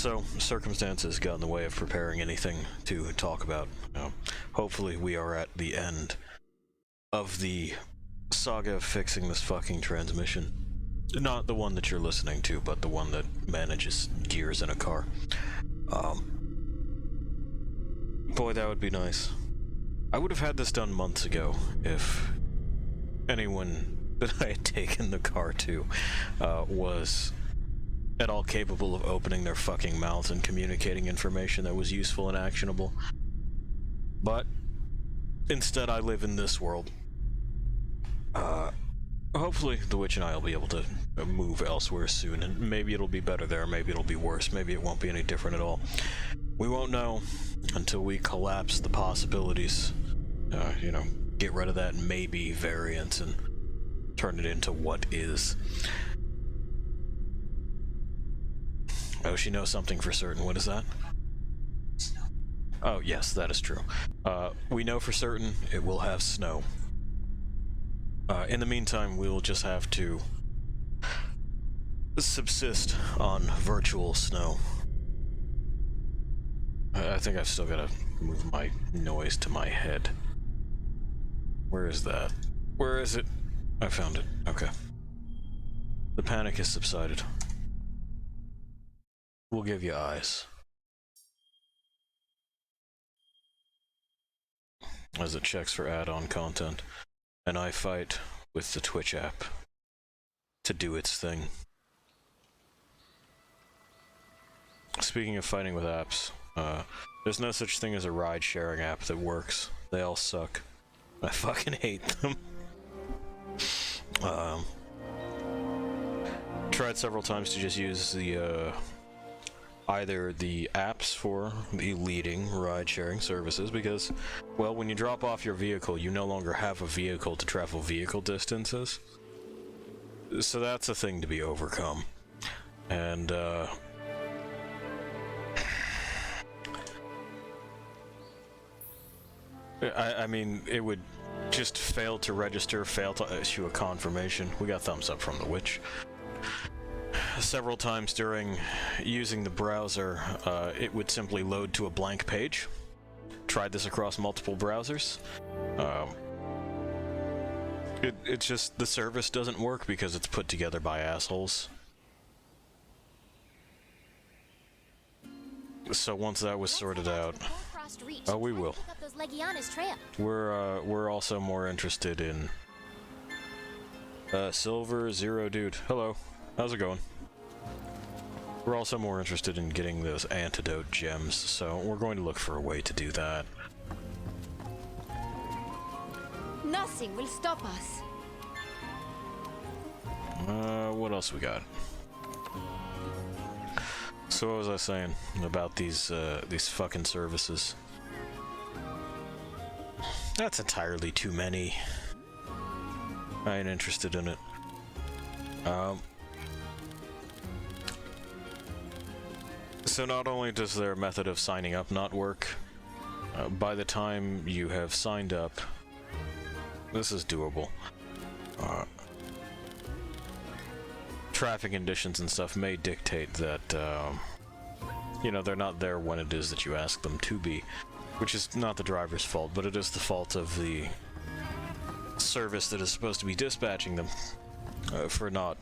So, circumstances got in the way of preparing anything to talk about. Hopefully we are at the end of the saga of fixing this fucking transmission. Not the one that you're listening to, but the one that manages gears in a car. Boy, that would be nice. I would have had this done months ago if anyone that I had taken the car to was at all capable of opening their fucking mouths and communicating information that was useful and actionable. But instead I live in this world. Hopefully the witch and I will be able to move elsewhere soon, and maybe it'll be better there, maybe it'll be worse, maybe it won't be any different at all. We won't know until we collapse the possibilities, you know, get rid of that maybe variance and turn it into what is. Oh, she knows something for certain. What is that? Oh, yes, that is true. We know for certain it will have snow. In the meantime, we'll just have to subsist on virtual snow. I think I've still got to move my noise to my head. Where is that? Where is it? I found it. Okay. The panic has subsided. We'll give you eyes. As it checks for add-on content. And I fight with the Twitch app to do its thing. Speaking of fighting with apps, there's no such thing as a ride-sharing app that works. They all suck. I fucking hate them. Tried several times to just use the, either the apps for the leading ride-sharing services, because, well, when you drop off your vehicle, you no longer have a vehicle to travel vehicle distances. So that's a thing to be overcome. And, I mean, it would just fail to register, fail to issue a confirmation. We got thumbs up from the witch. Several times during using the browser, it would simply load to a blank page. Tried this across multiple browsers. It's just, the service doesn't work because it's put together by assholes. So once that was sorted out... Oh, we will. We're also more interested in... Silver Zero Dude. Hello. How's it going? We're also more interested in getting those antidote gems, so we're going to look for a way to do that. Nothing will stop us. What else we got? So what was I saying about these fucking services? That's entirely too many. I ain't interested in it. So not only does their method of signing up not work, by the time you have signed up, this is doable. Traffic conditions and stuff may dictate that, you know, they're not there when it is that you ask them to be, which is not the driver's fault, but it is the fault of the service that is supposed to be dispatching them for not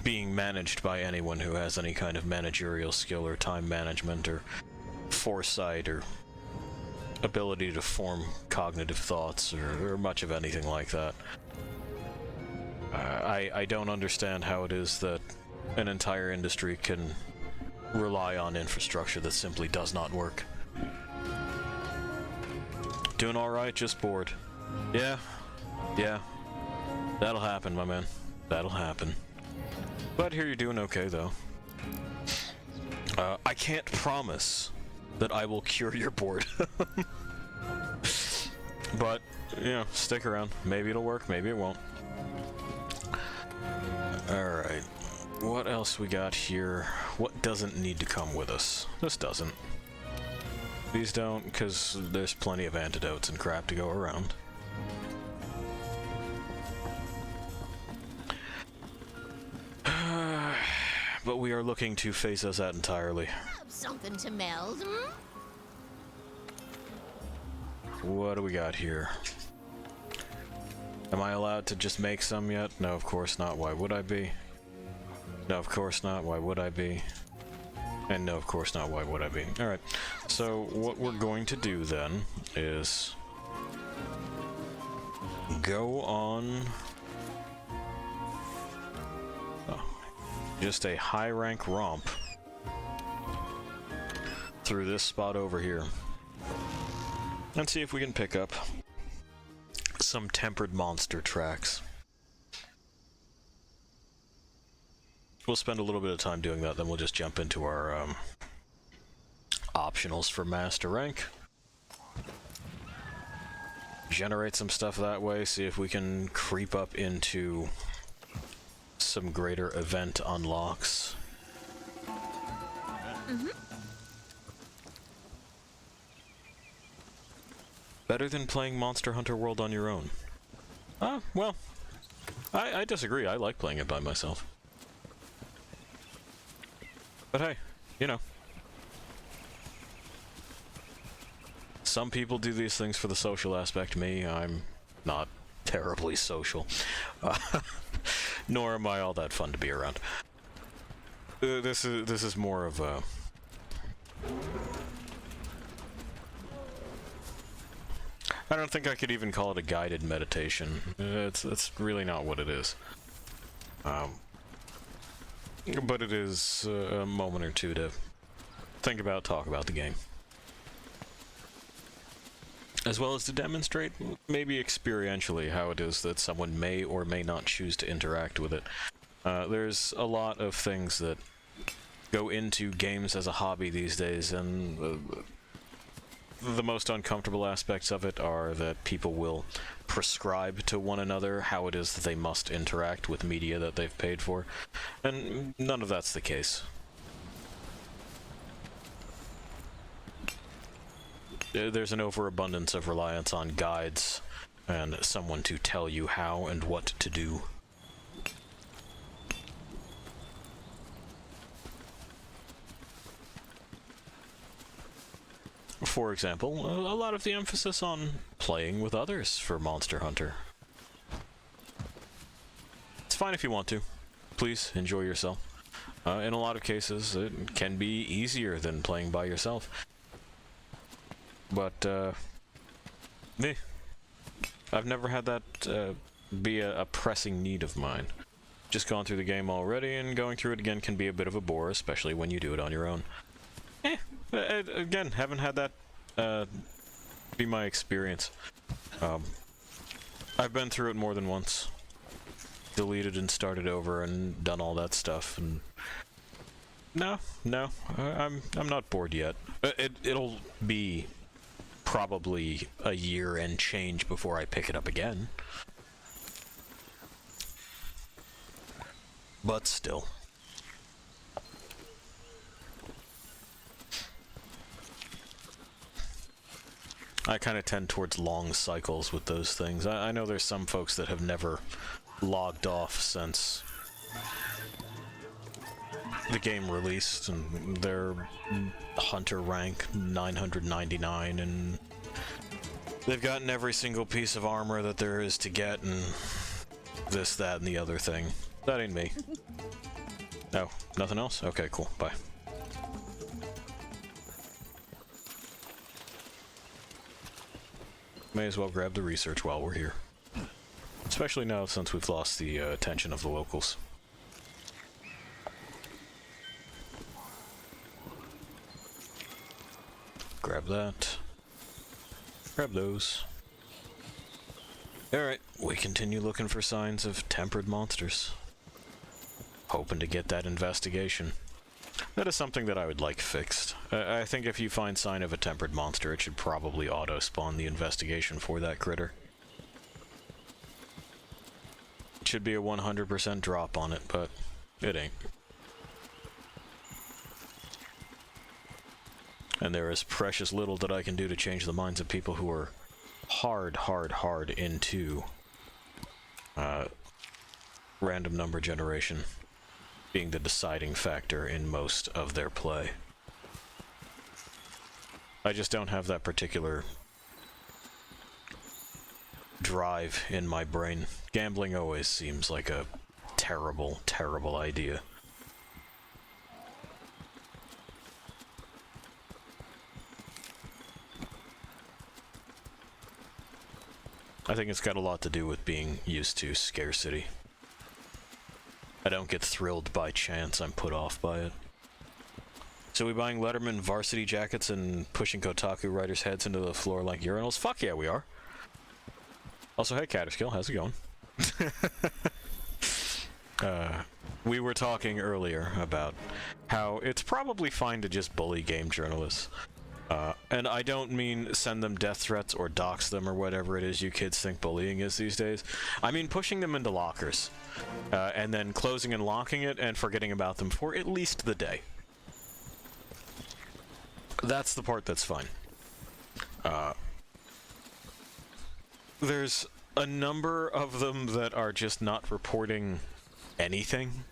being managed by anyone who has any kind of managerial skill or time management or foresight or ability to form cognitive thoughts or much of anything like that. I don't understand how it is that an entire industry can rely on infrastructure that simply does not work. Doing alright, just bored. Yeah. That'll happen, my man. That'll happen. But here you're doing okay, though. I can't promise that I will cure your boredom. But, you know, stick around. Maybe it'll work, maybe it won't. Alright. What else we got here? What doesn't need to come with us? This doesn't. These don't, because there's plenty of antidotes and crap to go around. but we are looking to phase us out entirely. Something to meld, hmm? What do we got here? Am I allowed to just make some yet? No, of course not. Why would I be? No, of course not. Why would I be? And no, of course not. Why would I be? Alright, so what we're going to do then is go on just a high rank romp through this spot over here and see if we can pick up some tempered monster tracks. We'll spend a little bit of time doing that, then we'll just jump into our optionals for master rank. Generate some stuff that way, see if we can creep up into some greater event unlocks. Better than playing Monster Hunter World on your own. Well, I disagree. I like playing it by myself. But hey, you know. Some people do these things for the social aspect. Me, I'm not terribly social. Nor am I all that fun to be around. This is more of a... I don't think I could even call it a guided meditation. It's really not what it is. But it is a moment or two to think about, talk about the game. As well as to demonstrate, maybe experientially, how it is that someone may or may not choose to interact with it. There's a lot of things that go into games as a hobby these days, and the most uncomfortable aspects of it are that people will prescribe to one another how it is that they must interact with media that they've paid for, and none of that's the case. There's an overabundance of reliance on guides and someone to tell you how and what to do. For example, a lot of the emphasis on playing with others for Monster Hunter. It's fine if you want to. Please enjoy yourself. In a lot of cases, it can be easier than playing by yourself. But, I've never had that be a pressing need of mine. Just gone through the game already, and going through it again can be a bit of a bore, especially when you do it on your own. Again, haven't had that be my experience. I've been through it more than once. Deleted and started over and done all that stuff, and no, I'm not bored yet. It'll be probably a year and change before I pick it up again. But still. I kind of tend towards long cycles with those things. I know there's some folks that have never logged off since the game released, and they're hunter rank 999, and they've gotten every single piece of armor that there is to get, and this, that, and the other thing. That ain't me. No, nothing else? Okay, cool. Bye. May as well grab the research while we're here. Especially now since we've lost the attention of the locals. Grab that. Grab those. Alright, we continue looking for signs of tempered monsters. Hoping to get that investigation. That is something that I would like fixed. I think if you find sign of a tempered monster, it should probably auto-spawn the investigation for that critter. It should be a 100% drop on it, but it ain't. And there is precious little that I can do to change the minds of people who are hard into random number generation. being the deciding factor in most of their play. I just don't have that particular drive in my brain. Gambling always seems like a terrible, terrible idea. I think it's got a lot to do with being used to scarcity. I don't get thrilled by chance, I'm put off by it. So we buying Letterman varsity jackets and pushing Kotaku writers' heads into the floor like urinals? Fuck yeah, we are. Also, hey Catterskill, how's it going? We were talking earlier about how it's probably fine to just bully game journalists. And I don't mean send them death threats or dox them or whatever it is you kids think bullying is these days. I mean pushing them into lockers, and then closing and locking it and forgetting about them for at least the day. That's the part that's fine. There's a number of them that are just not reporting anything.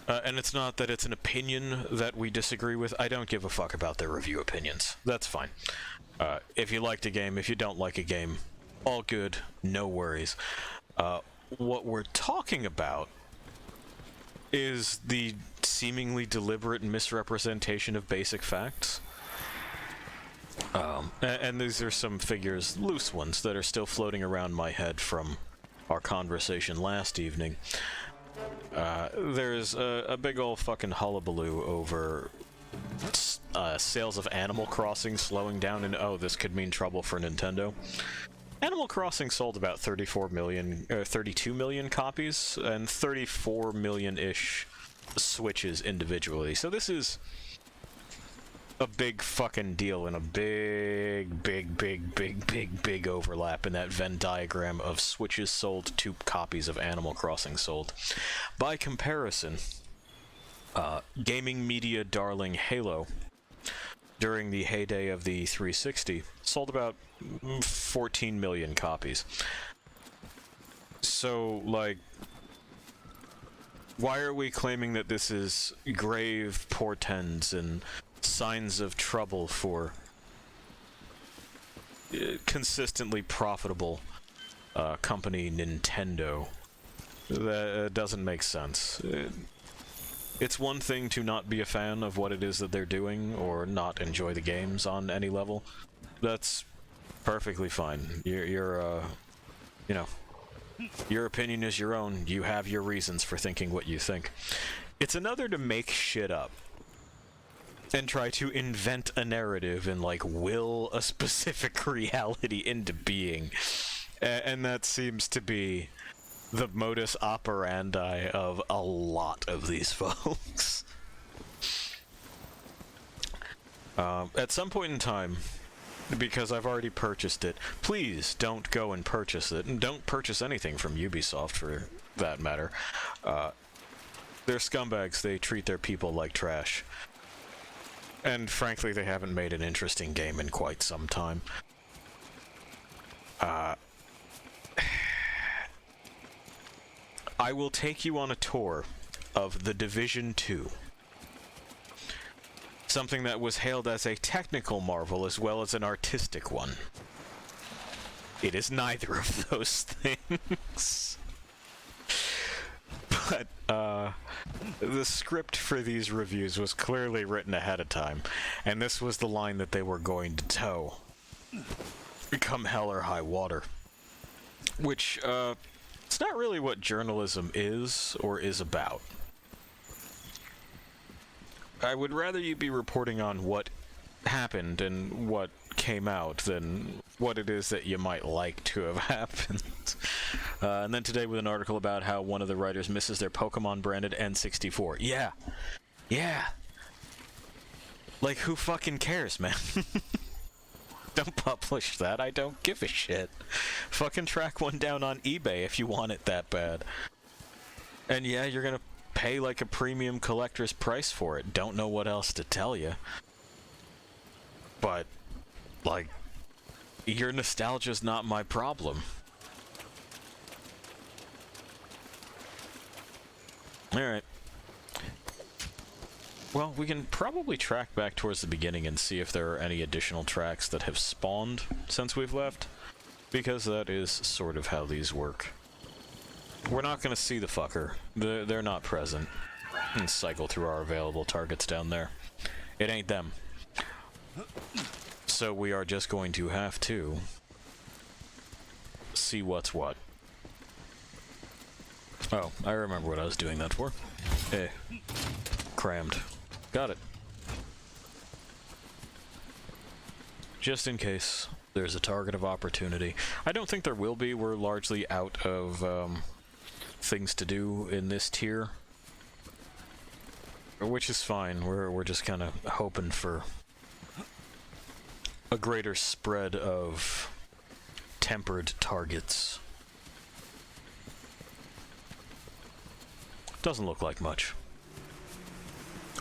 And it's not that it's an opinion that we disagree with. I don't give a fuck about their review opinions. That's fine. If you liked a game, if you don't like a game, all good, no worries. What we're talking about is the seemingly deliberate misrepresentation of basic facts. And these are some figures, loose ones, that are still floating around my head from our conversation last evening. There's a big ol' fucking hullabaloo over sales of Animal Crossing slowing down, and oh, this could mean trouble for Nintendo. Animal Crossing sold about 32 million copies, and 34 million-ish Switches individually. So this is a big fucking deal and a big overlap in that Venn diagram of Switches sold to copies of Animal Crossing sold. By comparison, gaming media darling Halo, during the heyday of the 360, sold about 14 million copies. So, like, why are we claiming that this is grave portends and signs of trouble for consistently profitable company Nintendo? That doesn't make sense. It's one thing to not be a fan of what it is that they're doing or not enjoy the games on any level. That's perfectly fine. You're you know, your opinion is your own. You have your reasons for thinking what you think. It's another to make shit up and try to invent a narrative and, like, will a specific reality into being. And that seems to be the modus operandi of a lot of these folks. At some point in time, because I've already purchased it, please don't go and purchase it, and don't purchase anything from Ubisoft for that matter. They're scumbags. They treat their people like trash. And frankly, they haven't made an interesting game in quite some time. I will take you on a tour of The Division 2. Something that was hailed as a technical marvel as well as an artistic one. It is neither of those things. But, the script for these reviews was clearly written ahead of time, and this was the line that they were going to toe. Come hell or high water. Which, it's not really what journalism is or is about. I would rather you be reporting on what happened and what came out than what it is that you might like to have happened. And then today with an article about how one of the writers misses their Pokemon-branded N64. Yeah. Yeah. Like, who fucking cares, man? Don't publish that. I don't give a shit. Fucking track one down on eBay if you want it that bad. And yeah, you're gonna pay like a premium collector's price for it. Don't know what else to tell you. But, like, your nostalgia's not my problem. Alright. Well, we can probably track back towards the beginning and see if there are any additional tracks that have spawned since we've left, because that is sort of how these work. We're not going to see the fucker. They're not present. And cycle through our available targets down there. It ain't them. So we are just going to have to see what's what. Oh, I remember what I was doing that for. Eh. Crammed. Got it. Just in case there's a target of opportunity. I don't think there will be. We're largely out of things to do in this tier. Which is fine. We're just kind of hoping for a greater spread of tempered targets. Doesn't look like much.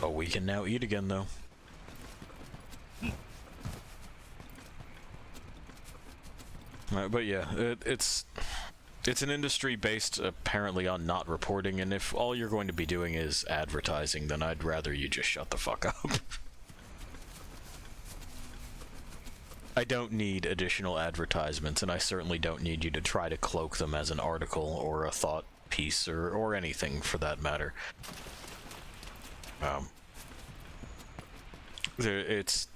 Oh, we can now eat again, though. But yeah, it's an industry based apparently on not reporting, and if all you're going to be doing is advertising, then I'd rather you just shut the fuck up. I don't need additional advertisements, and I certainly don't need you to try to cloak them as an article or a thought piece or anything for that matter. It's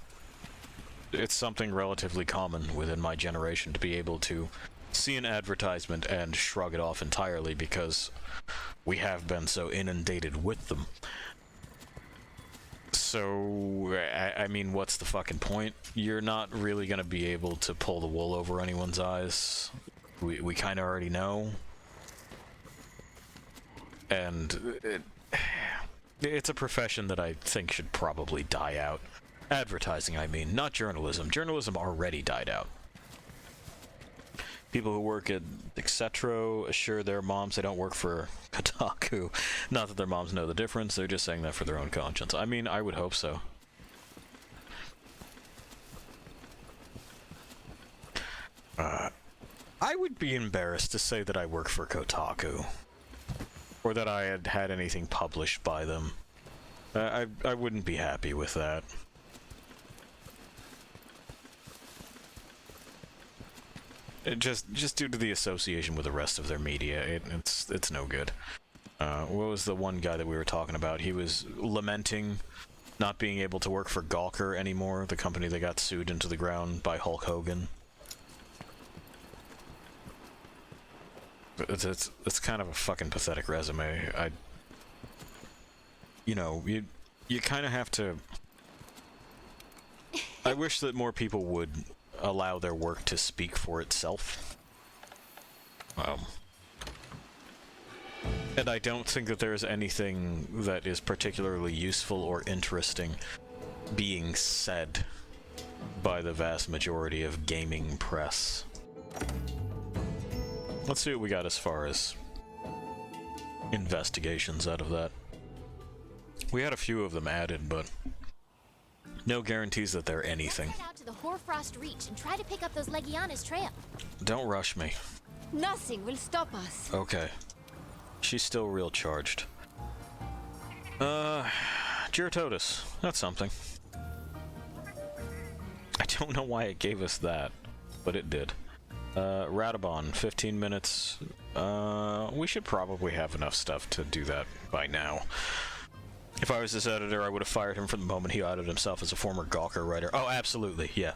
something relatively common within my generation to be able to see an advertisement and shrug it off entirely because we have been so inundated with them. So, I mean, what's the fucking point? You're not really going to be able to pull the wool over anyone's eyes. We kind of already know. And it's a profession that I think should probably die out. Advertising, I mean, not journalism. Journalism already died out. People who work at etc. assure their moms they don't work for Kotaku. Not that their moms know the difference, they're just saying that for their own conscience. I mean, I would hope so. I would be embarrassed to say that I work for Kotaku. Or that I had had anything published by them. I wouldn't be happy with that. Just due to the association with the rest of their media, it's no good. What was the one guy that we were talking about? He was lamenting not being able to work for Gawker anymore, the company that got sued into the ground by Hulk Hogan. It's kind of a fucking pathetic resume. You kind of have to. I wish that more people would allow their work to speak for itself. And I don't think that there's anything that is particularly useful or interesting being said by the vast majority of gaming press. Let's see what we got as far as investigations out of that. We had a few of them added, but no guarantees that they're anything. Head out to the Hoarfrost Reach and try to pick up those Legiana's trail. Don't rush me. Nothing will stop us. Okay. She's still real charged. Giratotus. That's something. I don't know why it gave us that, but it did. Radabon, 15 minutes. We should probably have enough stuff to do that by now. If I was this editor, I would have fired him from the moment he outed himself as a former Gawker writer. Oh, absolutely, yeah.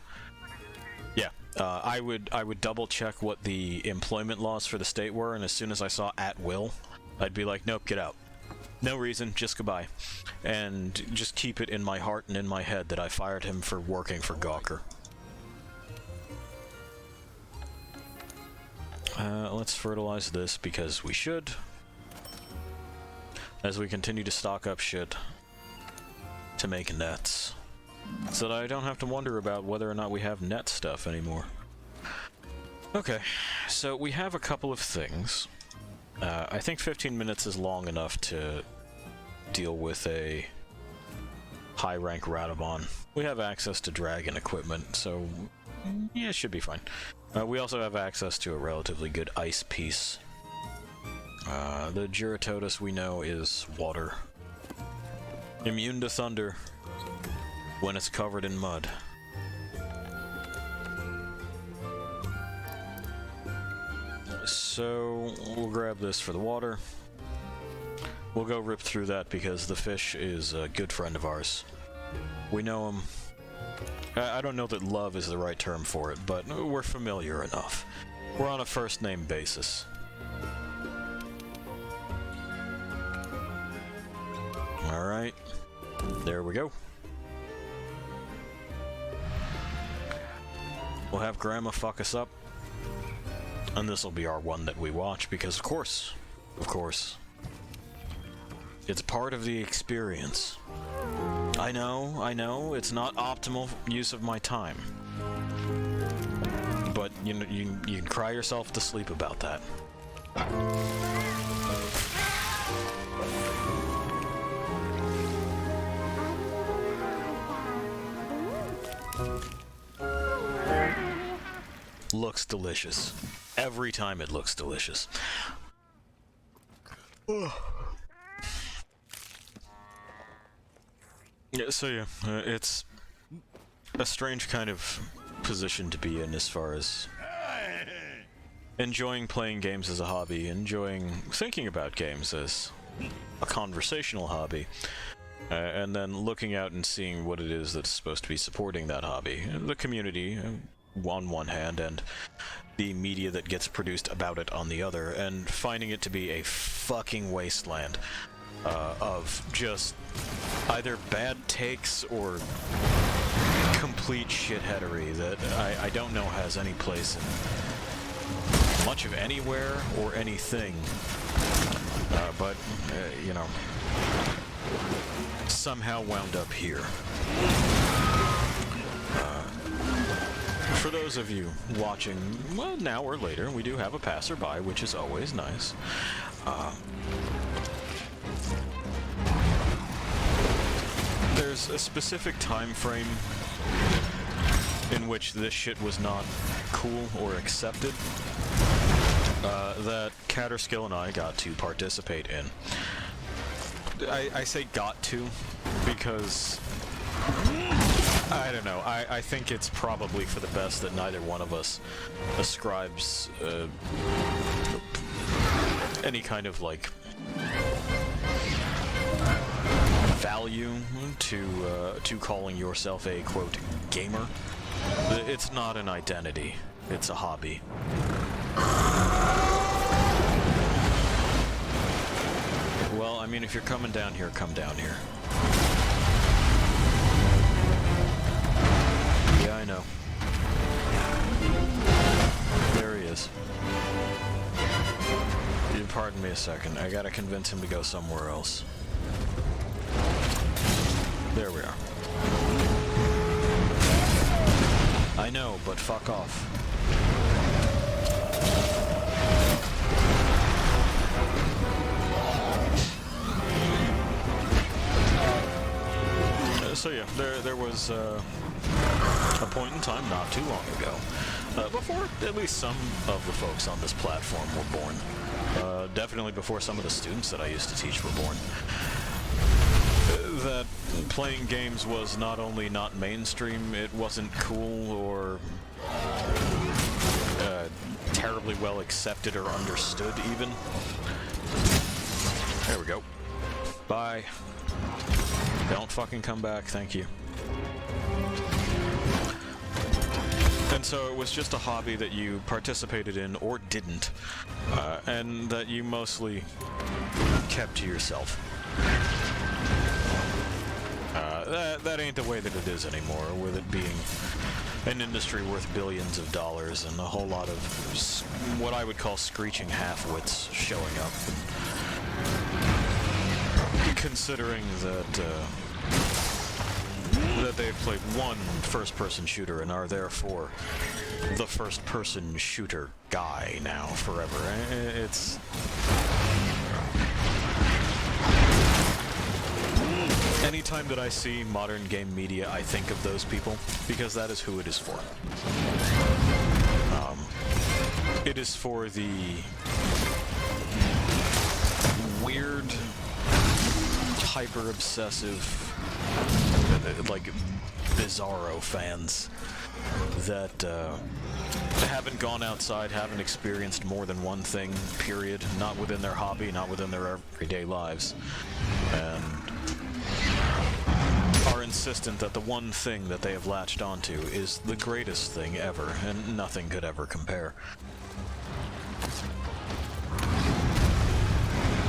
Yeah, I would double check what the employment laws for the state were, and as soon as I saw at will, I'd be like, nope, get out. No reason, just goodbye. And just keep it in my heart and in my head that I fired him for working for Gawker. Let's fertilize this because we should. As we continue to stock up shit to make nets. So that I don't have to wonder about whether or not we have net stuff anymore. Okay, so we have a couple of things. I think 15 minutes is long enough to deal with a high-rank Radabon. We have access to dragon equipment, so yeah, it should be fine. We also have access to a relatively good ice piece. The Giratotus we know is water. Immune to thunder when it's covered in mud. So we'll grab this for the water. We'll go rip through that because the fish is a good friend of ours. We know him. I don't know that love is the right term for it, but we're familiar enough. We're on a first name basis. Alright. There we go. We'll have Grandma fuck us up. And this will be our one that we watch because, of course, it's part of the experience. I know, it's not optimal use of my time. But, you know, you can cry yourself to sleep about that. Looks delicious. Every time it looks delicious. It's a strange kind of position to be in as far as enjoying playing games as a hobby, enjoying thinking about games as a conversational hobby, and then looking out and seeing what it is that's supposed to be supporting that hobby. The community on one hand, and the media that gets produced about it on the other, and finding it to be a fucking wasteland of just either bad takes or complete shitheadery that I don't know has any place in much of anywhere or anything, but you know, somehow wound up here. For those of you watching, well, now or later, we do have a passerby, which is always nice. There's a specific time frame in which this shit was not cool or accepted that Catterskill and I got to participate in. I say got to because I don't know. I think it's probably for the best that neither one of us ascribes any kind of, like, value to calling yourself a, quote, gamer. It's not an identity. It's a hobby. Well, I mean, if you're coming down here, come down here. Yeah, I know. There he is. You pardon me a second. I gotta convince him to go somewhere else. There we are. I know, but fuck off. So yeah, there was a point in time not too long ago, before at least some of the folks on this platform were born. Definitely before some of the students that I used to teach were born. That playing games was not only not mainstream, it wasn't cool or terribly well accepted or understood even. There we go. Bye. Don't fucking come back, thank you. And so it was just a hobby that you participated in or didn't, and that you mostly kept to yourself. That ain't the way that it is anymore, with it being an industry worth billions of dollars and a whole lot of what I would call screeching half-wits showing up. Considering that they've played one first-person shooter and are therefore the first-person shooter guy now forever. It's... Anytime that I see modern game media, I think of those people, because that is who it is for. It is for the hyper-obsessive, like, bizarro fans that haven't gone outside, haven't experienced more than one thing, period, not within their hobby, not within their everyday lives, and are insistent that the one thing that they have latched onto is the greatest thing ever, and nothing could ever compare.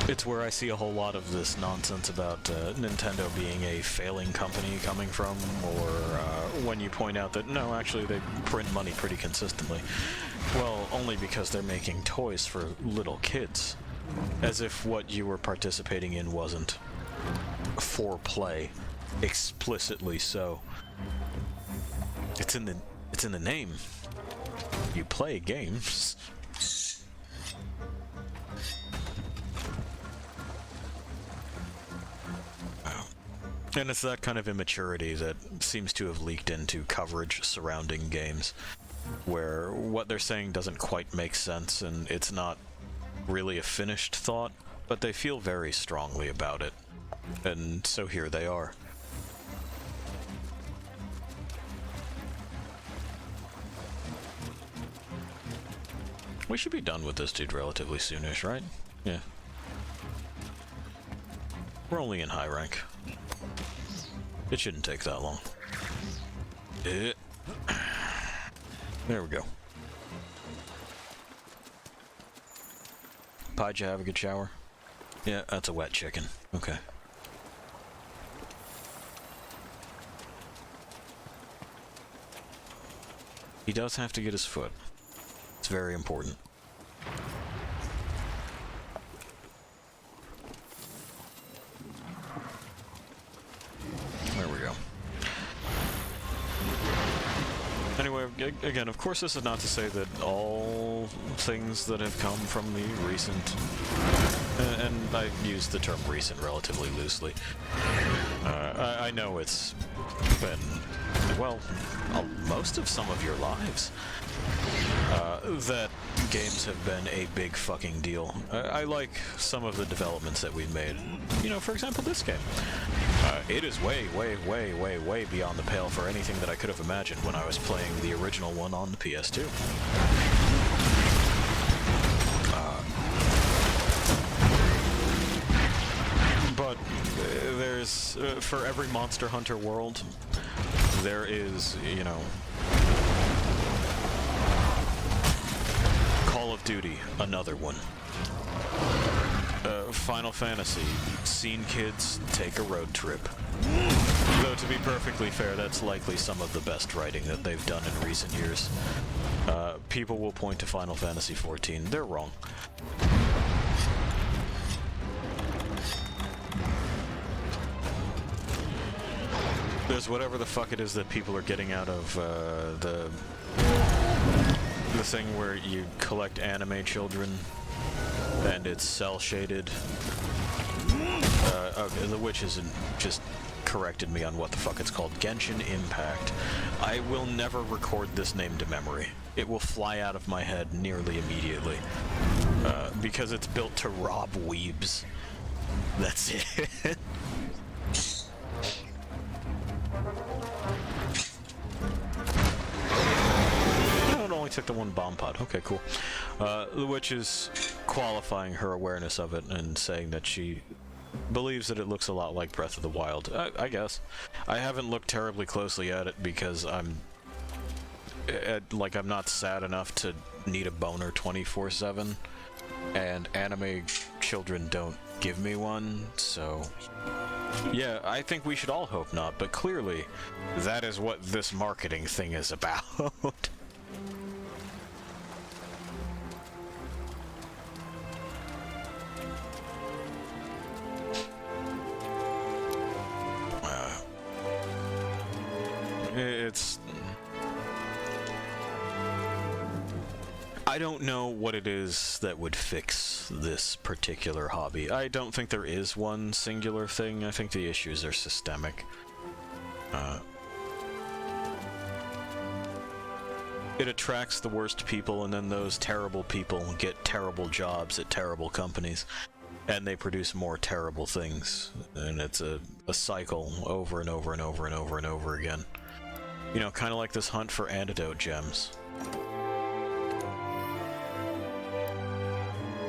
It's where I see a whole lot of this nonsense about Nintendo being a failing company coming from, or when you point out that, no, actually they print money pretty consistently. Well, only because they're making toys for little kids. As if what you were participating in wasn't for play, explicitly so. It's in the name. You play games. And it's that kind of immaturity that seems to have leaked into coverage surrounding games, where what they're saying doesn't quite make sense, and it's not really a finished thought, but they feel very strongly about it. And so here they are. We should be done with this dude relatively soonish, right? Yeah. We're only in high rank. It shouldn't take that long. There we go. Pied you have a good shower? Yeah, that's a wet chicken. Okay. He does have to get his foot. It's very important. There we go. Anyway, again, of course this is not to say that all things that have come from the recent, and I use the term recent relatively loosely. I know it's been, well, most of some of your lives, that games have been a big fucking deal. I like some of the developments that we've made. You know, for example, this game. It is way, way, way, way, way beyond the pale for anything that I could have imagined when I was playing the original one on the PS2. But there's, for every Monster Hunter world, there is, you know, Call of Duty, another one. Final Fantasy, seen kids take a road trip. Though to be perfectly fair, that's likely some of the best writing that they've done in recent years. People will point to Final Fantasy XIV. They're wrong. There's whatever the fuck it is that people are getting out of the thing where you collect anime children and it's cell shaded. Okay, the witch hasn't just corrected me on what the fuck it's called. Genshin Impact. I will never record this name to memory. It will fly out of my head nearly immediately. Because it's built to rob weebs. That's it. It only took the one bomb pod. Okay, cool. The witch is qualifying her awareness of it and saying that she believes that it looks a lot like Breath of the Wild. I guess. I haven't looked terribly closely at it because I'm not sad enough to need a boner 24/7, and anime children don't give me one, so yeah, I think we should all hope not, but clearly that is what this marketing thing is about. I don't know what it is that would fix this particular hobby. I don't think there is one singular thing. I think the issues are systemic. It attracts the worst people, and then those terrible people get terrible jobs at terrible companies. and they produce more terrible things, and it's a cycle over and over and over and over and over again. You know, kind of like this hunt for antidote gems.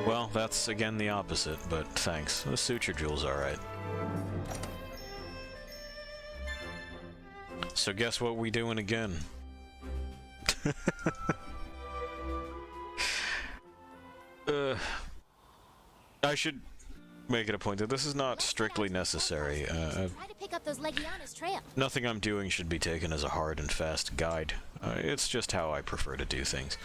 Well, that's again the opposite, but thanks. The suture jewel's alright. So guess what we doing again? I should make it a point that this is not strictly necessary. Try to pick up those Legiana's trail. Nothing I'm doing should be taken as a hard and fast guide. It's just how I prefer to do things.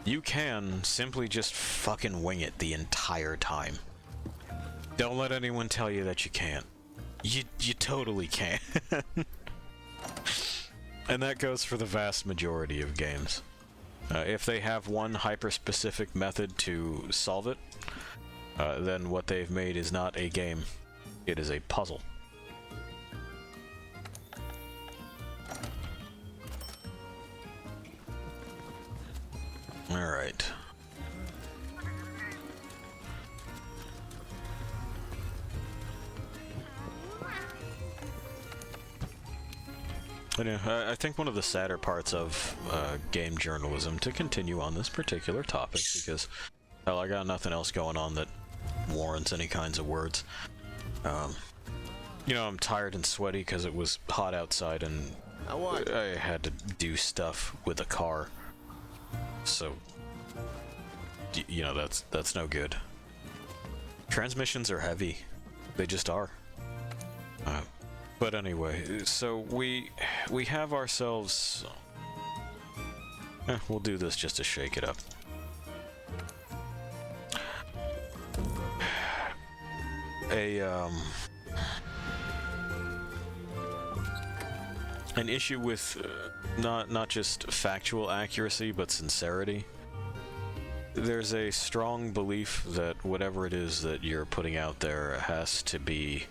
You can simply just fucking wing it the entire time. Don't let anyone tell you that you can't. You totally can. And that goes for the vast majority of games. If they have one hyper-specific method to solve it, then what they've made is not a game. It is a puzzle. Alright. I think one of the sadder parts of game journalism, to continue on this particular topic, because, hell, I got nothing else going on that warrants any kinds of words. You know, I'm tired and sweaty because it was hot outside and I had to do stuff with a car. So, you know, that's no good. Transmissions are heavy. They just are. But anyway, so we have ourselves... we'll do this just to shake it up. An issue with not just factual accuracy, but sincerity. There's a strong belief that whatever it is that you're putting out there has to be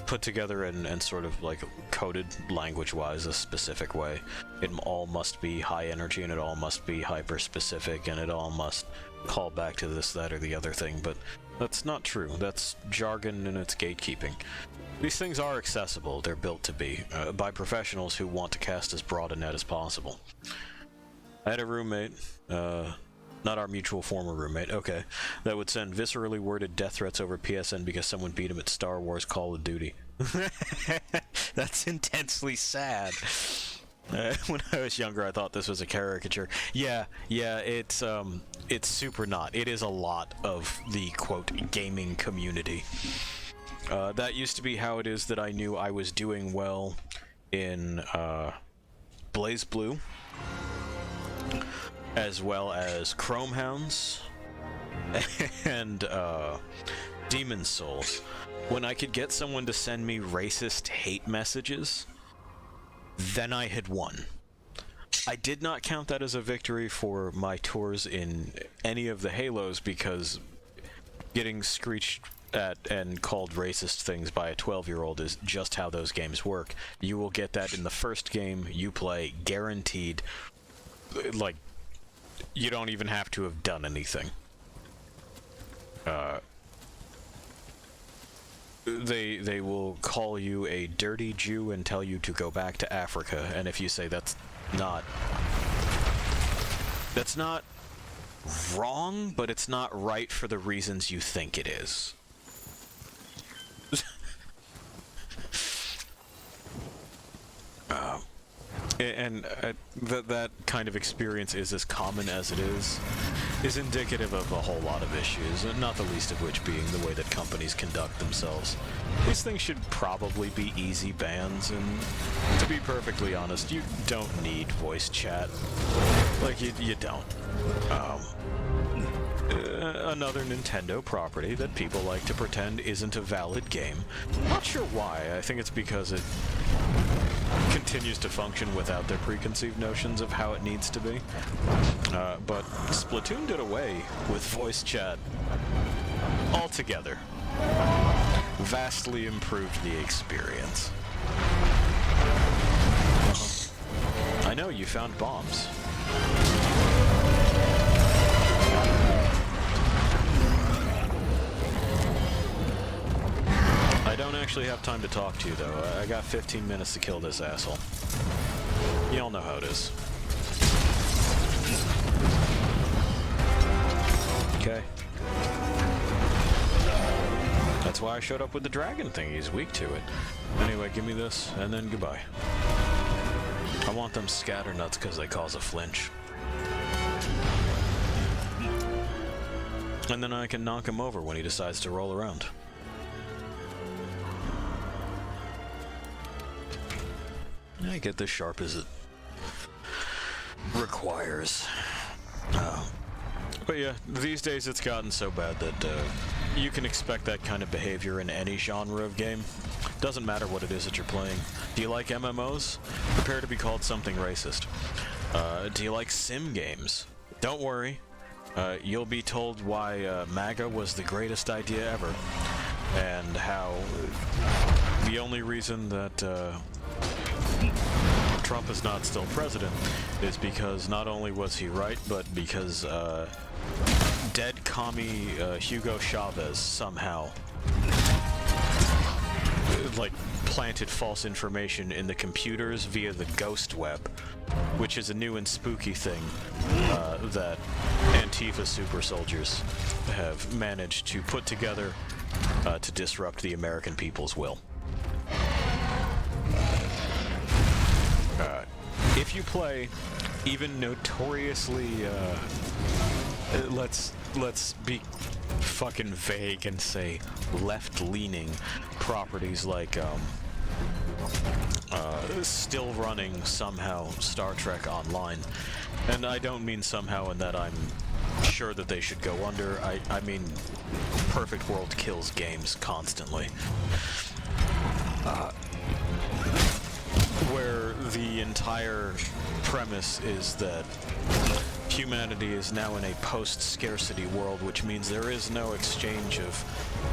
put together and sort of like coded language-wise a specific way. It all must be high energy, and it all must be hyper-specific, and it all must call back to this, that, or the other thing, but that's not true. That's jargon and it's gatekeeping. These things are accessible. They're built to be, by professionals who want to cast as broad a net as possible. I had a roommate, not our mutual former roommate, okay, that would send viscerally worded death threats over PSN because someone beat him at Star Wars Call of Duty. That's intensely sad. When I was younger, I thought this was a caricature. Yeah, it's super not. It is a lot of the, quote, gaming community. That used to be how it is that I knew I was doing well in Blaze Blue, as well as Chrome Hounds, and Demon Souls. When I could get someone to send me racist hate messages, then I had won. I did not count that as a victory for my tours in any of the Halos, because getting screeched at and called racist things by a 12-year-old is just how those games work. You will get that in the first game you play, guaranteed. Like, you don't even have to have done anything. They will call you a dirty Jew and tell you to go back to Africa, and if you say that's not wrong, but it's not right for the reasons you think it is. And that kind of experience is as common as it is indicative of a whole lot of issues, not the least of which being the way that companies conduct themselves. These things should probably be easy bans, and to be perfectly honest, you don't need voice chat. Like, you don't. Another Nintendo property that people like to pretend isn't a valid game. Not sure why. I think it's because it continues to function without their preconceived notions of how it needs to be. But Splatoon did away with voice chat altogether. Vastly improved the experience. I know, you found bombs. don't actually have time to talk to you, though. I got 15 minutes to kill this asshole. Y'all know how it is. Okay. That's why I showed up with the dragon thing. He's weak to it. Anyway, give me this, and then goodbye. I want them scatter nuts because they cause a flinch. And then I can knock him over when he decides to roll around. I get this sharp as it requires. But yeah, these days it's gotten so bad that you can expect that kind of behavior in any genre of game. Doesn't matter what it is that you're playing. Do you like MMOs? Prepare to be called something racist. Do you like sim games? Don't worry. You'll be told why MAGA was the greatest idea ever, and how the only reason that Trump is not still president is because not only was he right, but because dead commie Hugo Chavez somehow like planted false information in the computers via the ghost web, which is a new and spooky thing that Antifa super soldiers have managed to put together to disrupt the American people's will. If you play even notoriously, let's be fucking vague and say left-leaning properties like still running somehow Star Trek Online, and I don't mean somehow in that I'm sure that they should go under. I mean Perfect World kills games constantly. Where the entire premise is that humanity is now in a post-scarcity world, which means there is no exchange of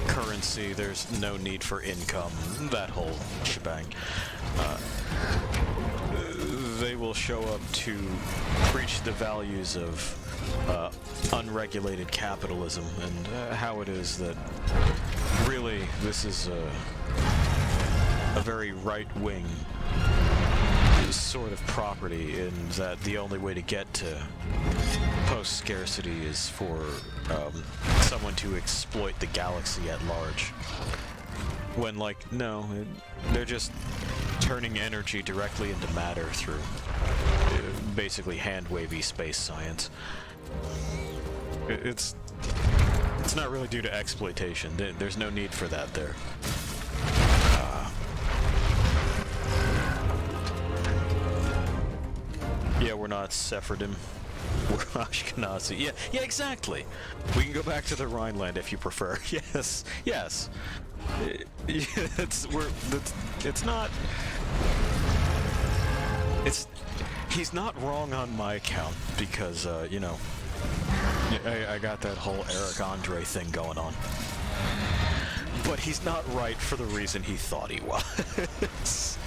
currency, there's no need for income, that whole shebang. They will show up to preach the values of unregulated capitalism and how it is that really this is a very right-wing sort of property, in that the only way to get to post-scarcity is for someone to exploit the galaxy at large. When, like, no, they're just turning energy directly into matter through basically hand-wavy space science. It's not really due to exploitation. There's no need for that there. Yeah, we're not Sephardim. We're Ashkenazi. Yeah, exactly. We can go back to the Rhineland if you prefer. Yes. He's not wrong on my account, because, you know, I got that whole Eric Andre thing going on. But he's not right for the reason he thought he was.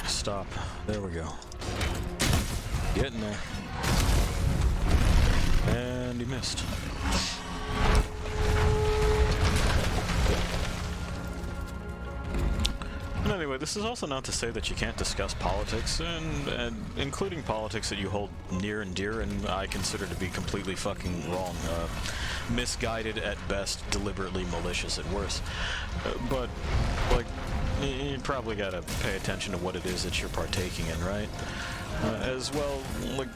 Stop. There we go. Getting there. And he missed. And anyway, this is also not to say that you can't discuss politics, and including politics that you hold near and dear, and I consider to be completely fucking wrong. Misguided at best, deliberately malicious at worst. But, like, you probably gotta pay attention to what it is that you're partaking in, right? As well, like,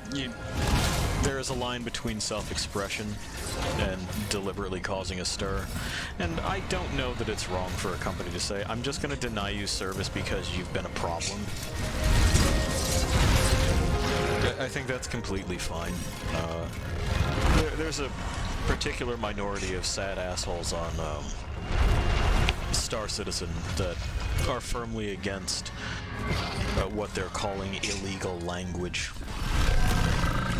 there is a line between self-expression and deliberately causing a stir, and I don't know that it's wrong for a company to say, I'm just gonna deny you service because you've been a problem. I think that's completely fine. There's a particular minority of sad assholes on Star Citizen that are firmly against what they're calling illegal language.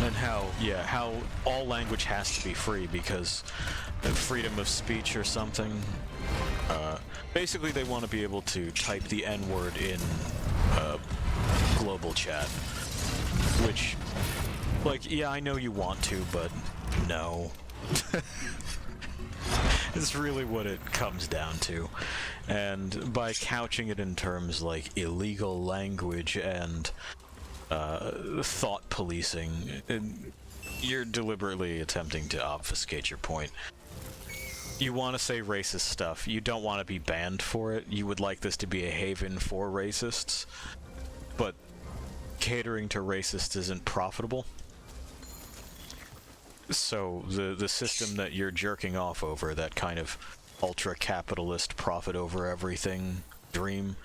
And how all language has to be free because of freedom of speech or something. Basically, they want to be able to type the N-word in global chat. Which, like, yeah, I know you want to, but no. It's really what it comes down to. And by couching it in terms like illegal language and thought policing, you're deliberately attempting to obfuscate your point. You want to say racist stuff. You don't want to be banned for it. You would like this to be a haven for racists. But catering to racists isn't profitable. So the system that you're jerking off over, that kind of ultra-capitalist profit over everything dream,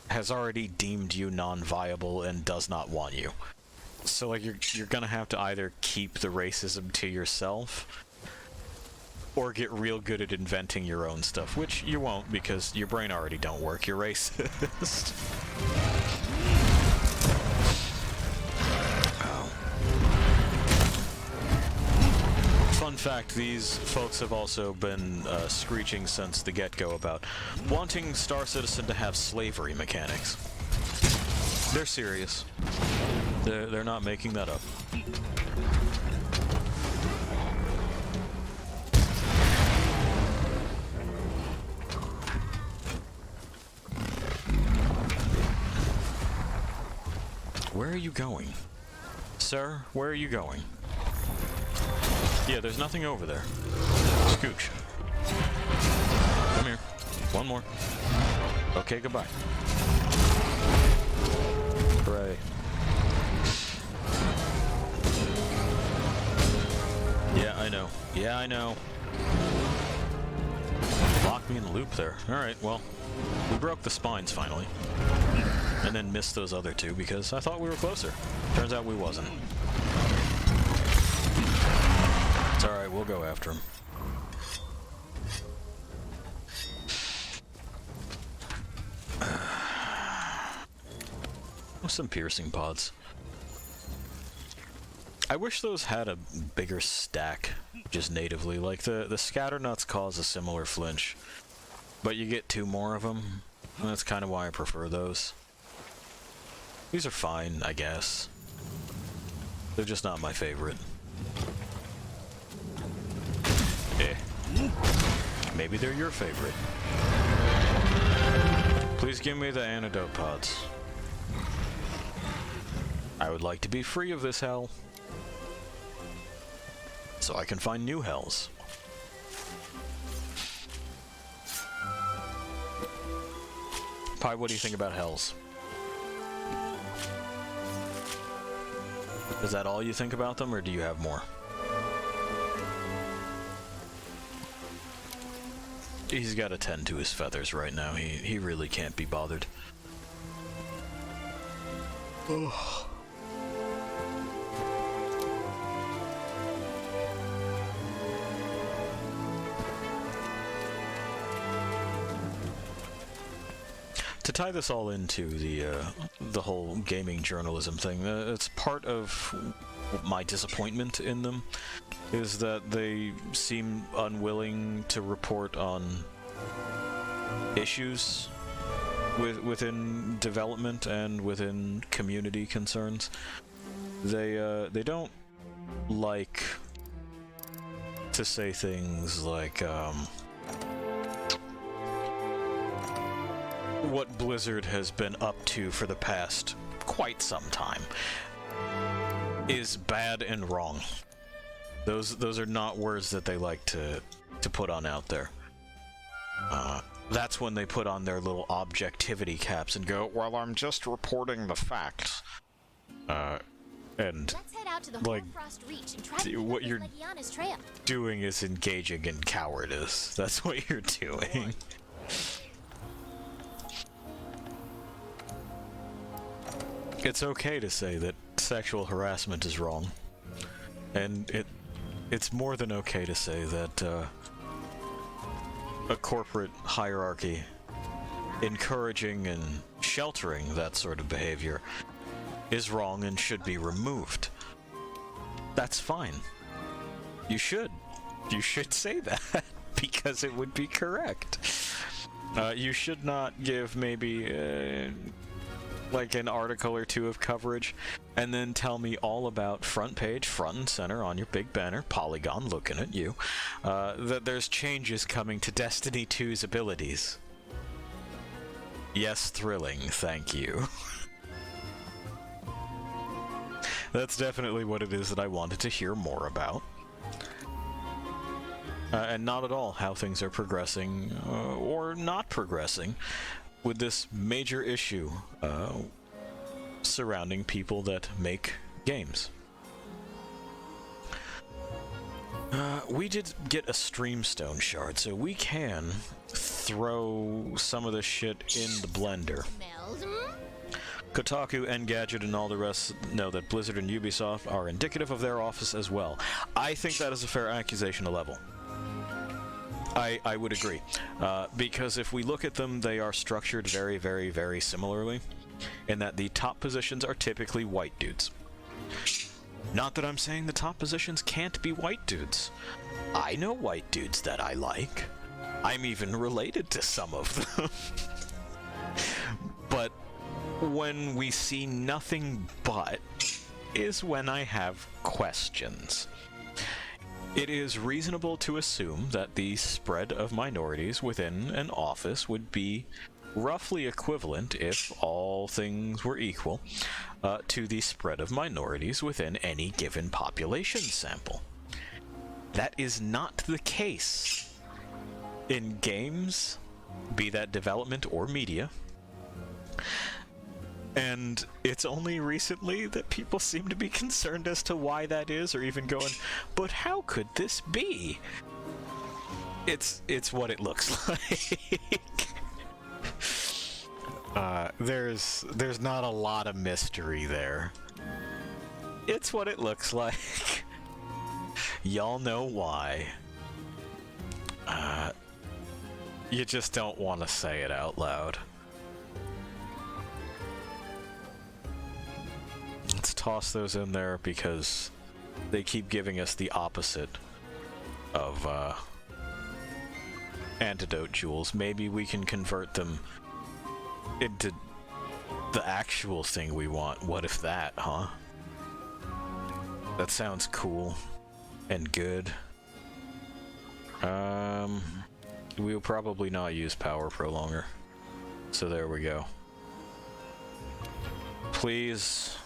has already deemed you non-viable and does not want you. So like you're gonna have to either keep the racism to yourself or get real good at inventing your own stuff, which you won't because your brain already don't work. You're racist. Fun fact, these folks have also been screeching since the get-go about wanting Star Citizen to have slavery mechanics. They're serious. They're not making that up. Where are you going? Sir, where are you going? Yeah, there's nothing over there. Scooch. Come here. One more. Okay, goodbye. Hooray. Yeah, I know. Yeah, I know. Locked me in the loop there. Alright, well, we broke the spines finally. And then missed those other two because I thought we were closer. Turns out we wasn't. It's alright, we'll go after him. Some piercing pods. I wish those had a bigger stack, just natively. Like, the scatter nuts cause a similar flinch, but you get 2 more of them, and that's kind of why I prefer those. These are fine, I guess. They're just not my favorite. Maybe they're your favorite. Please give me the antidote pods. I would like to be free of this hell, so I can find new hells. Pi, what do you think about hells? Is that all you think about them, or do you have more? He's got to tend to his feathers right now. He really can't be bothered. Ugh. To tie this all into the whole gaming journalism thing, it's part of my disappointment in them, is that they seem unwilling to report on issues within development and within community concerns. They don't like to say things like what Blizzard has been up to for the past quite some time is bad and wrong. Those are not words that they like to put on out there. That's when they put on their little objectivity caps and go, well, I'm just reporting the facts. And Let's head out to the like, Hoarfrost Reach and try to pick what up you're Legiana's trail. doing is engaging in cowardice. That's what you're doing. It's okay to say that sexual harassment is wrong, and it's more than okay to say that a corporate hierarchy encouraging and sheltering that sort of behavior is wrong and should be removed. That's fine. You should. You should say that, because it would be correct. You should not give maybe like an article or two of coverage and then tell me all about front page, front and center on your big banner, Polygon looking at you, that there's changes coming to Destiny 2's abilities. Yes, thrilling, thank you. That's definitely what it is that I wanted to hear more about. And not at all how things are progressing, or not progressing, with this major issue surrounding people that make games. We did get a Streamstone shard, so we can throw some of this shit in the blender. Kotaku, Engadget, and all the rest know that Blizzard and Ubisoft are indicative of their office as well. I think that is a fair accusation to level. I would agree. Because if we look at them, they are structured very, very, very similarly, in that the top positions are typically white dudes. Not that I'm saying the top positions can't be white dudes. I know white dudes that I like. I'm even related to some of them. But when we see nothing but is when I have questions. It is reasonable to assume that the spread of minorities within an office would be roughly equivalent, if all things were equal, to the spread of minorities within any given population sample. That is not the case in games, be that development or media. And it's only recently that people seem to be concerned as to why that is, or even going, but how could this be? It's what it looks like. There's not a lot of mystery there. It's what it looks like. Y'all know why. You just don't want to say it out loud. Let's toss those in there because they keep giving us the opposite of antidote jewels. Maybe we can convert them into the actual thing we want. What if that, huh? That sounds cool and good. We'll probably not use power prolonger. So there we go. Please.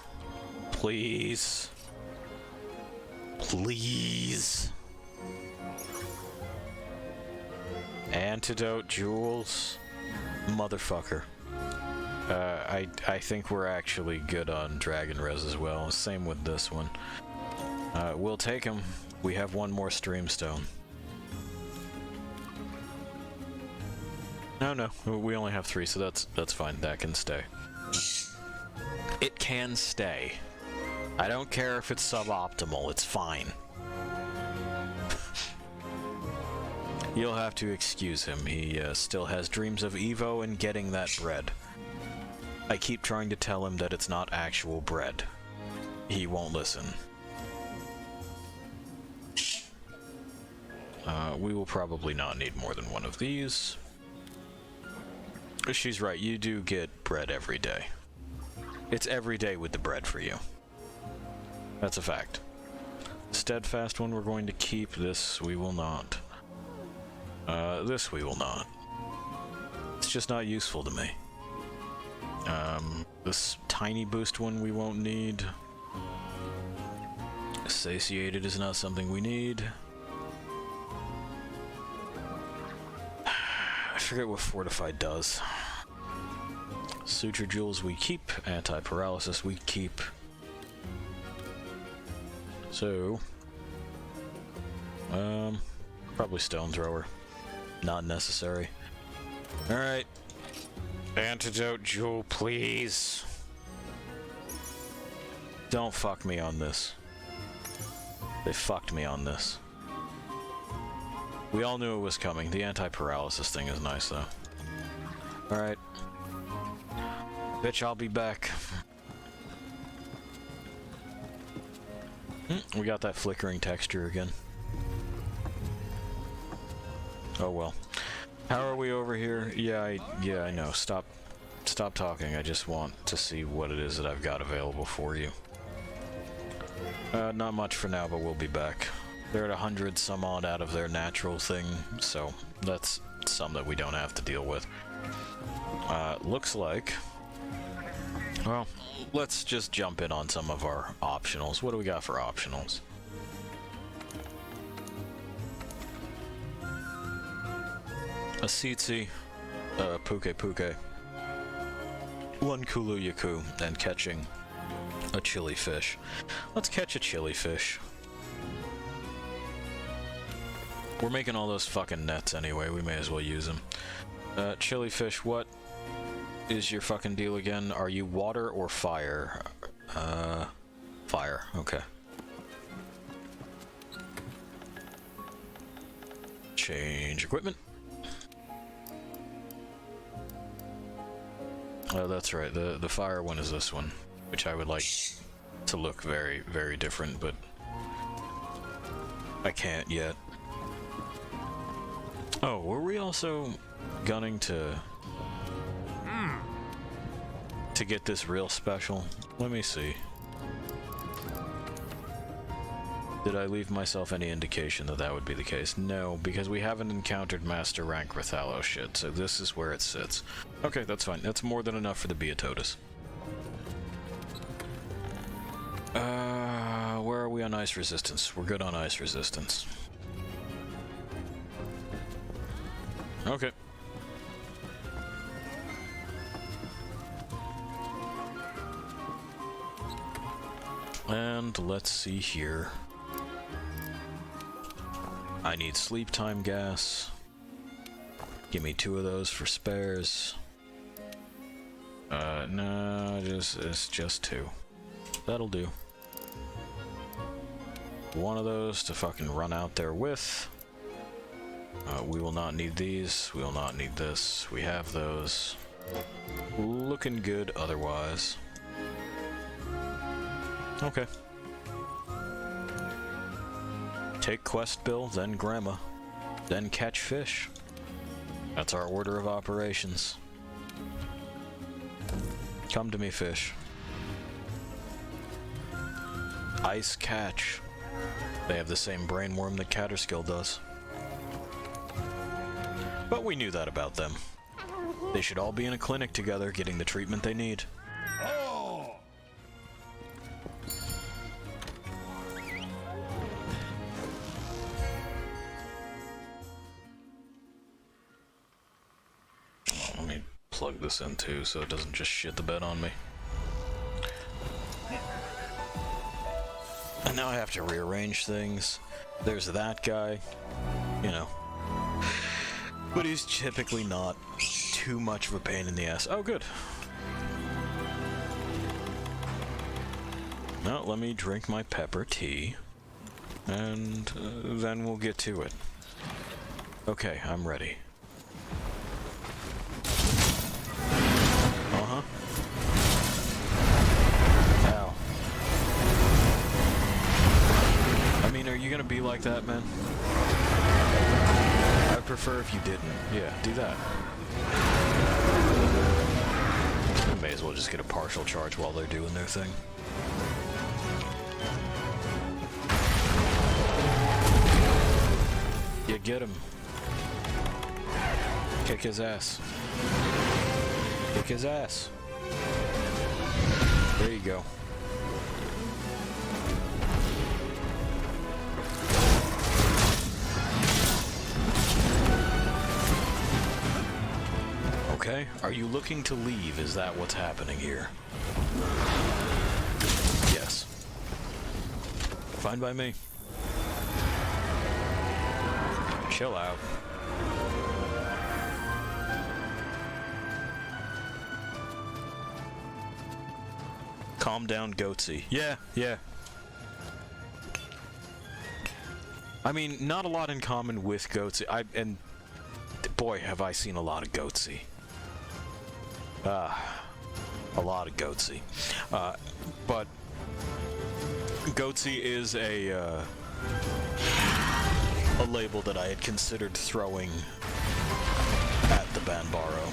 Please. Please. Antidote jewels. Motherfucker. I think we're actually good on Dragon Res as well. Same with this one. We'll take him. We have one more Streamstone. No, we only have 3, so that's fine. That can stay. It can stay. I don't care if it's suboptimal, it's fine. You'll have to excuse him. He still has dreams of Evo and getting that bread. I keep trying to tell him that it's not actual bread. He won't listen. We will probably not need more than one of these. She's right, you do get bread every day. It's every day with the bread for you. That's a fact. Steadfast one we're going to keep. This we will not. This we will not. It's just not useful to me. This tiny boost one we won't need. Satiated is not something we need. I forget what Fortified does. Suture Jewels we keep. Anti-paralysis we keep. So, probably Stone Thrower. Not necessary. Alright. Antidote Jewel, please. Don't fuck me on this. They fucked me on this. We all knew it was coming. The anti-paralysis thing is nice, though. Alright. Bitch, I'll be back. We got that flickering texture again. Oh well. How are we over here? Yeah, I know. Stop talking. I just want to see what it is that I've got available for you. Not much for now, but we'll be back. They're at 100 some odd out of their natural thing, so that's some that we don't have to deal with. Looks like... Well, let's just jump in on some of our optionals. What do we got for optionals? A tsetse, puke puke, one kulu yaku, and catching a chili fish. Let's catch a chili fish. We're making all those fucking nets anyway, we may as well use them. Chili fish, what is your fucking deal again? Are you water or fire? Fire, okay. Change equipment. Oh, that's right, the fire one is this one, which I would like to look very, very different, but I can't yet. Oh, were we also gunning to get this real special? Let me see. Did I leave myself any indication that that would be the case? No, because we haven't encountered Master Rank Rathallo shit, so this is where it sits. Okay, that's fine. That's more than enough for the Beatotus. Where are we on ice resistance? We're good on ice resistance. Okay. And let's see here. I need sleep time gas. Give me 2 of those for spares. No, it's just 2. That'll do. 1 of those to fucking run out there with. We will not need these. We will not need this. We have those. Looking good otherwise. Okay. Take quest bill, then grandma, then catch fish. That's our order of operations. Come to me, fish. Ice catch. They have the same brainworm that Catterskill does. But we knew that about them. They should all be in a clinic together, getting the treatment they need. Let me plug this in too, so it doesn't just shit the bed on me. And now I have to rearrange things. There's that guy, you know. But he's typically not too much of a pain in the ass. Oh, good. Now, let me drink my pepper tea. And then we'll get to it. Okay, I'm ready. Uh-huh. Ow. I mean, are you gonna be like that, man? I'd prefer if you didn't. Yeah, do that. I may as well just get a partial charge while they're doing their thing. Yeah, get him. Kick his ass. Kick his ass. There you go. Okay, are you looking to leave? Is that what's happening here? Yes. Fine by me. Chill out. Calm down, Goatsy. Yeah. I mean, not a lot in common with Goatsy. And boy, have I seen a lot of Goatsy. A lot of Goatsy. But Goatsy is a label that I had considered throwing at the Banbaro.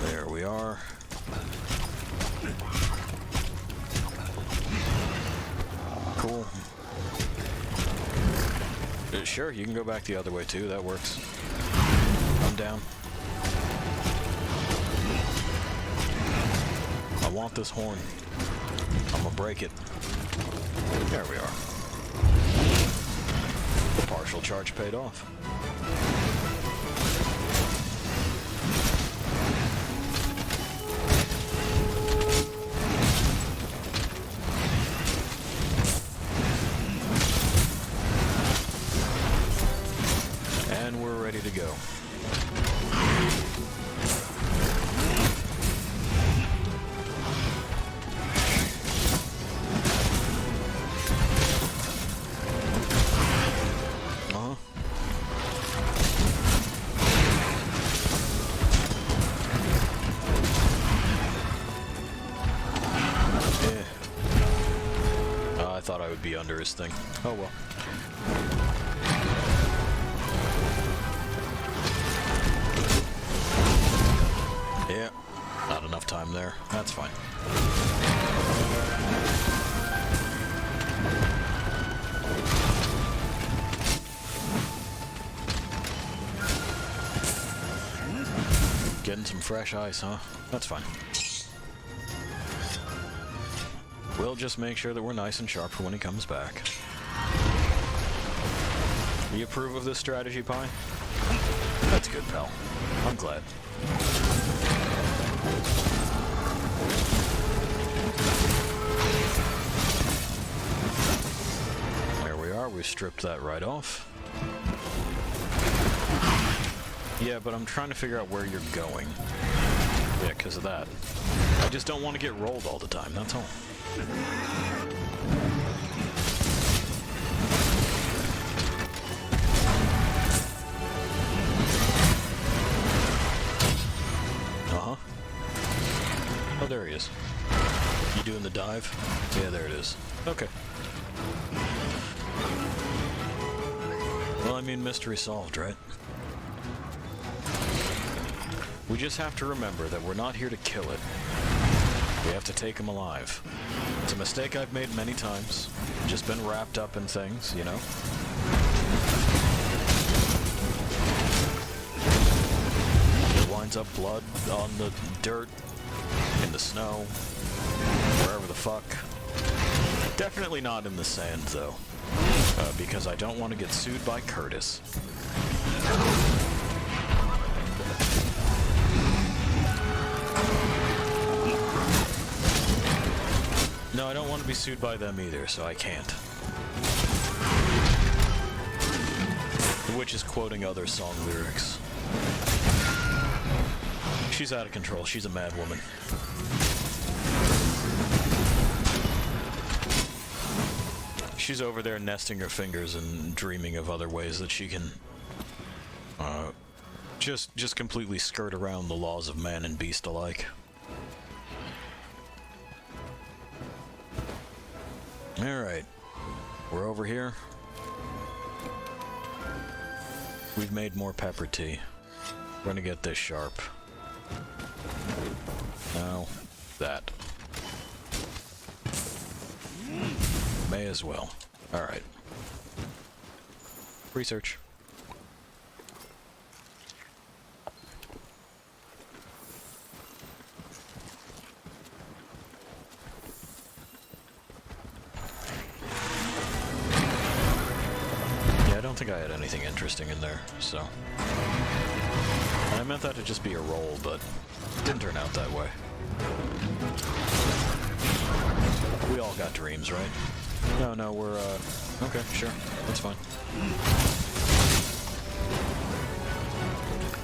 There we are. Cool. Sure, you can go back the other way too, that works. I'm down. I want this horn. I'm gonna break it. There we are. The partial charge paid off. And we're ready to go. I thought I would be under his thing. Oh well. Yeah, not enough time there. That's fine. Getting some fresh ice, huh? That's fine. We'll just make sure that we're nice and sharp for when he comes back. You approve of this strategy, Pi? That's good, pal. I'm glad. There we are. We stripped that right off. Yeah, but I'm trying to figure out where you're going. Yeah, because of that. I just don't want to get rolled all the time, that's all. Uh-huh. Oh, there he is. You doing the dive? Yeah, there it is. Okay. Well, I mean, mystery solved, right? We just have to remember that we're not here to kill it. We have to take him alive. It's a mistake I've made many times. Just been wrapped up in things, you know? It winds up blood on the dirt, in the snow, wherever the fuck. Definitely not in the sand, though. Because I don't want to get sued by Curtis. No, I don't want to be sued by them either, so I can't. Which is quoting other song lyrics. She's out of control. She's a mad woman. She's over there nesting her fingers and dreaming of other ways that she can just completely skirt around the laws of man and beast alike. Alright, we're over here. We've made more pepper tea. We're gonna get this sharp. Now, that. May as well. Alright. Research. I don't think I had anything interesting in there, so... And I meant that to just be a roll, but it didn't turn out that way. We all got dreams, right? No, we're, okay, sure, that's fine.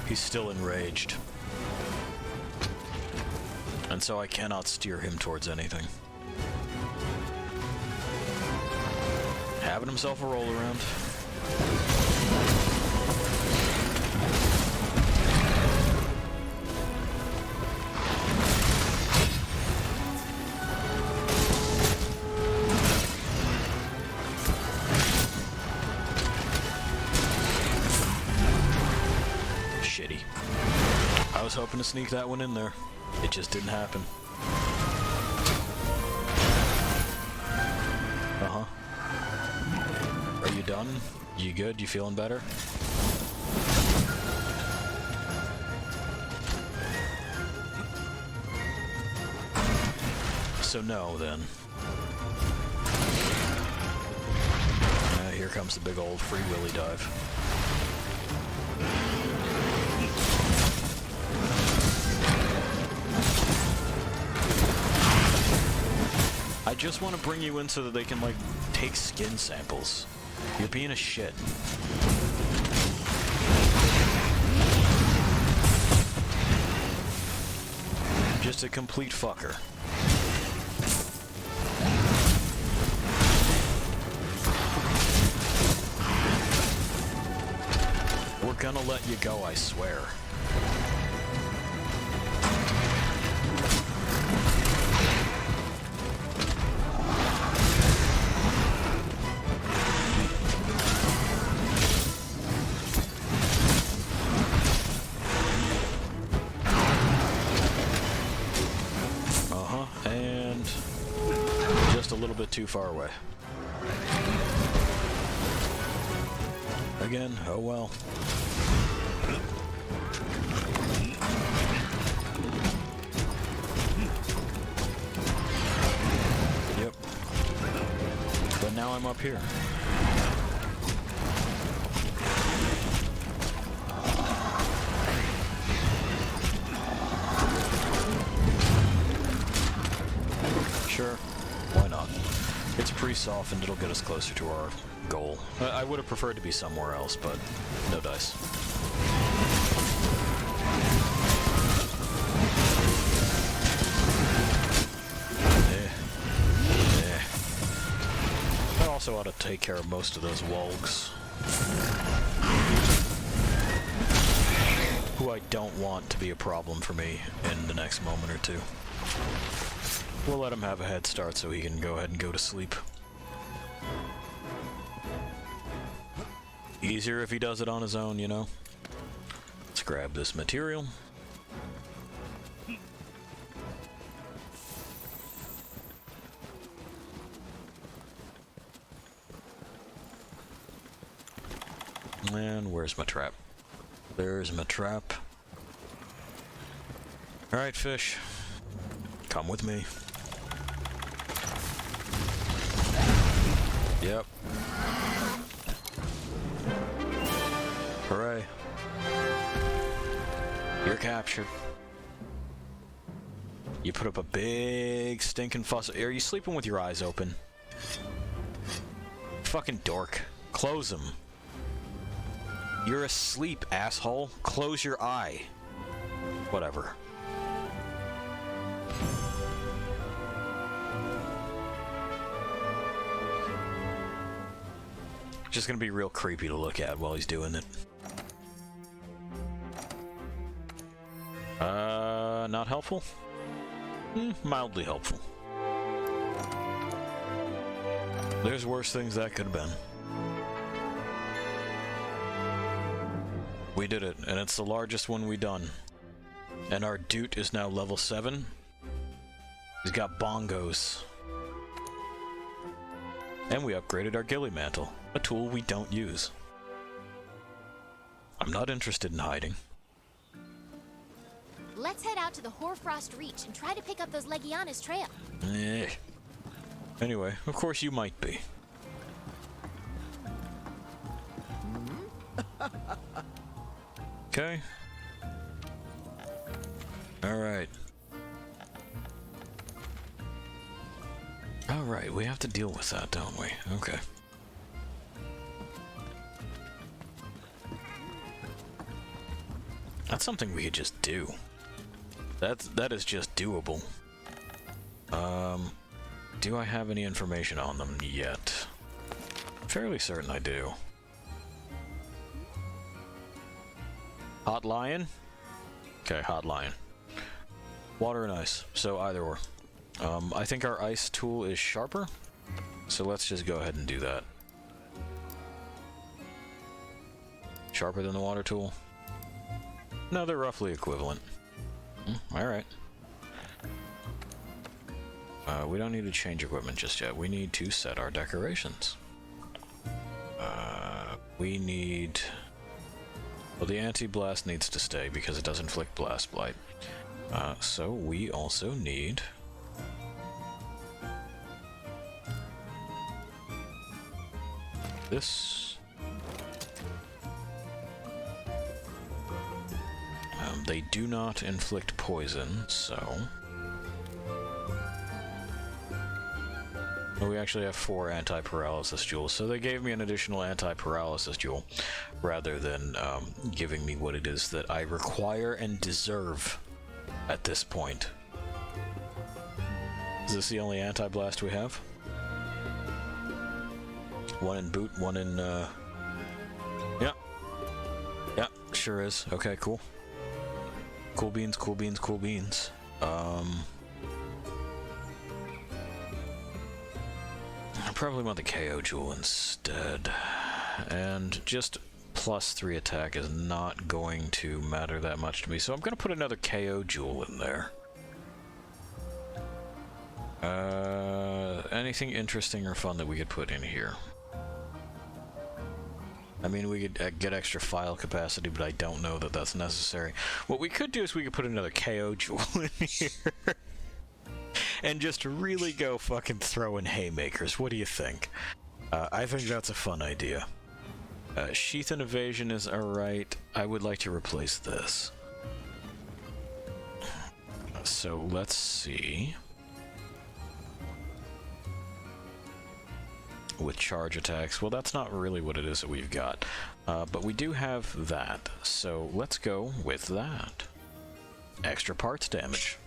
He's still enraged. And so I cannot steer him towards anything. Having himself a roll around. I was hoping to sneak that one in there. It just didn't happen. Uh-huh. Are you done? You good? You feeling better? So no, then. Here comes the big old free willy dive. I just want to bring you in so that they can, like, take skin samples. You're being a shit. Just a complete fucker. We're gonna let you go, I swear. And just a little bit too far away. Again, oh well. Yep. But now I'm up here. Sure, why not? It's pre-softened, it'll get us closer to our goal. I would have preferred to be somewhere else, but no dice. I also ought to take care of most of those Wulgs, who I don't want to be a problem for me in the next moment or two. We'll let him have a head start so he can go ahead and go to sleep. Easier if he does it on his own, you know? Let's grab this material. And where's my trap? There's my trap. Alright, fish. Come with me. Yep. Hooray. You're captured. You put up a big stinking fuss. Are you sleeping with your eyes open? Fucking dork. Close them. You're asleep, asshole. Close your eye. Whatever. Just gonna be real creepy to look at while he's doing it. Not helpful? Mildly helpful. There's worse things that could have been. We did it, and it's the largest one we done. And our dude is now level 7. He's got bongos. And we upgraded our ghillie mantle, a tool we don't use. I'm not interested in hiding. Let's head out to the Hoarfrost Reach and try to pick up those Legiana's trail. Anyway, of course you might be. Okay. Alright. Alright, we have to deal with that, don't we? Okay. That's something we could just do. That is just doable. Do I have any information on them yet? Fairly certain I do. Hot lion? Okay, hot lion. Water and ice, so either or. I think our ice tool is sharper, so let's just go ahead and do that. Sharper than the water tool? No, they're roughly equivalent. Alright. We don't need to change equipment just yet. We need to set our decorations. We need... Well, the anti-blast needs to stay because it does inflict blast blight. So we also need... this. They do not inflict poison, so... Well, we actually have 4 anti-paralysis jewels, so they gave me an additional anti-paralysis jewel, rather than giving me what it is that I require and deserve at this point. Is this the only anti-blast we have? One in boot, one in, Yeah. Yeah, sure is. Okay, cool. Cool beans, cool beans, cool beans. I probably want the KO jewel instead. And just +3 attack is not going to matter that much to me, so I'm going to put another KO jewel in there. Anything interesting or fun that we could put in here? I mean, we could get extra file capacity, but I don't know that that's necessary. What we could do is we could put another KO jewel in here. And just really go fucking throwing haymakers. What do you think? I think that's a fun idea. Sheath and evasion is alright. I would like to replace this. So let's see. With charge attacks. Well, that's not really what it is that we've got. But we do have that. So let's go with that. Extra parts damage.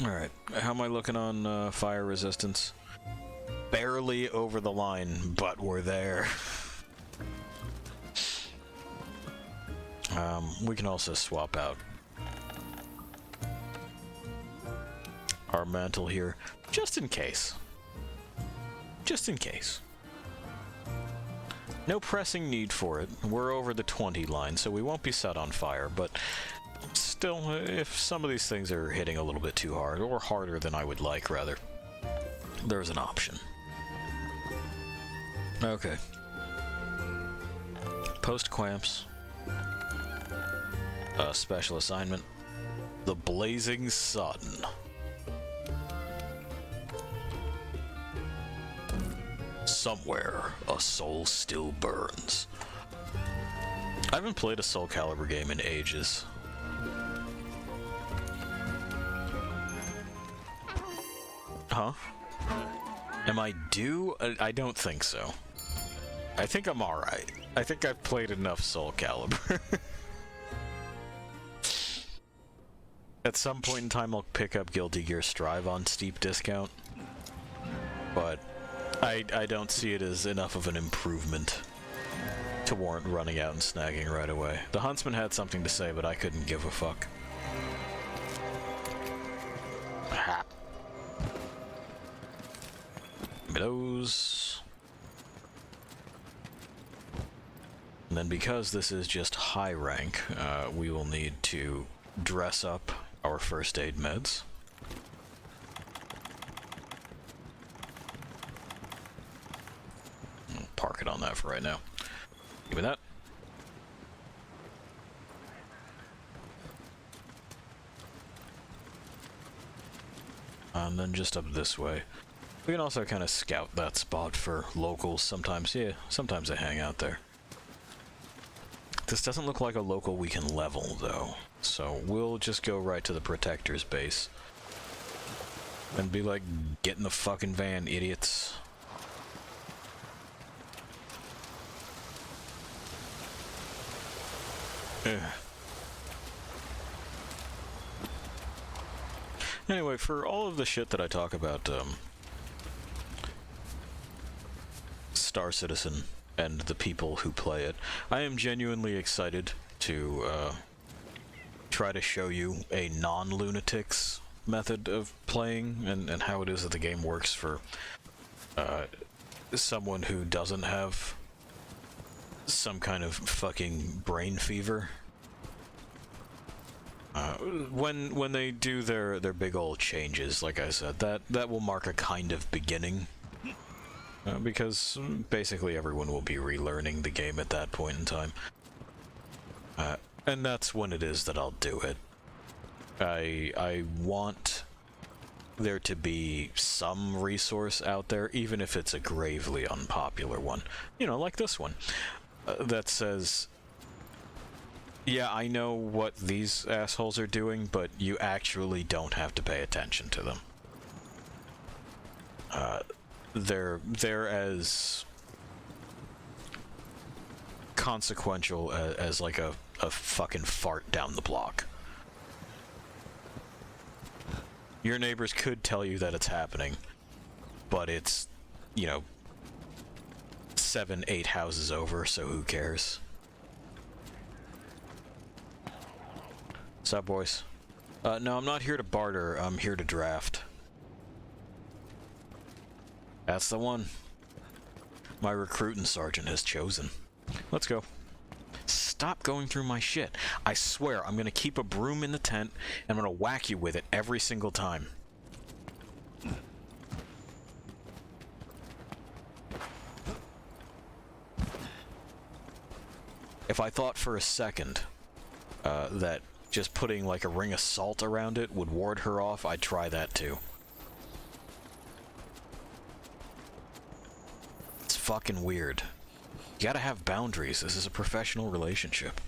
Alright, how am I looking on fire resistance? Barely over the line, but we're there. We can also swap out our mantle here, just in case. Just in case. No pressing need for it. We're over the 20 line, so we won't be set on fire, but still, if some of these things are hitting a little bit too hard, or harder than I would like, rather, there's an option. Okay. Post-clamps. Special assignment. The Blazing Sun. Somewhere, a soul still burns. I haven't played a Soul Calibur game in ages. Huh? Am I due? I don't think so. I think I'm alright. I think I've played enough Soul Calibur. At some point in time I'll pick up Guilty Gear Strive on steep discount. But I don't see it as enough of an improvement to warrant running out and snagging right away. The Huntsman had something to say, but I couldn't give a fuck. Ha. Those. And then because this is just high rank, we will need to dress up our first aid meds. I'll park it on that for right now. Give me that. And then just up this way. We can also kind of scout that spot for locals sometimes. Yeah, sometimes they hang out there. This doesn't look like a local we can level, though. So we'll just go right to the Protector's base. And be like, get in the fucking van, idiots. Anyway, for all of the shit that I talk about, Star Citizen and the people who play it, I am genuinely excited to try to show you a non-lunatics method of playing and how it is that the game works for someone who doesn't have some kind of fucking brain fever. When they do their big old changes, like I said, that will mark a kind of beginning. Because basically everyone will be relearning the game at that point in time. And that's when it is that I'll do it. I want there to be some resource out there, even if it's a gravely unpopular one. You know, like this one. That says, yeah, I know what these assholes are doing, but you actually don't have to pay attention to them. They're as consequential as like a fucking fart down the block. Your neighbors could tell you that it's happening, but it's, you know, 7, 8 houses over, so who cares? What's up, boys? No, I'm not here to barter, I'm here to draft. That's the one. My recruiting sergeant has chosen. Let's go. Stop going through my shit. I swear, I'm gonna keep a broom in the tent, and I'm gonna whack you with it every single time. If I thought for a second that just putting like a ring of salt around it would ward her off, I'd try that too. It's fucking weird. You gotta have boundaries. This is a professional relationship.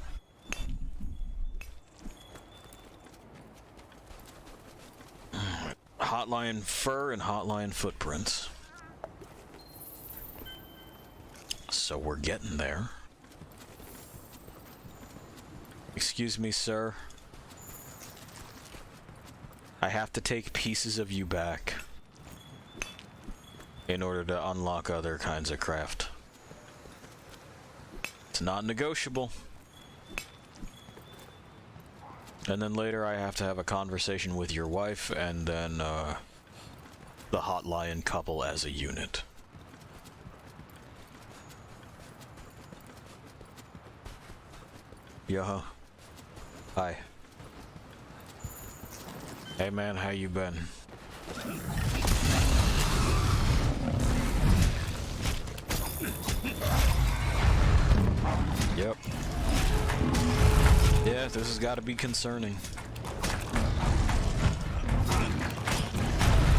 Hot lion fur and hot lion footprints. So we're getting there. Excuse me, sir. I have to take pieces of you back in order to unlock other kinds of craft. It's not negotiable. And then later I have to have a conversation with your wife and then the hot lion couple as a unit. Yo. Hi. Hey man, how you been? Yep. Yeah, this has got to be concerning.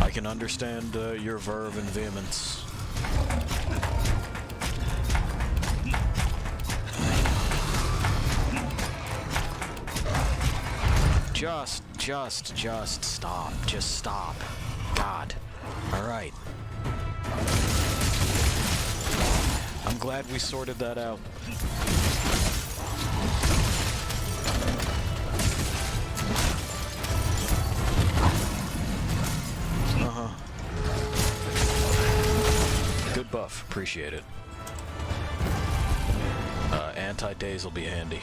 I can understand your verve and vehemence. Just stop. Just stop. God. Alright. I'm glad we sorted that out. Good buff. Appreciate it. Anti-daze will be handy.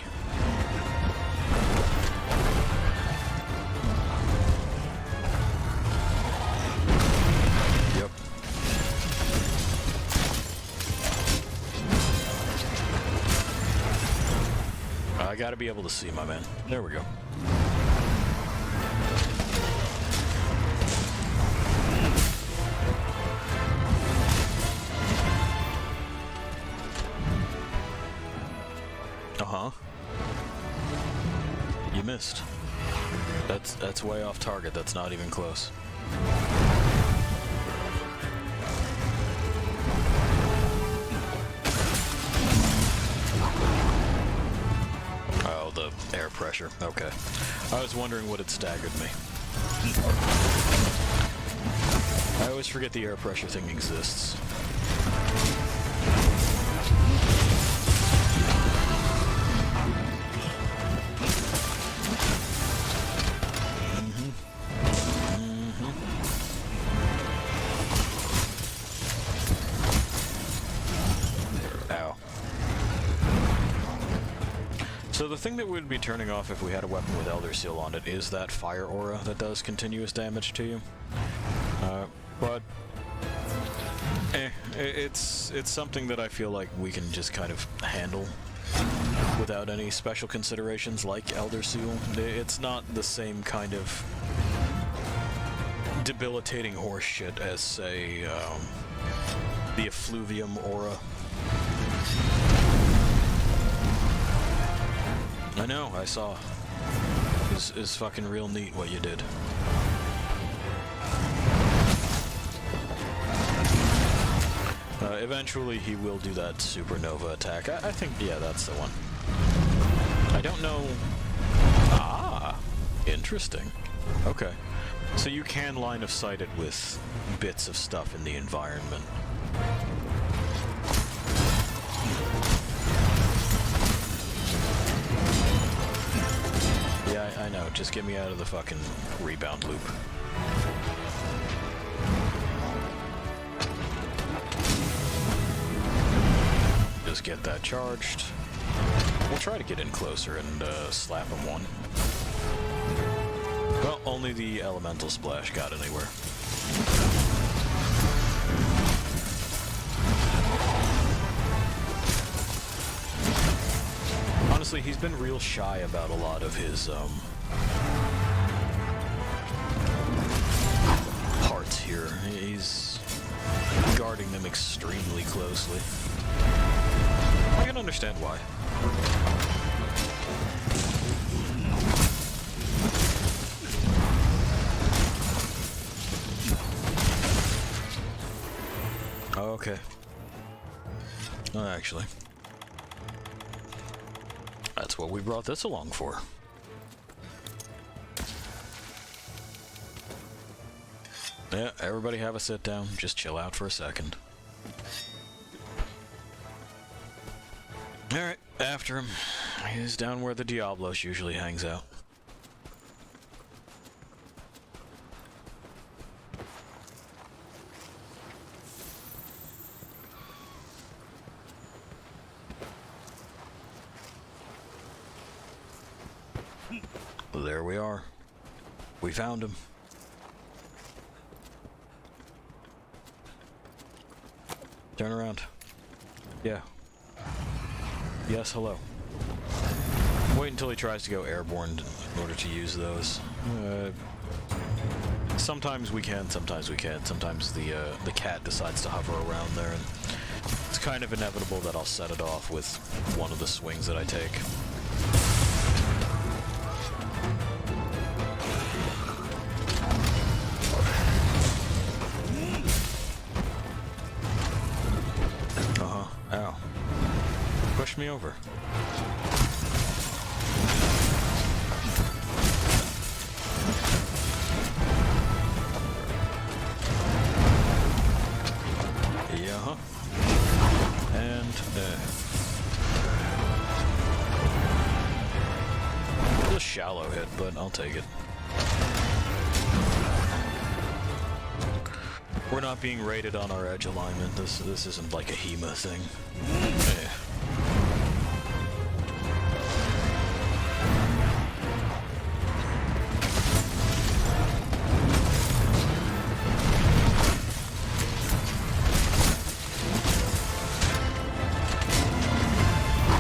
Yep. I gotta be able to see, my man. There we go. Uh-huh. You missed. That's way off target. That's not even close. Oh, the air pressure. Okay. I was wondering what had staggered me. I always forget the air pressure thing exists. So the thing that would be turning off if we had a weapon with Elder Seal on it is that fire aura that does continuous damage to you. But It's something that I feel like we can just kind of handle without any special considerations like Elder Seal. It's not the same kind of debilitating horseshit as, say, the Effluvium Aura. I know, I saw. It's fucking real neat what you did. Eventually he will do that supernova attack. I think, yeah, that's the one. I don't know... Ah! Interesting. Okay. So you can line of sight it with bits of stuff in the environment. Yeah, I know. Just get me out of the fucking rebound loop. Just get that charged. We'll try to get in closer and slap him one. Well, only the elemental splash got anywhere. Honestly, he's been real shy about a lot of his parts here. He's guarding them extremely closely. I can understand why. Okay. Oh, actually, that's what we brought this along for. Yeah, everybody have a sit down. Just chill out for a second. Alright, after him. He's down where the Diablos usually hangs out. There we are. We found him. Turn around. Yeah. Yes, hello. Wait until he tries to go airborne in order to use those. Sometimes we can, sometimes we can't. Sometimes the cat decides to hover around there, and it's kind of inevitable that I'll set it off with one of the swings that I take. Ow. Push me over. Yeah. And a shallow hit, but I'll take it. We're not being rated on our edge alignment. This isn't like a HEMA thing. Yeah.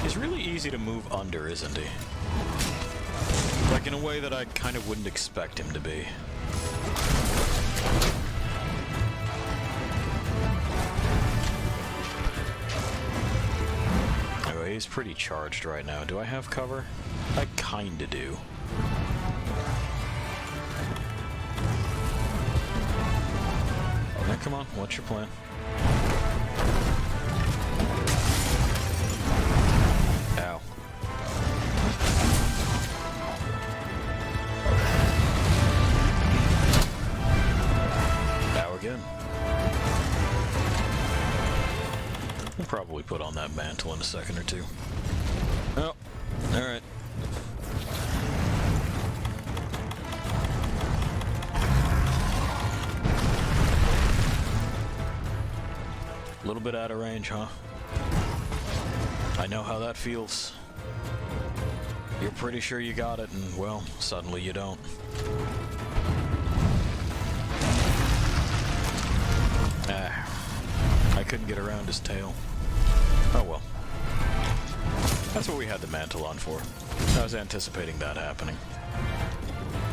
He's really easy to move under, isn't he? Like in a way that I kind of wouldn't expect him to be. He's pretty charged right now. Do I have cover? I kinda do. Now come on, what's your plan? Ow. Ow again. We'll probably put on that mantle in a second or two. Oh, alright. A little bit out of range, huh? I know how that feels. You're pretty sure you got it, and, well, suddenly you don't. I couldn't get around his tail. Oh well. That's what we had the mantle on for. I was anticipating that happening.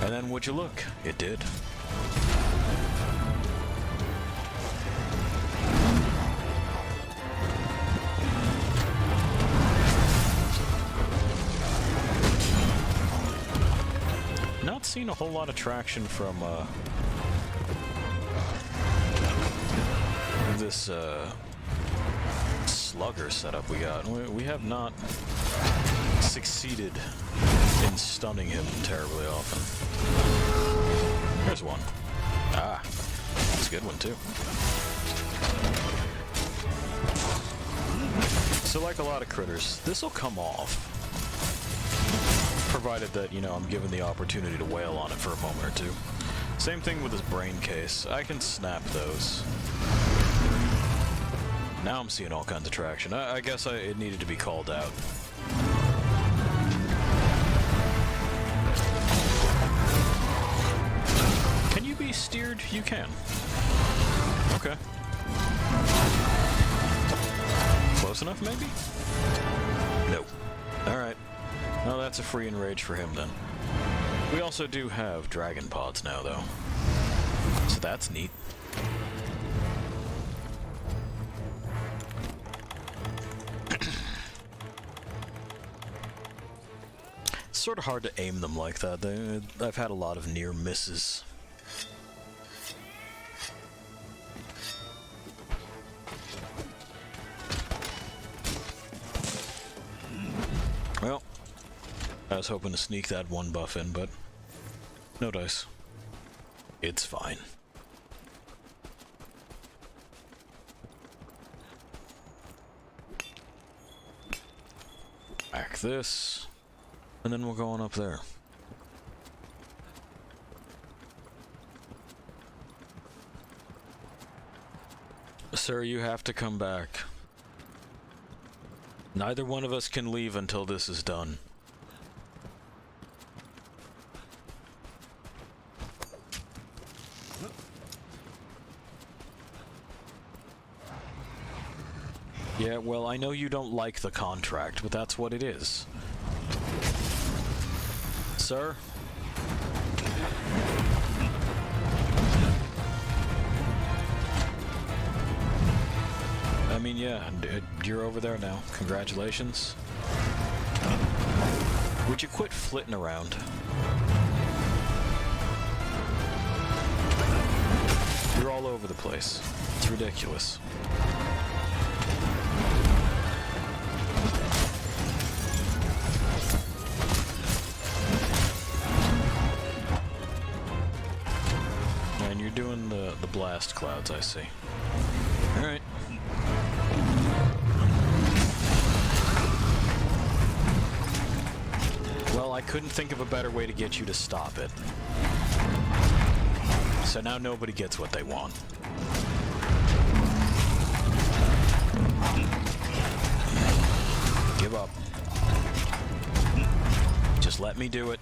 And then would you look? It did. Not seen a whole lot of traction from this slugger setup we got. We have not succeeded in stunning him terribly often. There's one. Ah, that's a good one too. So like a lot of critters, this'll come off. Provided that, you know, I'm given the opportunity to wail on it for a moment or two. Same thing with this brain case. I can snap those. Now I'm seeing all kinds of traction. I guess it needed to be called out. Can you be steered? You can. Okay. Close enough, maybe? No. Alright. No, that's a free enrage for him, then. We also do have dragon pods now, though. So that's neat. It's sort of hard to aim them like that. I've had a lot of near misses. Well, I was hoping to sneak that one buff in, but no dice. It's fine. Back this, and then we'll go on up there. Sir, you have to come back. Neither one of us can leave until this is done. Yeah, well, I know you don't like the contract, but that's what it is. Sir? I mean, yeah, you're over there now. Congratulations. Would you quit flitting around? You're all over the place. It's ridiculous. And you're doing the blast clouds, I see. Alright. Well, I couldn't think of a better way to get you to stop it. So now nobody gets what they want. Give up. Just let me do it.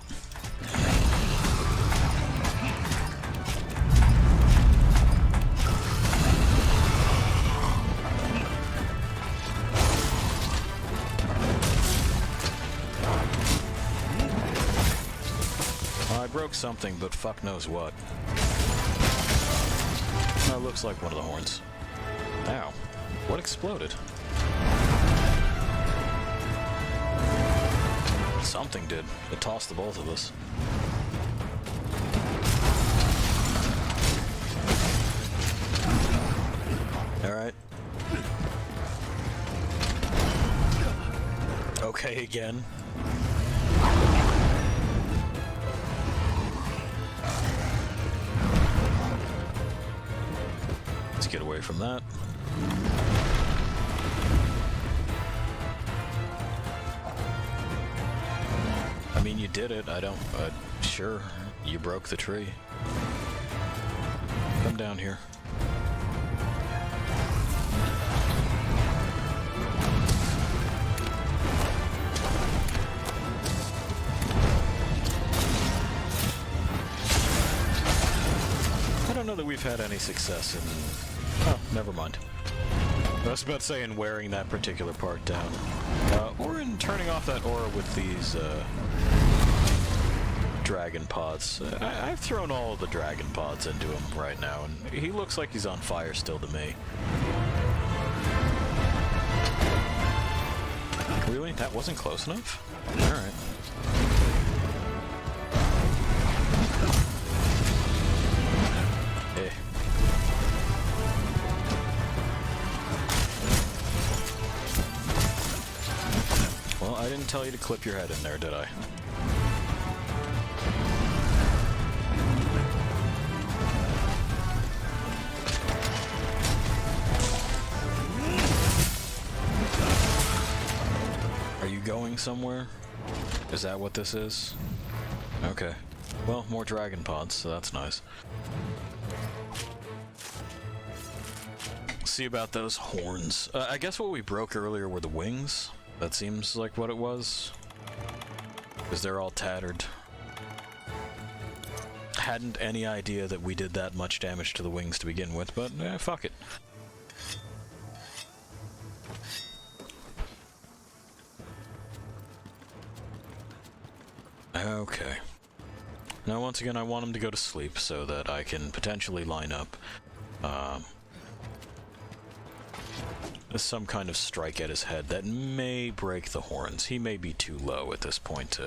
I broke something, but fuck knows what. That looks like one of the horns. Ow. What exploded? Something did. It tossed the both of us. Alright. Okay, again. Let's get away from that. I mean, you did it. Sure, you broke the tree. Come down here. I don't know that we've had any success in... Oh, never mind. I was about to say in wearing that particular part down. Or in turning off that aura with these, dragon pods. I've thrown all of the dragon pods into him right now, and he looks like he's on fire still to me. Really? That wasn't close enough? Alright. Hey. Well, I didn't tell you to clip your head in there, did I? Are you going somewhere? Is that what this is? Okay. Well, more dragon pods, so that's nice. See about those horns. I guess what we broke earlier were the wings. That seems like what it was. Because they're all tattered. Hadn't any idea that we did that much damage to the wings to begin with, but fuck it. Okay. Now once again I want him to go to sleep so that I can potentially line up some kind of strike at his head that may break the horns. He may be too low at this point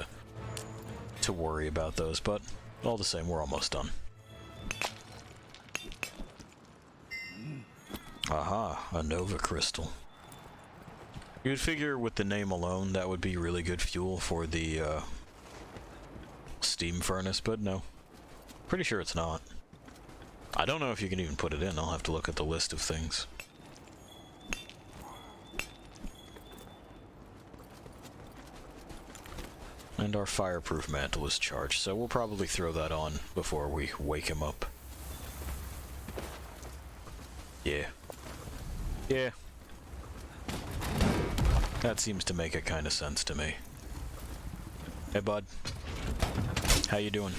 to worry about those, but all the same, we're almost done. Aha, a Nova Crystal. You'd figure with the name alone that would be really good fuel for the steam furnace, but no. Pretty sure it's not. I don't know if you can even put it in. I'll have to look at the list of things. And our fireproof mantle is charged, so we'll probably throw that on before we wake him up. Yeah. Yeah. That seems to make a kind of sense to me. Hey, bud. How you doing?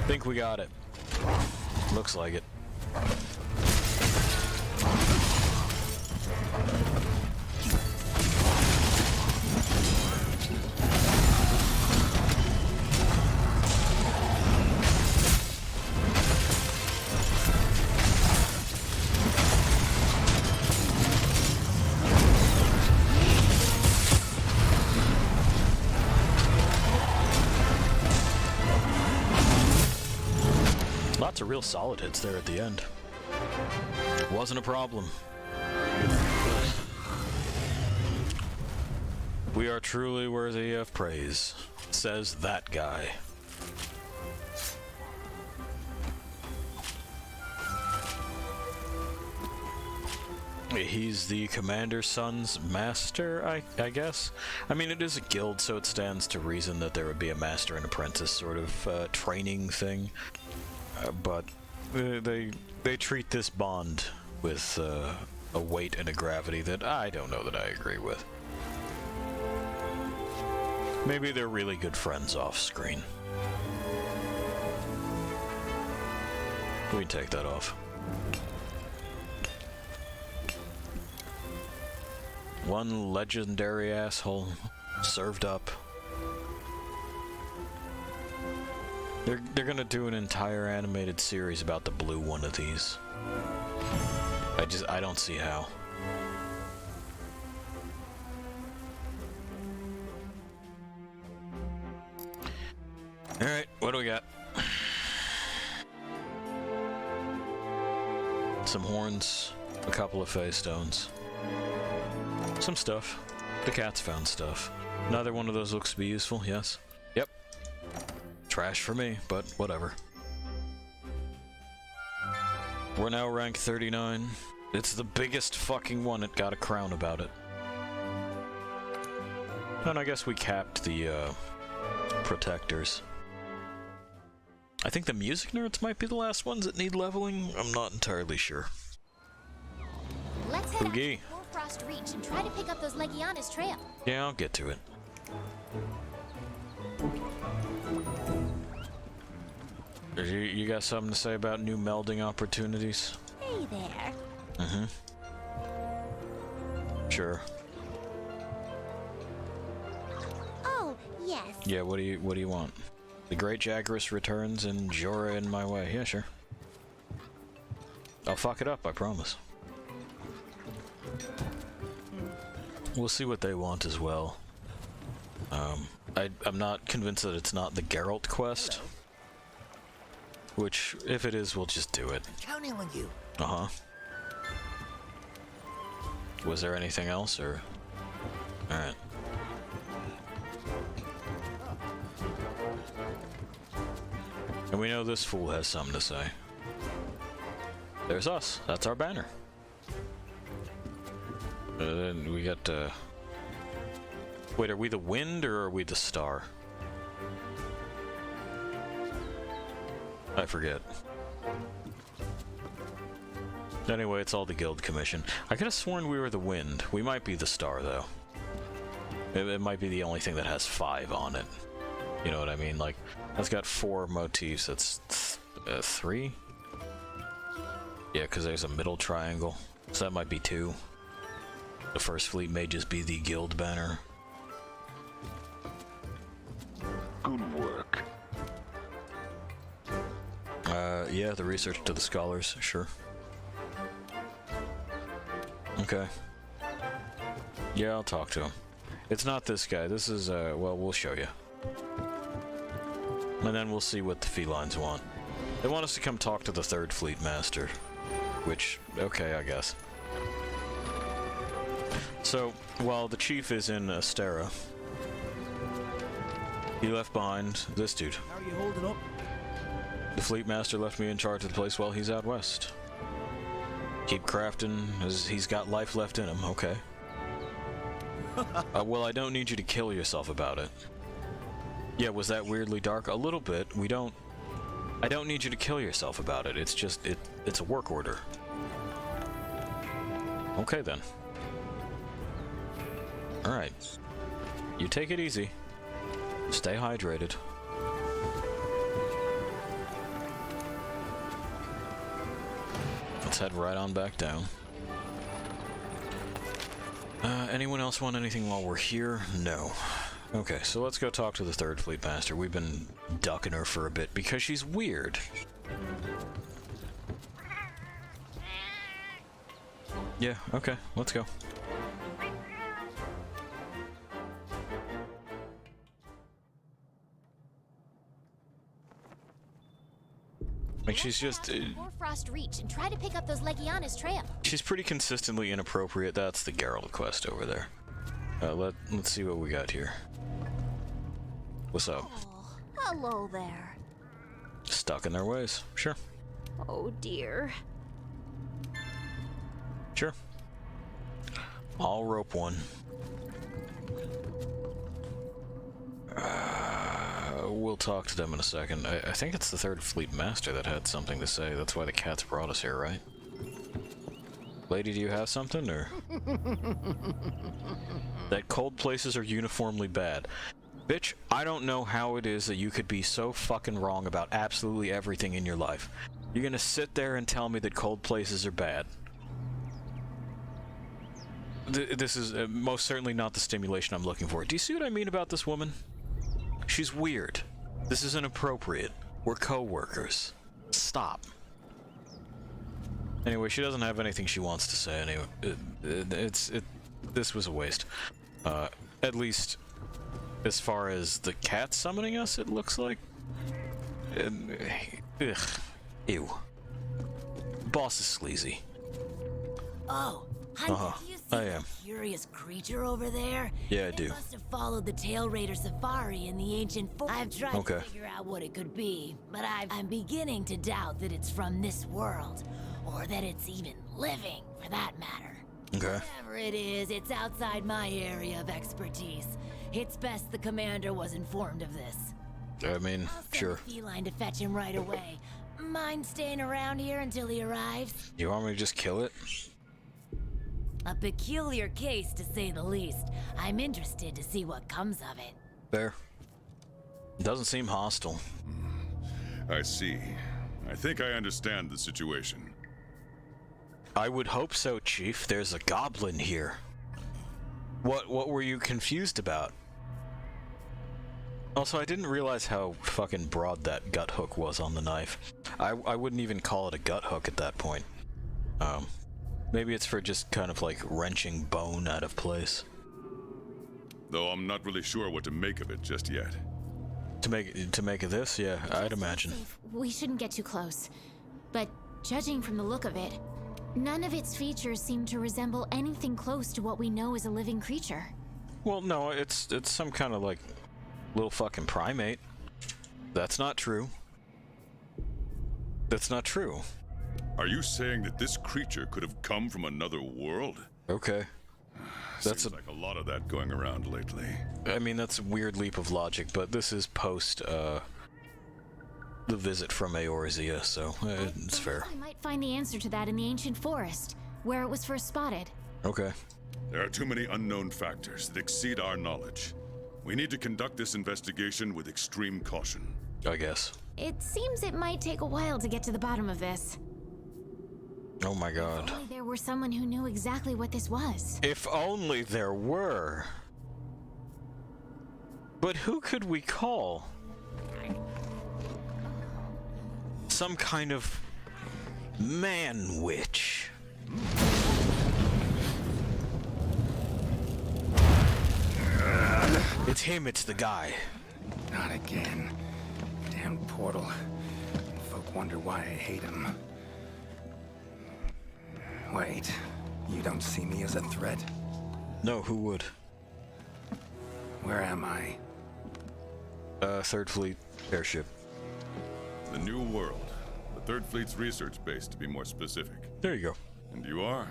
Think we got it. Looks like it. Lots of real solid hits there at the end. Wasn't a problem. We are truly worthy of praise, says that guy. He's the commander's son's master, I guess? I mean, it is a guild, so it stands to reason that there would be a master and apprentice sort of training thing. But they treat this bond with a weight and a gravity that I don't know that I agree with. Maybe they're really good friends off screen. We can take that off. One legendary asshole served up. They're gonna do an entire animated series about the blue one of these. I don't see how. Alright, what do we got? Some horns, a couple of phase stones. Some stuff. The cat's found stuff. Neither one of those looks to be useful, yes? Yep. Trash for me, but whatever. We're now rank 39. It's the biggest fucking one. It got a crown about it. And I guess we capped the protectors. I think the music nerds might be the last ones that need leveling. I'm not entirely sure. Let's head out to Oogie. Frost Reach and try to pick up those Legiana's trail. Yeah, I'll get to it. You got something to say about new melding opportunities? Hey there. Mm-hmm. Sure. Oh, yes. Yeah, what do you want? The Great Jagras returns and Jorah in my way. Yeah, sure. I'll fuck it up, I promise. We'll see what they want as well. I'm not convinced that it's not the Geralt quest. Hello. Which, if it is, we'll just do it. Counting on you. Uh-huh. Was there anything else, or...? Alright. And we know this fool has something to say. There's us. That's our banner. Then we got, Wait, are we the wind, or are we the star? I forget. Anyway, it's all the guild commission. I could have sworn we were the wind. We might be the star, though. It might be the only thing that has 5 on it. You know what I mean? Like, that's got 4 motifs. That's 3? Yeah, because there's a middle triangle. So that might be 2. The first fleet may just be the guild banner. Good work. Yeah, the research to the scholars, sure. Okay. Yeah, I'll talk to him. It's not this guy. This is, well, we'll show you. And then we'll see what the felines want. They want us to come talk to the 3rd Fleet Master. Which, okay, I guess. So, while the chief is in Astera, he left behind this dude. How are you holding up? The Fleet Master left me in charge of the place while he's out west. Keep crafting, as he's got life left in him, okay. Well, I don't need you to kill yourself about it. Yeah, was that weirdly dark? A little bit. I don't need you to kill yourself about it. It's just, it's a work order. Okay, then. Alright. You take it easy. Stay hydrated. Let's head right on back down. Anyone else want anything while we're here? No. Okay, so let's go talk to the 3rd Fleet Master. We've been ducking her for a bit because she's weird. Yeah, okay, let's go. Like, she's just... Before Frost Reach and try to pick up those Legiana's trail. she's pretty consistently inappropriate. That's the Geralt quest over there. Let's see what we got here. What's up? Oh, hello there. Stuck in their ways. Sure. Oh dear. Sure. I'll rope one. We'll talk to them in a second. I think it's the 3rd Fleet Master that had something to say. That's why the cats brought us here, right? Lady, do you have something, or...? That cold places are uniformly bad. Bitch, I don't know how it is that you could be so fucking wrong about absolutely everything in your life. You're gonna sit there and tell me that cold places are bad. This is most certainly not the stimulation I'm looking for. Do you see what I mean about this woman? She's weird. This is inappropriate. We're co-workers. Stop. Anyway, she doesn't have anything she wants to say anyway. This was a waste. At least, as far as the cat summoning us, it looks like. Ugh. Ew. Boss is sleazy. Oh, honey, do you see I that am. curious creature over there? Yeah, I It do. must have followed the Tail Raider safari in the ancient forest. I've tried to figure out what it could be, but I'm beginning to doubt that it's from this world, or that it's even living, for that matter. Okay. Whatever it is, it's outside my area of expertise. It's best the commander was informed of this. I mean, I'll send sure. a feline to fetch him right away. Mind staying around here until he arrives? You want me to just kill it? A peculiar case, to say the least. I'm interested to see what comes of it. Fair. Doesn't seem hostile. I see. I think I understand the situation. I would hope so, Chief. There's a goblin here. What were you confused about? Also, I didn't realize how fucking broad that gut hook was on the knife. I wouldn't even call it a gut hook at that point. Maybe it's for just kind of like wrenching bone out of place. Though I'm not really sure what to make of it just yet. To make of this, yeah, I'd imagine. We shouldn't get too close. But judging from the look of it, none of its features seem to resemble anything close to what we know as a living creature. Well, no, it's some kind of like little fucking primate. That's not true. That's not true. Are you saying that this creature could have come from another world? Okay. Seems like a lot of that going around lately. I mean, that's a weird leap of logic, but this is post the visit from Eorzea, so it's fair. We might find the answer to that in the ancient forest, where it was first spotted. Okay. There are too many unknown factors that exceed our knowledge. We need to conduct this investigation with extreme caution. I guess. It seems it might take a while to get to the bottom of this. Oh my god. If only there were someone who knew exactly what this was. If only there were. But who could we call? Some kind of man witch. It's him, it's the guy. Not again. Damn portal. Folk wonder why I hate him. Wait, you don't see me as a threat? No, who would? Where am I? Third Fleet airship. The New World. The Third Fleet's research base, to be more specific. There you go. And you are?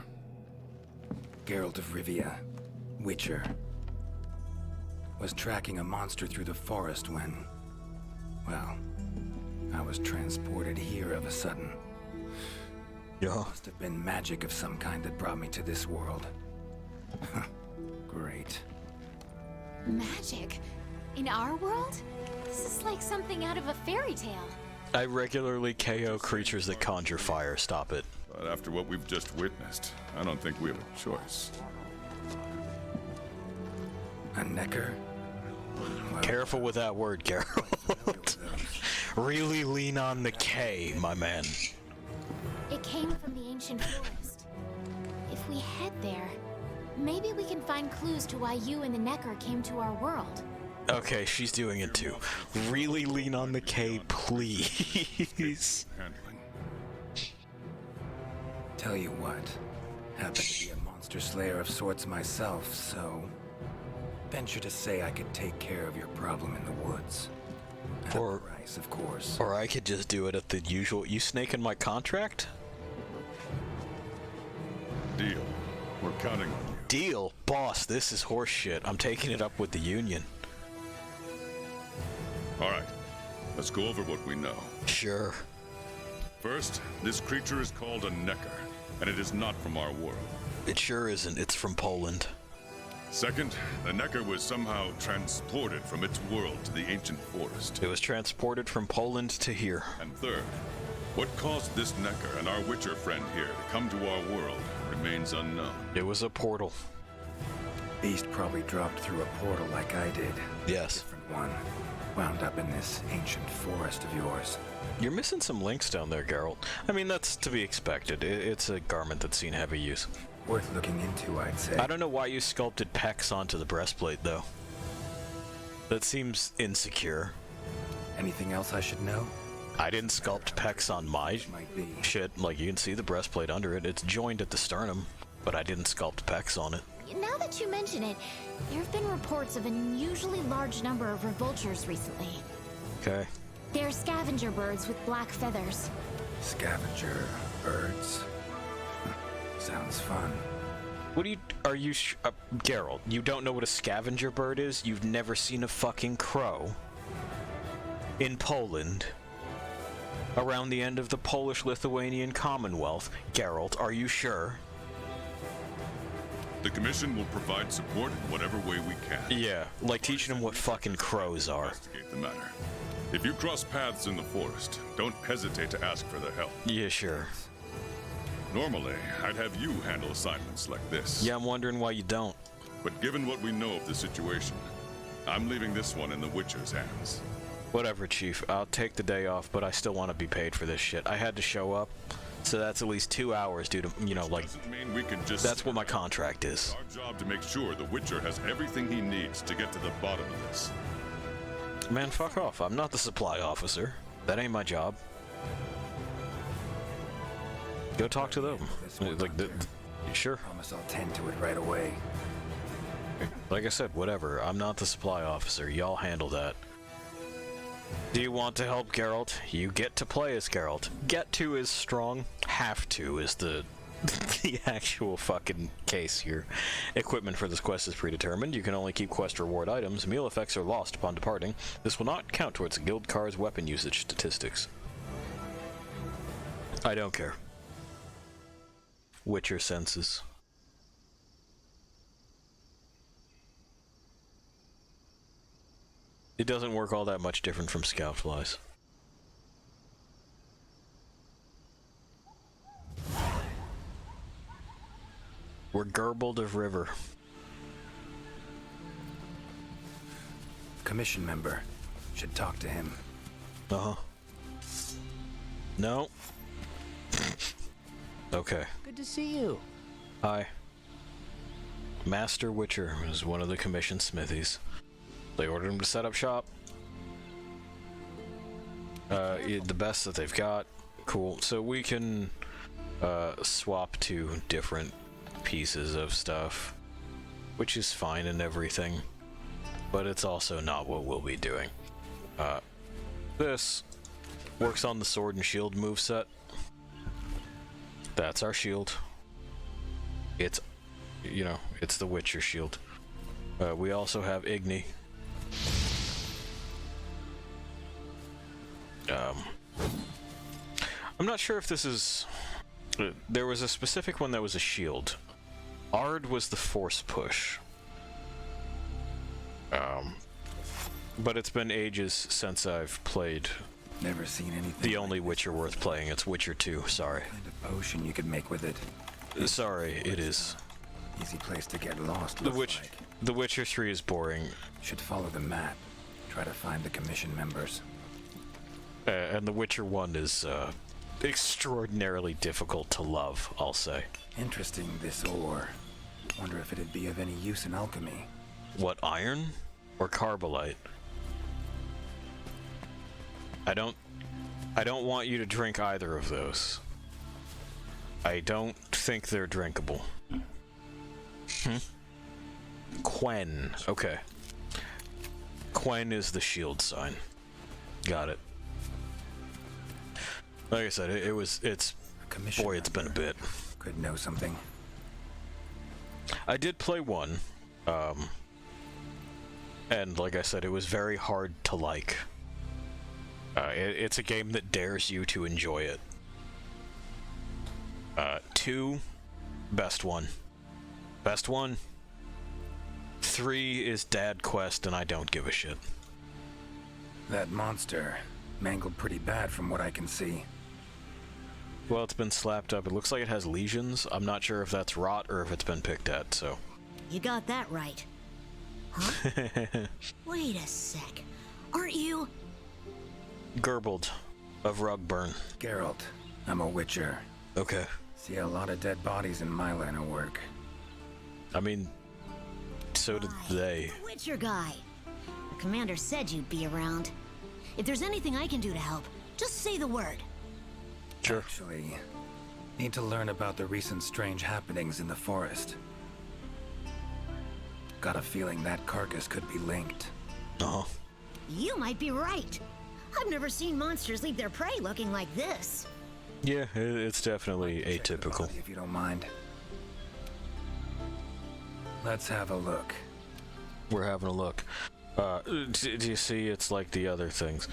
Geralt of Rivia, Witcher. Was tracking a monster through the forest when... well, I was transported here of a sudden. Yeah. Must have been magic of some kind that brought me to this world. Great. Magic? In our world? This is like something out of a fairy tale. I regularly KO creatures that conjure fire. Stop it. But after what we've just witnessed, I don't think we have a choice. A necker? Well, Careful with that word, Geralt. Really lean on the K, my man. It came from the ancient forest. If we head there, maybe we can find clues to why you and the Necker came to our world. Okay, she's doing it too. Really lean on the K, please. Handling. Tell you what, happen to be a monster slayer of sorts myself, so venture to say I could take care of your problem in the woods. At Or- a price, of course. Or I could just do it at the usual. You snaking my contract? Deal. We're counting on you. Deal, boss. This is horse shit. I'm taking it up with the Union. All right. Let's go over what we know. Sure. First, this creature is called a Necker, and it is not from our world. It sure isn't. It's from Poland. Second, the Necker was somehow transported from its world to the ancient forest. It was transported from Poland to here. And third, what caused this Necker and our Witcher friend here to come to our world remains unknown. It was a portal. Beast probably dropped through a portal like I did. Yes. Different one. Wound up in this ancient forest of yours. You're missing some links down there, Geralt. I mean, that's to be expected. It's a garment that's seen heavy use. Worth looking into, I'd say. I don't know why you sculpted pecs onto the breastplate, though. That seems insecure. Anything else I should know? I didn't sculpt pecs on my Might be. shit. Like, you can see the breastplate under it. It's joined at the sternum, but I didn't sculpt pecs on it. Now that you mention it, there have been reports of an unusually large number of revoltures recently. Okay. They're scavenger birds with black feathers. Scavenger birds. Sounds fun. What are you, Geralt, you don't know what a scavenger bird is? You've never seen a fucking crow? In Poland, around the end of the Polish-Lithuanian Commonwealth. Geralt, are you sure? The Commission will provide support in whatever way we can. Yeah, like teaching them what fucking crows are. Investigate the matter. If you cross paths in the forest, don't hesitate to ask for the help. Yeah, sure. Normally, I'd have you handle assignments like this. Yeah, I'm wondering why you don't. But given what we know of the situation, I'm leaving this one in the Witcher's hands. Whatever, Chief. I'll take the day off, but I still want to be paid for this shit. I had to show up, so that's at least 2 hours due to, you know, like, Doesn't mean we can just that's what my contract is. Our job to make sure the Witcher has everything he needs to get to the bottom of this. Man, fuck off. I'm not the supply officer. That ain't my job. Go talk to them. Like, sure. Promise I'll tend to it right away. Like I said, whatever. I'm not the supply officer. Y'all handle that. Do you want to help Geralt? You get to play as Geralt. Get to is strong. Have to is the actual fucking case here. Equipment for this quest is predetermined. You can only keep quest reward items. Meal effects are lost upon departing. This will not count towards the guild car's weapon usage statistics. I don't care. Witcher senses. It doesn't work all that much different from scout flies. We're Gerbold of River. Commission member. Should talk to him. Uh-huh. No. Okay. Good to see you. Hi. Master Witcher is one of the commissioned smithies. They ordered him to set up shop. The best that they've got. Cool. So we can swap to different pieces of stuff, which is fine and everything, but it's also not what we'll be doing. This works on the sword and shield moveset. That's our shield. It's, you know, it's the Witcher shield. We also have Igni. I'm not sure if this is... there was a specific one that was a shield. Ard was the force push. But it's been ages since I've played Never seen anything. the only Witcher worth playing. It's Witcher 2, sorry. What kind of potion you could make with it? Sorry, it is. Easy place to get lost. The Witcher 3 is boring. Should follow the map. Try to find the commission members. And The Witcher 1 is extraordinarily difficult to love, I'll say. Interesting, this ore. Wonder if it'd be of any use in alchemy. What, iron? Or carbolite? I don't want you to drink either of those. I don't think they're drinkable. Quen. Okay. Quen is the shield sign. Got it. Like I said, it's boy, it's been a bit. Could know something. I did play one, and like I said, it was very hard to like. It's a game that dares you to enjoy it. 2, best one. Best one. 3 is Dad Quest, and I don't give a shit. That monster mangled pretty bad from what I can see. Well, it's been slapped up. It looks like it has lesions. I'm not sure if that's rot or if it's been picked at, so... You got that right. Huh? Wait a sec. Aren't you... Gerbold of Rugburn. Geralt, I'm a Witcher. Okay. See a lot of dead bodies in my line of work. I mean, so did they. The Witcher guy. The commander said you'd be around. If there's anything I can do to help, just say the word. Sure. Actually, need to learn about the recent strange happenings in the forest. Got a feeling that carcass could be linked. Uh-huh. You might be right. I've never seen monsters leave their prey looking like this. Yeah, it's definitely atypical. If you don't mind. Let's have a look. We're having a look. Do you see, it's like the other things.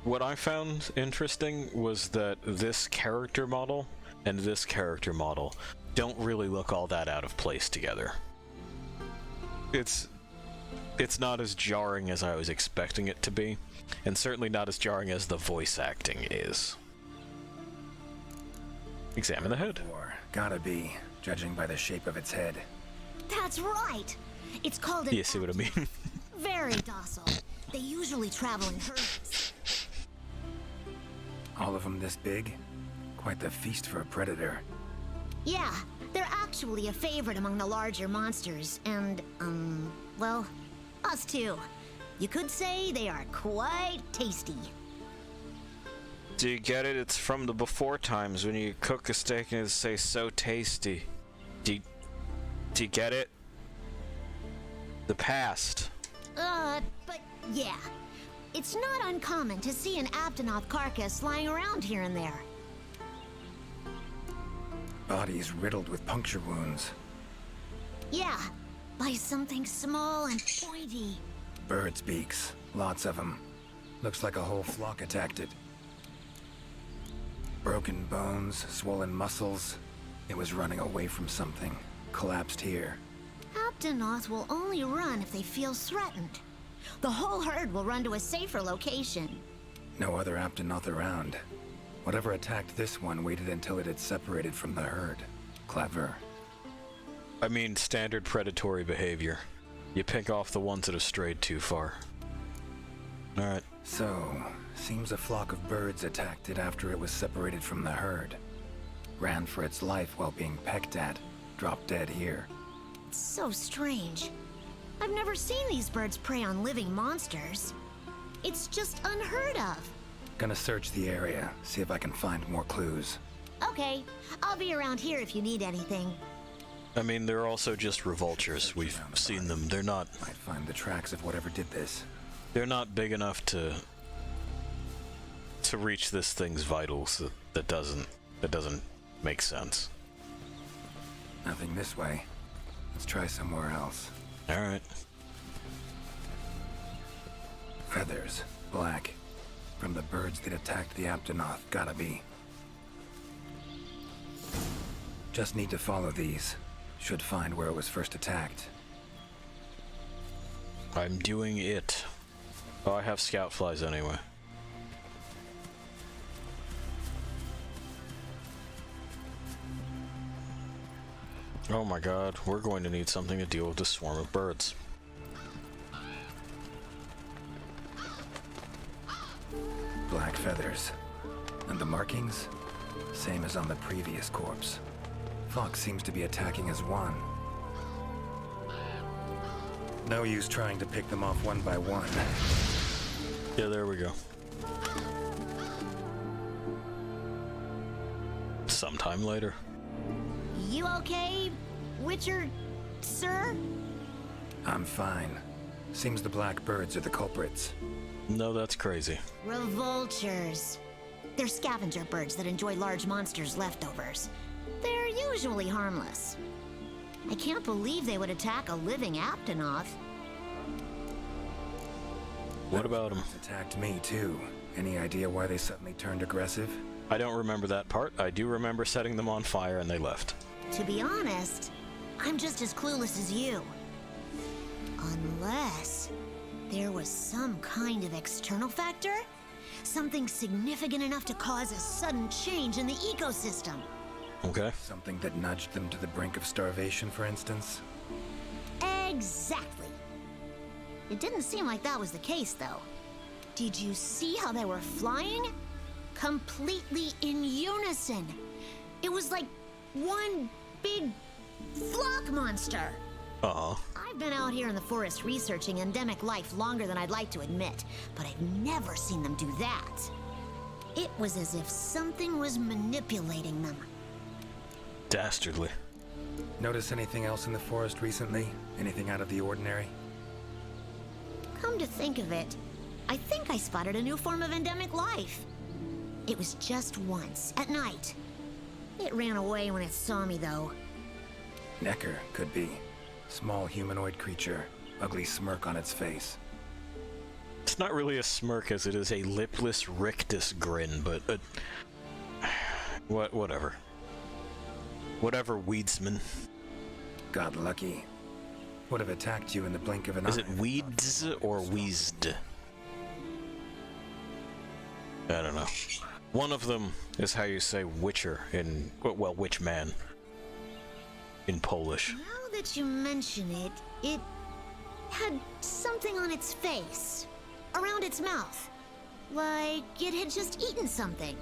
What I found interesting was that this character model and this character model don't really look all that out of place together. It's it's not as jarring as I was expecting it to be, and certainly not as jarring as the voice acting is. Examine the head. Or gotta be, judging by the shape of its head. That's right. It's called an You see what I mean? very docile. They usually travel in herds. All of them this big? Quite the feast for a predator. Yeah, they're actually a favorite among the larger monsters, and, well, us too. You could say they are quite tasty. Do you get it? It's from the before times when you cook a steak and it say so tasty. Do you get it? The past. But yeah. It's not uncommon to see an Aptonoth carcass lying around here and there. Bodies riddled with puncture wounds. Yeah, by something small and pointy. Birds' beaks, lots of them. Looks like a whole flock attacked it. Broken bones, swollen muscles. It was running away from something. Collapsed here. Aptonoth will only run if they feel threatened. The whole herd will run to a safer location. No other Aptonoth around. Whatever attacked this one waited until it had separated from the herd. Clever. I mean, standard predatory behavior. You pick off the ones that have strayed too far. Alright. So, seems a flock of birds attacked it after it was separated from the herd. Ran for its life while being pecked at. Dropped dead here. It's so strange. I've never seen these birds prey on living monsters. It's just unheard of. Gonna search the area, see if I can find more clues. Okay, I'll be around here if you need anything. I mean, they're also just revultures. We've seen them. They're not... Might find the tracks of whatever did this. They're not big enough to reach this thing's vitals. That doesn't make sense. Nothing this way. Let's try somewhere else. Alright. Feathers. Black. From the birds that attacked the Aptonoth. Gotta be. Just need to follow these. Should find where it was first attacked. I'm doing it. Oh, I have scout flies anyway. Oh my god, we're going to need something to deal with this swarm of birds. Black feathers. And the markings? Same as on the previous corpse. Fox seems to be attacking as one. No use trying to pick them off one by one. Yeah, there we go. Sometime later. You okay, Witcher, sir? I'm fine. Seems the black birds are the culprits. No, that's crazy. Revultures. They're scavenger birds that enjoy large monsters' leftovers. They're usually harmless. I can't believe they would attack a living Aptonoth. What about them? Attacked me too. Any idea why they suddenly turned aggressive? I don't remember that part. I do remember setting them on fire and they left. To be honest, I'm just as clueless as you. Unless there was some kind of external factor? Something significant enough to cause a sudden change in the ecosystem. Okay. Something that nudged them to the brink of starvation, for instance? Exactly. It didn't seem like that was the case, though. Did you see how they were flying? Completely in unison. It was like one big flock monster. Uh-huh. I've been out here in the forest researching endemic life longer than I'd like to admit, but I've never seen them do that. It was as if something was manipulating them. Dastardly. Notice anything else in the forest recently? Anything out of the ordinary? Come to think of it, I think I spotted a new form of endemic life. It was just once, at night. It ran away when it saw me, though. Necker, could be. Small humanoid creature. Ugly smirk on its face. It's not really a smirk as it is a lipless rictus grin, but whatever. Whatever, Weedsman. Got lucky. Would have attacked you in the blink of an eye. Is it weeds or wheezed? I don't know. One of them is how you say witcher in, well, witchman in Polish. Now that you mention it, it had something on its face, around its mouth, like it had just eaten something.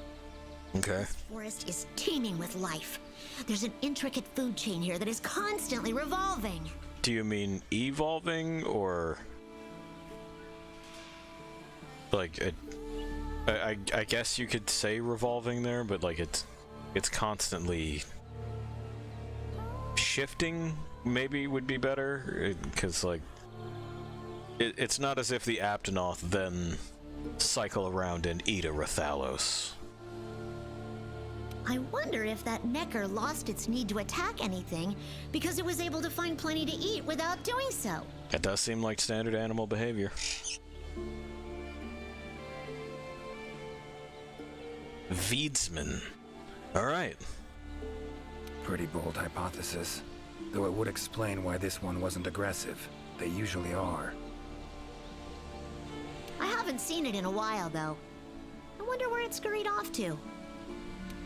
Okay. This forest is teeming with life. There's an intricate food chain here that is constantly revolving. Do you mean evolving, or like I guess you could say revolving there, but like it's constantly shifting, maybe would be better, because like it's not as if the Aptonoth then cycle around and eat a Rathalos. I wonder if that Necker lost its need to attack anything because it was able to find plenty to eat without doing so. That does seem like standard animal behavior. Veedsman. Alright. Pretty bold hypothesis, though it would explain why this one wasn't aggressive. They usually are. I haven't seen it in a while, though. I wonder where it scurried off to.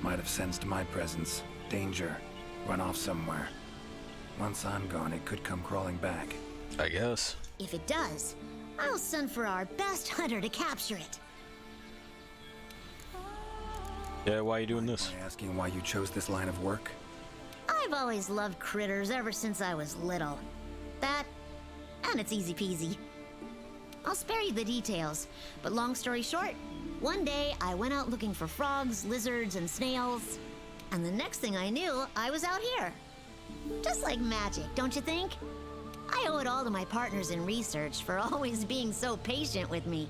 Might have sensed my presence. Danger. Run off somewhere. Once I'm gone, it could come crawling back. I guess. If it does, I'll send for our best hunter to capture it. Yeah, why are you doing this? Asking why you chose this line of work? I've always loved critters ever since I was little. That, and it's easy peasy. I'll spare you the details, but long story short, one day I went out looking for frogs, lizards, and snails, and the next thing I knew, I was out here. Just like magic, don't you think? I owe it all to my partners in research for always being so patient with me.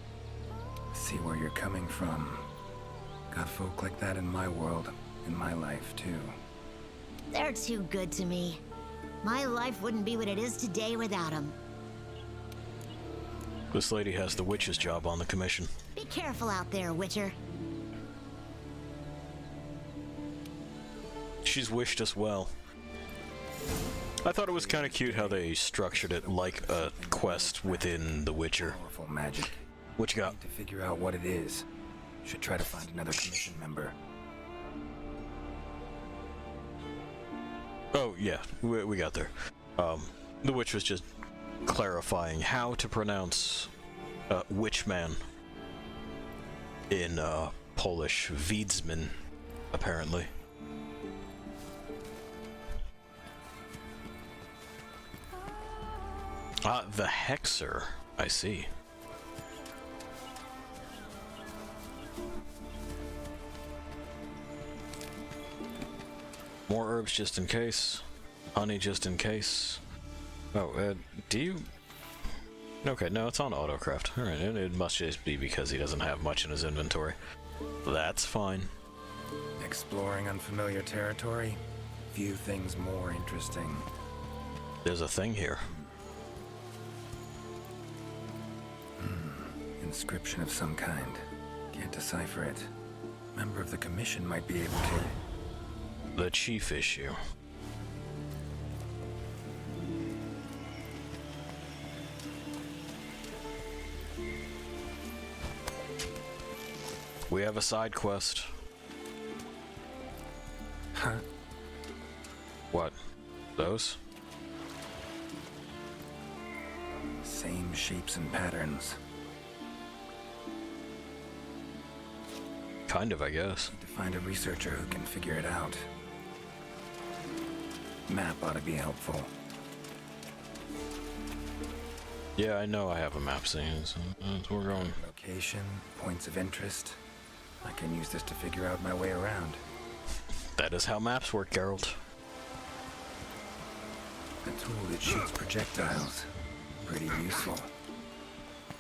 See where you're coming from. Got folk like that in my world, in my life, too. They're too good to me. My life wouldn't be what it is today without them. This lady has the witch's job on the commission. Be careful out there, Witcher. She's wished us well. I thought it was kind of cute how they structured it like a quest within The Witcher. Powerful magic. What you got? Need to figure out what it is. Should try to find another commission member. Oh, yeah, we got there. The witch was just clarifying how to pronounce witchman in Polish. Veedsman, apparently. The Hexer, I see. More herbs just in case. Honey just in case. Oh, do you... Okay, no, it's on autocraft. Alright, it must just be because he doesn't have much in his inventory. That's fine. Exploring unfamiliar territory? Few things more interesting. There's a thing here. Inscription of some kind. Can't decipher it. Member of the commission might be able to... The chief issue. We have a side quest. Huh? What? Those? Same shapes and patterns. Kind of, I guess. Need to find a researcher who can figure it out. Map ought to be helpful. Yeah, I know I have a map scene, so that's where we're going. Location, points of interest. I can use this to figure out my way around. That is how maps work, Geralt. A tool that shoots projectiles. Pretty useful.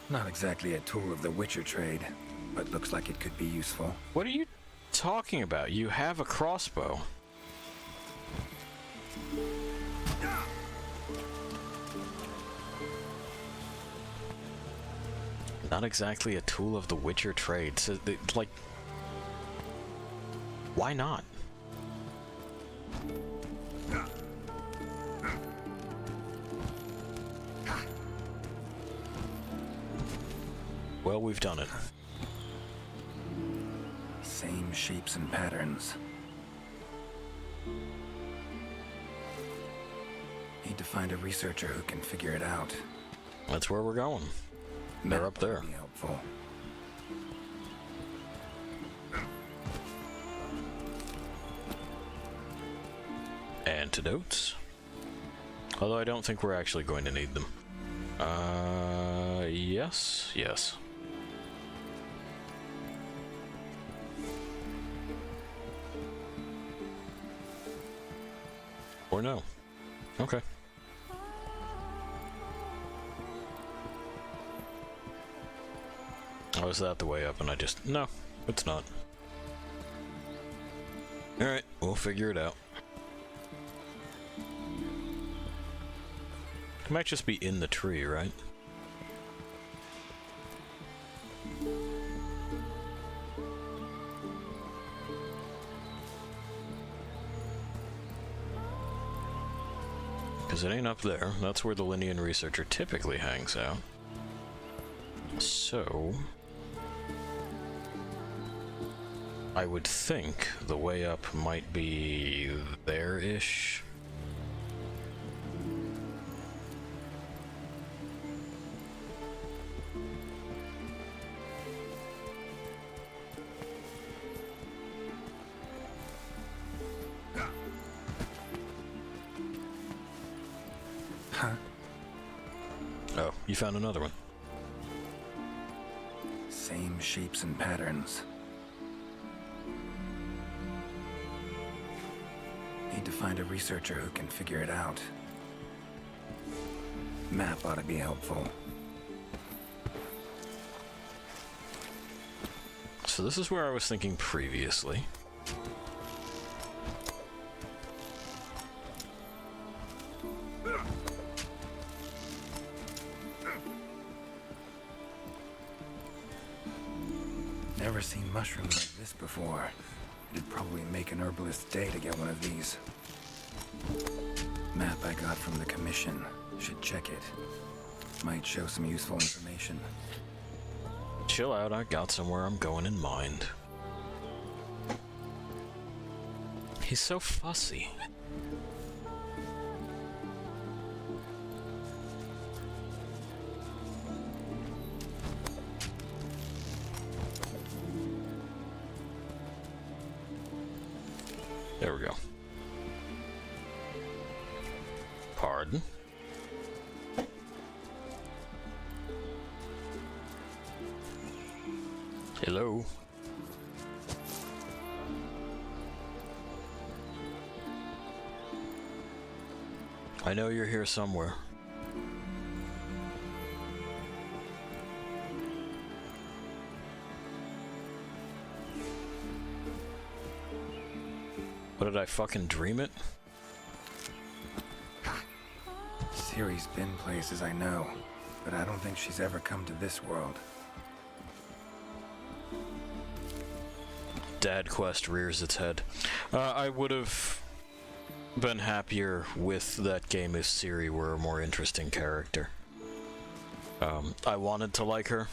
Not exactly a tool of the Witcher trade, but looks like it could be useful. What are you talking about? You have a crossbow. Not exactly a tool of the Witcher trade. So, like, why not? Well, we've done it. Same shapes and patterns. Need to find a researcher who can figure it out. That's where we're going. They're up there. That would be helpful. Antidotes. Although I don't think we're actually going to need them. Yes. Yes. Or no. Okay. Oh, is that the way up? And I just... No, it's not. Alright, we'll figure it out. It might just be in the tree, right? Because it ain't up there. That's where the Linean researcher typically hangs out. So... I would think the way up might be there-ish. Huh? Oh, you found another one. Same shapes and patterns. Need to find a researcher who can figure it out. Map ought to be helpful. So this is where I was thinking previously. Never seen mushrooms like this before. It'd probably make an herbalist's day to get one of these. Map I got from the commission. Should check it. Might show some useful information. Chill out, I got somewhere I'm going in mind. He's so fussy. There we go. Pardon? Hello? I know you're here somewhere. What, did I fucking dream it? Ciri's been places I know, but I don't think she's ever come to this world. Dad Quest rears its head. I would have been happier with that game if Ciri were a more interesting character. I wanted to like her,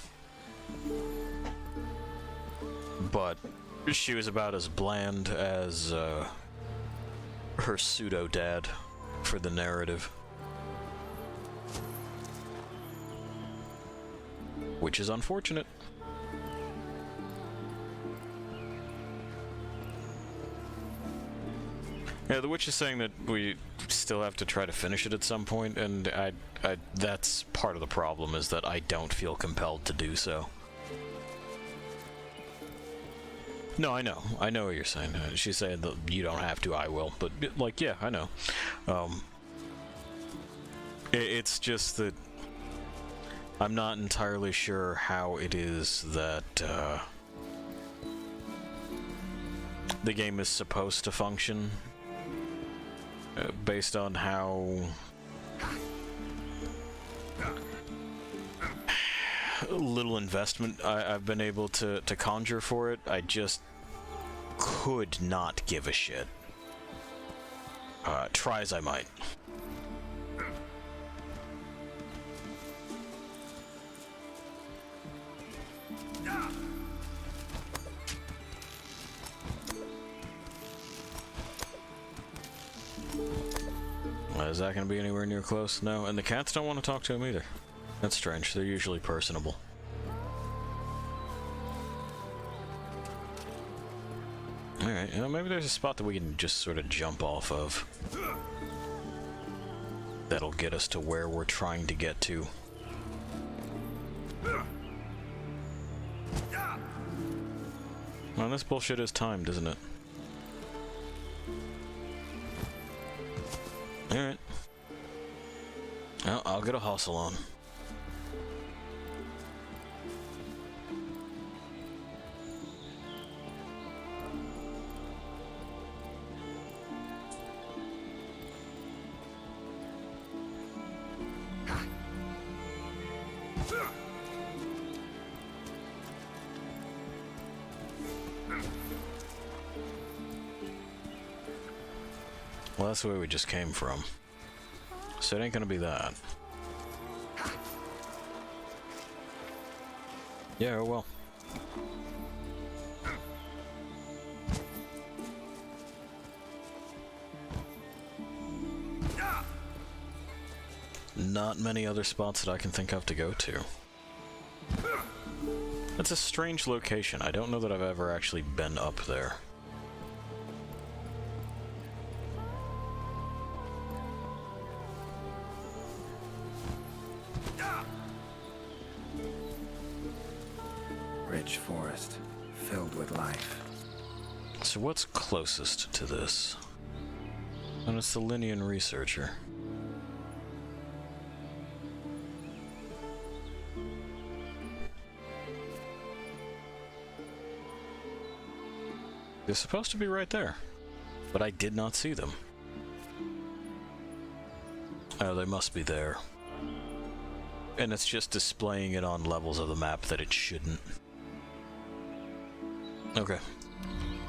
but she was about as bland as her pseudo-dad for the narrative. Which is unfortunate. Yeah, the witch is saying that we still have to try to finish it at some point, and that's part of the problem, is that I don't feel compelled to do so. No, I know what you're saying. She's saying that you don't have to, I will, but, like, yeah, I know. It's just that I'm not entirely sure how it is that, the game is supposed to function. Based on how little investment I've been able to conjure for it, I just could not give a shit. Try as I might. is that going to be anywhere near close? No, and the cats don't want to talk to him either. That's strange. They're usually personable. Alright, you know, maybe there's a spot that we can just sort of jump off of. That'll get us to where we're trying to get to. Well, this bullshit is timed, isn't it? Alright. Well, I'll get a hustle on. Well, that's the way we just came from. So it ain't gonna be that. Yeah, well. Not many other spots that I can think of to go to. That's a strange location. I don't know that I've ever actually been up there. Rich forest, filled with life. So what's closest to this? And it's the Linian researcher. They're supposed to be right there, but I did not see them. Oh, they must be there. And it's just displaying it on levels of the map that it shouldn't. Okay.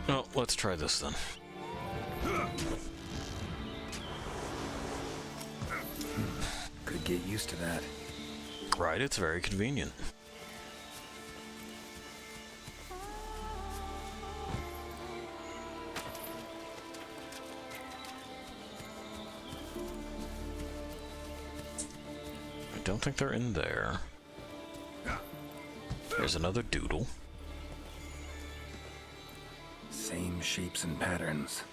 Well, let's try this then. Could get used to that. Right, it's very convenient. I don't think they're in there. There's another doodle. Same shapes and patterns.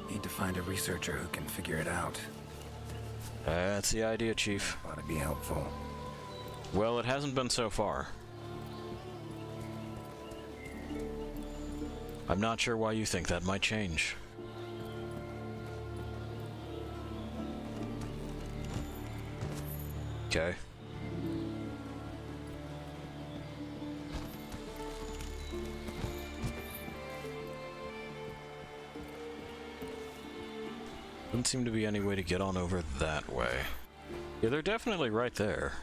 Need to find a researcher who can figure it out. That's the idea, Chief. Ought to be helpful. Well, it hasn't been so far. I'm not sure why you think that might change. Okay. Doesn't seem to be any way to get on over that way. Yeah, they're definitely right there.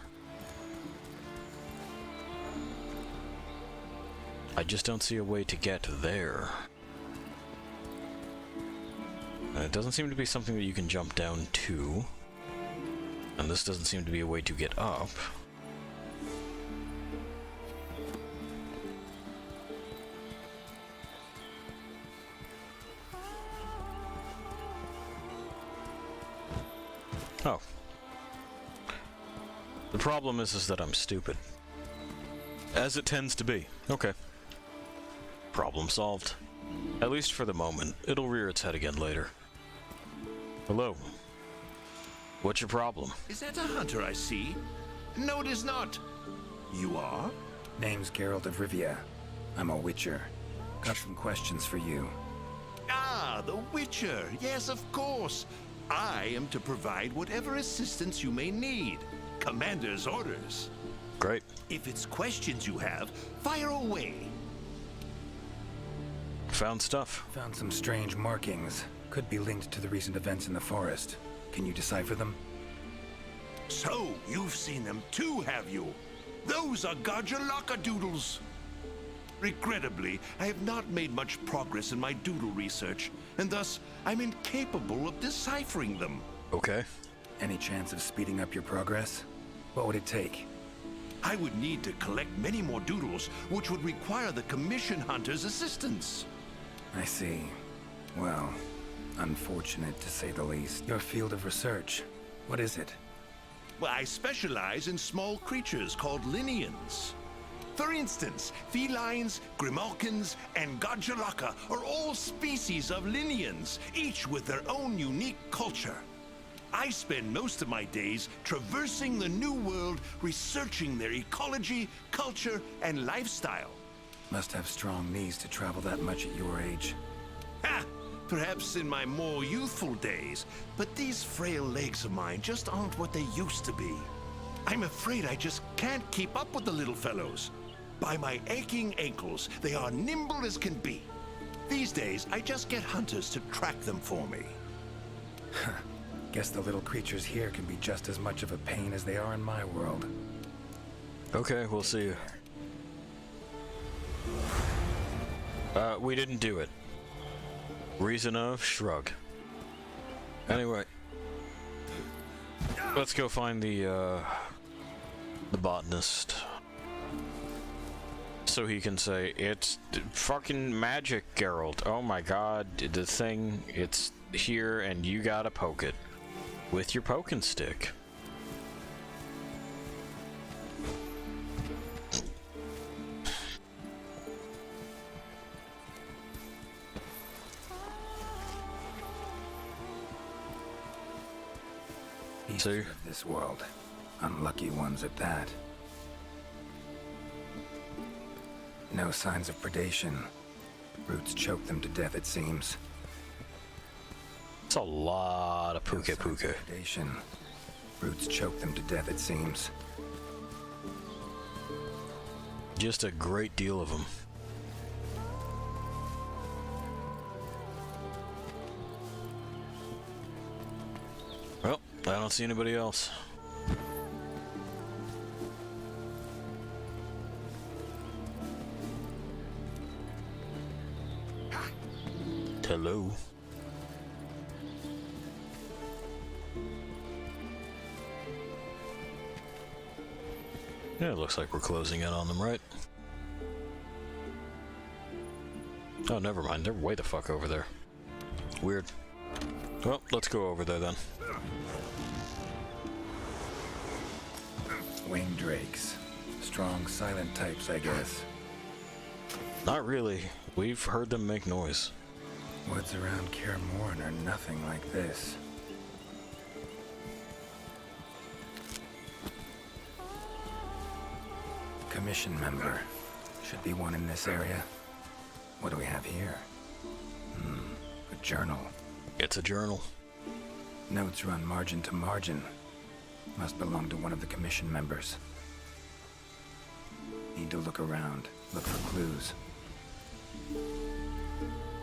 I just don't see a way to get there. And it doesn't seem to be something that you can jump down to. And this doesn't seem to be a way to get up. Oh. The problem is that I'm stupid. As it tends to be. Okay. Problem solved. At least for the moment. It'll rear its head again later. Hello. What's your problem? Is that a hunter I see? No, it is not. You are? Name's Geralt of Rivia. I'm a witcher. Got some questions for you. Ah, the Witcher. Yes, of course. I am to provide whatever assistance you may need. Commander's orders. Great. If it's questions you have, fire away. Found stuff. Found some strange markings. Could be linked to the recent events in the forest. Can you decipher them? So, you've seen them too, have you? Those are Gajalaka doodles. Regrettably, I have not made much progress in my doodle research, and thus I'm incapable of deciphering them. Okay. Any chance of speeding up your progress? What would it take? I would need to collect many more doodles, which would require the Commission Hunter's assistance. I see. Well, unfortunate to say the least. Your field of research, what is it? Well, I specialize in small creatures called Linians. For instance, felines, grimalkins, and Godjalaka are all species of Linians, each with their own unique culture. I spend most of my days traversing the New World, researching their ecology, culture, and lifestyle. Must have strong knees to travel that much at your age. Ha! Perhaps in my more youthful days, but these frail legs of mine just aren't what they used to be. I'm afraid I just can't keep up with the little fellows. By my aching ankles, they are nimble as can be. These days, I just get hunters to track them for me. Guess the little creatures here can be just as much of a pain as they are in my world. Okay, we'll see you. We didn't do it. Reason of shrug. Anyway, let's go find the botanist, so he can say it's fucking magic, Geralt. Oh my God, the thing, it's here, and you gotta poke it with your poking stick. Of this world. Unlucky ones at that. No signs of predation. Roots choke them to death, it seems. It's a lot of puke puke. Predation. Roots choke them to death, it seems. Just a great deal of them. Well, I don't see anybody else. Hello. Yeah, it looks like we're closing in on them, right? Oh, never mind. They're way the fuck over there. Weird. Well, let's go over there then. Winged drakes. Strong, silent types, I guess. Not really. We've heard them make noise. Woods around Kaer Morhen are nothing like this. Commission member. Should be one in this area. What do we have here? A journal. It's a journal. Notes run margin to margin. Must belong to one of the commission members. Need to look around. Look for clues.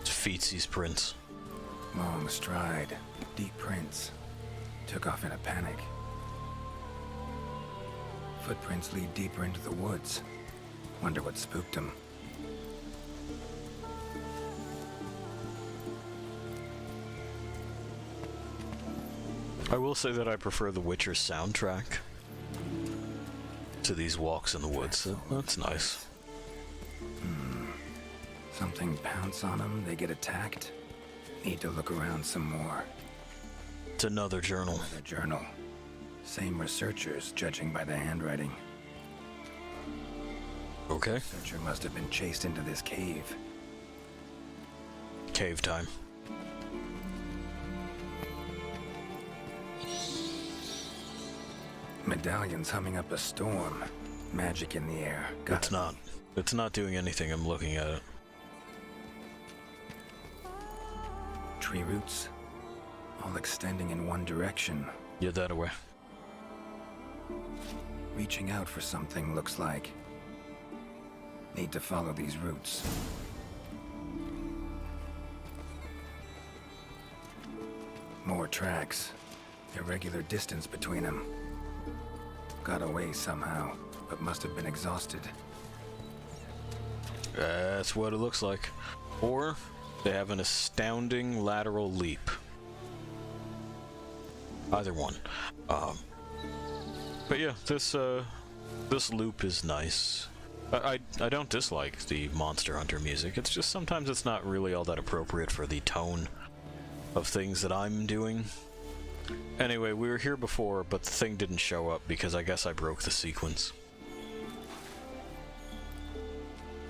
It's Feetsy's prints. Long stride. Deep prints. Took off in a panic. Footprints lead deeper into the woods. Wonder what spooked him. I will say that I prefer the Witcher soundtrack to these walks in the woods. That's nice. Something pounce on them, they get attacked. Need to look around some more. It's another journal. Another journal. Same researchers, judging by the handwriting. Okay. Researcher must have been chased into this cave. Cave time. Medallions humming up a storm. Magic in the air. It's not. It's not doing anything. I'm looking at it. Tree roots. All extending in one direction. Get that away. Reaching out for something, looks like. Need to follow these roots. More tracks. Irregular distance between them. Got away somehow, but must have been exhausted. That's what it looks like. Or they have an astounding lateral leap. Either one. But yeah, this loop is nice. I don't dislike the Monster Hunter music. It's just sometimes it's not really all that appropriate for the tone of things that I'm doing. Anyway, we were here before, but the thing didn't show up because I guess I broke the sequence.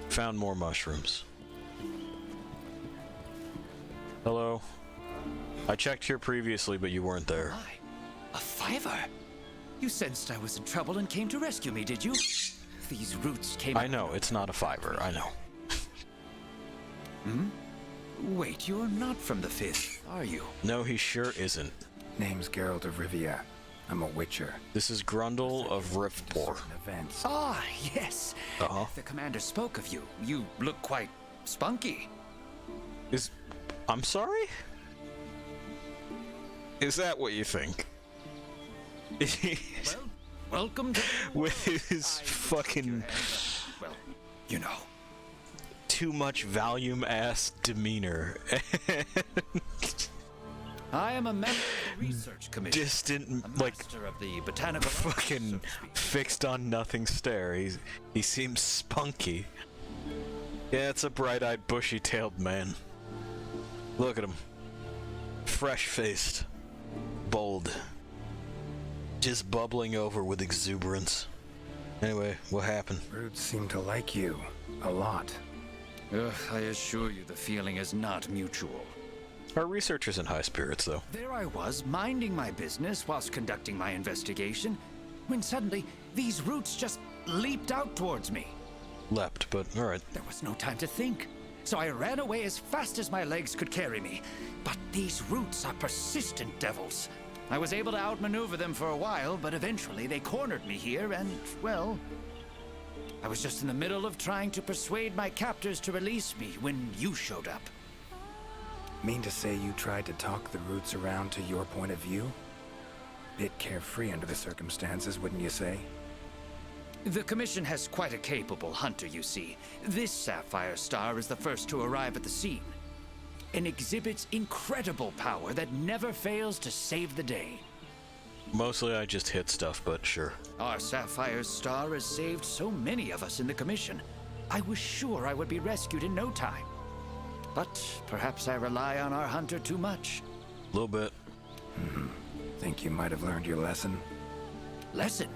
Found more mushrooms. Hello. I checked here previously, but you weren't there. A fiver? You sensed I was in trouble and came to rescue me, did you? These roots came... I know, it's not a fiver, I know. Hmm? Wait, you're not from the Fifth, are you? No, he sure isn't. Name's Geralt of Rivia. I'm a Witcher. This is Grundle of Riftport. Events. Ah, yes. Uh-huh. The commander spoke of you. You look quite spunky. I'm sorry? Is that what you think? Well, welcome to... With his fucking... Well, you know. Too much Valium-ass demeanor. I am a member of the research commission. Distant, like, of the botanical fucking fixed on nothing stare. He seems spunky. Yeah, it's a bright-eyed, bushy-tailed man. Look at him. Fresh-faced. Bold. Just bubbling over with exuberance. Anyway, what happened? Roots seem to like you. A lot. Ugh, I assure you the feeling is not mutual. Our researcher's in high spirits, though. There I was, minding my business whilst conducting my investigation, when suddenly these roots just leaped out towards me. Leapt, but alright. There was no time to think, so I ran away as fast as my legs could carry me. But these roots are persistent devils. I was able to outmaneuver them for a while, but eventually they cornered me here and, well... I was just in the middle of trying to persuade my captors to release me when you showed up. Mean to say you tried to talk the roots around to your point of view? Bit carefree under the circumstances, wouldn't you say? The Commission has quite a capable hunter, you see. This sapphire star is the first to arrive at the scene, and exhibits incredible power that never fails to save the day. Mostly I just hit stuff, but sure. Our sapphire star has saved so many of us in the Commission. I was sure I would be rescued in no time. But perhaps I rely on our hunter too much. A little bit. Think you might have learned your lesson? Lesson?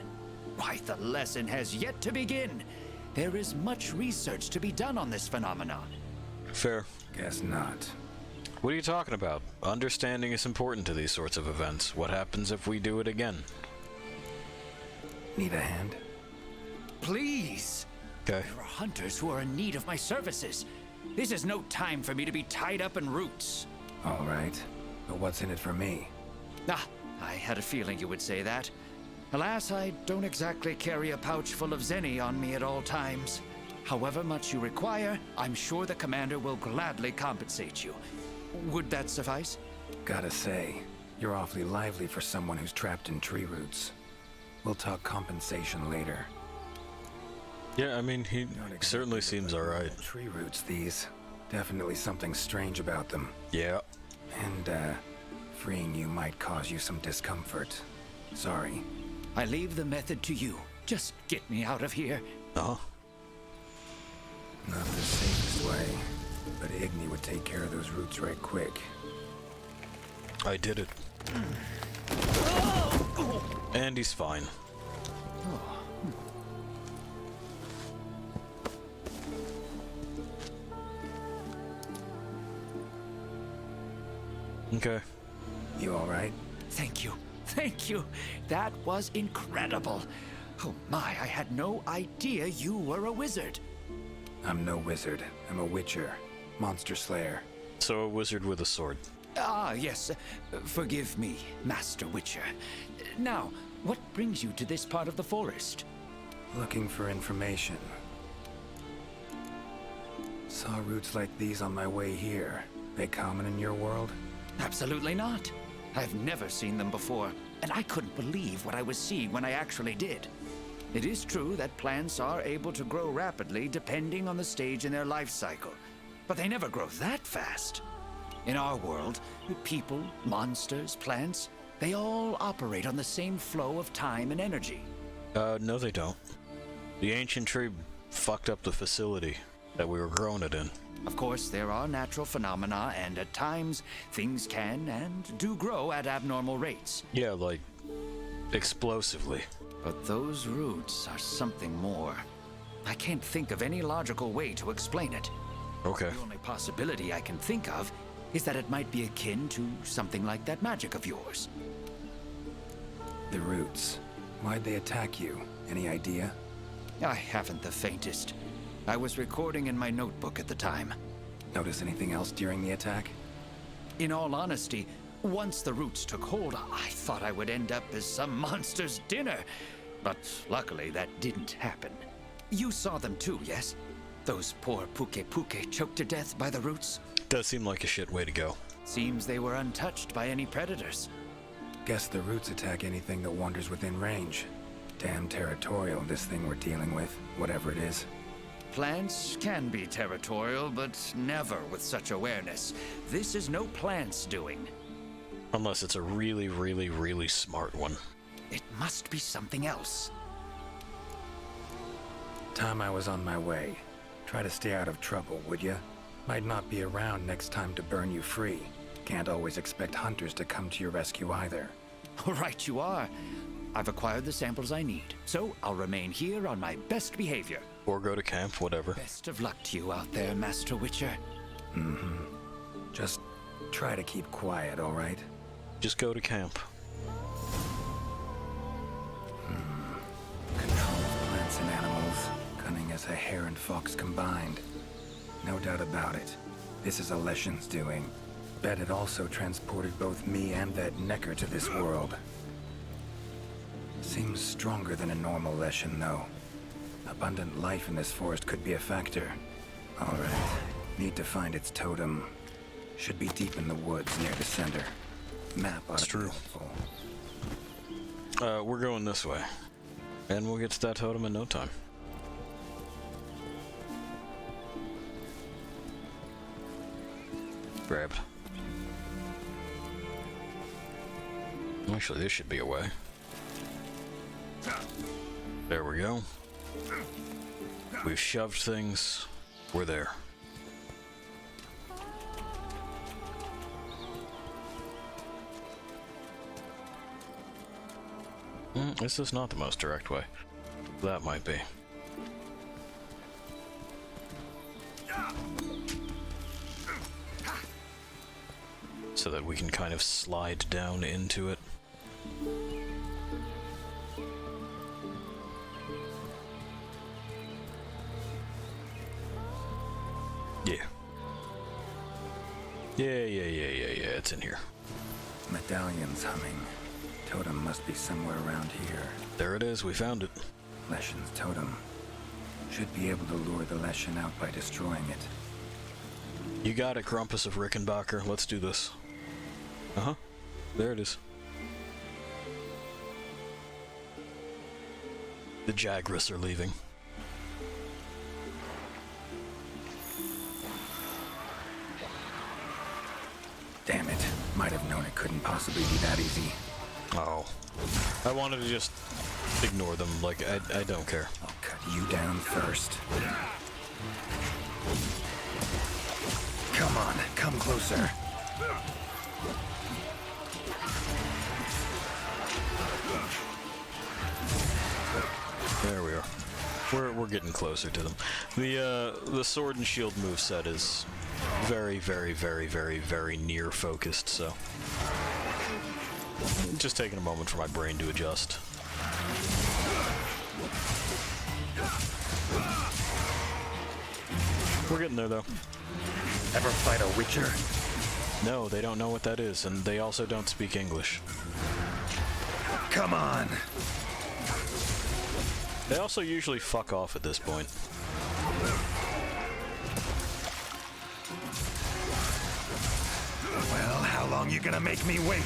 Why, the lesson has yet to begin. There is much research to be done on this phenomenon. Fair. Guess not. What are you talking about? Understanding is important to these sorts of events. What happens if we do it again? Need a hand? Please! Okay. There are hunters who are in need of my services. This is no time for me to be tied up in roots. All right. But what's in it for me? Ah, I had a feeling you would say that. Alas, I don't exactly carry a pouch full of zenny on me at all times. However much you require, I'm sure the commander will gladly compensate you. Would that suffice? Gotta say, you're awfully lively for someone who's trapped in tree roots. We'll talk compensation later. Yeah, I mean, he certainly seems alright. Tree roots, these. Definitely something strange about them. Yeah. And, freeing you might cause you some discomfort. Sorry. I leave the method to you. Just get me out of here. Uh-huh. Not the safest way, but Igni would take care of those roots right quick. I did it. And he's fine. Okay. You all right? Thank you. Thank you. That was incredible. Oh my, I had no idea you were a wizard. I'm no wizard. I'm a witcher. Monster slayer. So a wizard with a sword. Ah, yes. Forgive me, Master Witcher. Now, what brings you to this part of the forest? Looking for information. Saw roots like these on my way here. They common in your world? Absolutely not. I've never seen them before, and I couldn't believe what I was seeing when I actually did. It is true that plants are able to grow rapidly depending on the stage in their life cycle, but they never grow that fast. In our world, people, monsters, plants, they all operate on the same flow of time and energy. No they don't. The ancient tree fucked up the facility that we were growing it in. Of course, there are natural phenomena, and at times, things can and do grow at abnormal rates. Yeah, like, explosively. But those roots are something more. I can't think of any logical way to explain it. Okay. The only possibility I can think of is that it might be akin to something like that magic of yours. The roots. Why'd they attack you? Any idea? I haven't the faintest. I was recording in my notebook at the time. Notice anything else during the attack? In all honesty, once the roots took hold, I thought I would end up as some monster's dinner. But luckily, that didn't happen. You saw them too, yes? Those poor Puke choked to death by the roots? Does seem like a shit way to go. Seems they were untouched by any predators. Guess the roots attack anything that wanders within range. Damn territorial, this thing we're dealing with, whatever it is. Plants can be territorial, but never with such awareness. This is no plant's doing. Unless it's a really, really, really smart one. It must be something else. Time I was on my way. Try to stay out of trouble, would ya? Might not be around next time to burn you free. Can't always expect hunters to come to your rescue either. Right you are. I've acquired the samples I need, so I'll remain here on my best behavior. Or go to camp, whatever. Best of luck to you out there, Master Witcher. Just try to keep quiet, alright? Just go to camp. Controls plants and animals. Cunning as a hare and fox combined. No doubt about it. This is Alessian's doing. Bet it also transported both me and that Necker to this world. Seems stronger than a normal Alessian, though. Abundant life in this forest could be a factor. Alright. Need to find its totem. Should be deep in the woods near the center. Map ought to be helpful. We're going this way. And we'll get to that totem in no time. Grabbed. Actually, this should be a way. There we go. We've shoved things. We're there. This is not the most direct way. That might be. So that we can kind of slide down into it. Yeah, it's in here. Medallion's humming. Totem must be somewhere around here. There it is, we found it. Leshen's totem. Should be able to lure the Leshen out by destroying it. You got it, Grumpus of Rickenbacker. Let's do this. Uh-huh. There it is. The Jagras are leaving. Damn it. Might have known it couldn't possibly be that easy. Oh. I wanted to just ignore them. Like, I don't care. I'll cut you down first. Come on, come closer. There we are. We're getting closer to them. The sword and shield moveset is very, very, very, very, very near focused, so just taking a moment for my brain to adjust. We're getting there, though. Ever fight a Witcher? No, they don't know what that is, and they also don't speak English. Come on! They also usually fuck off at this point. Well, how long you gonna make me wait?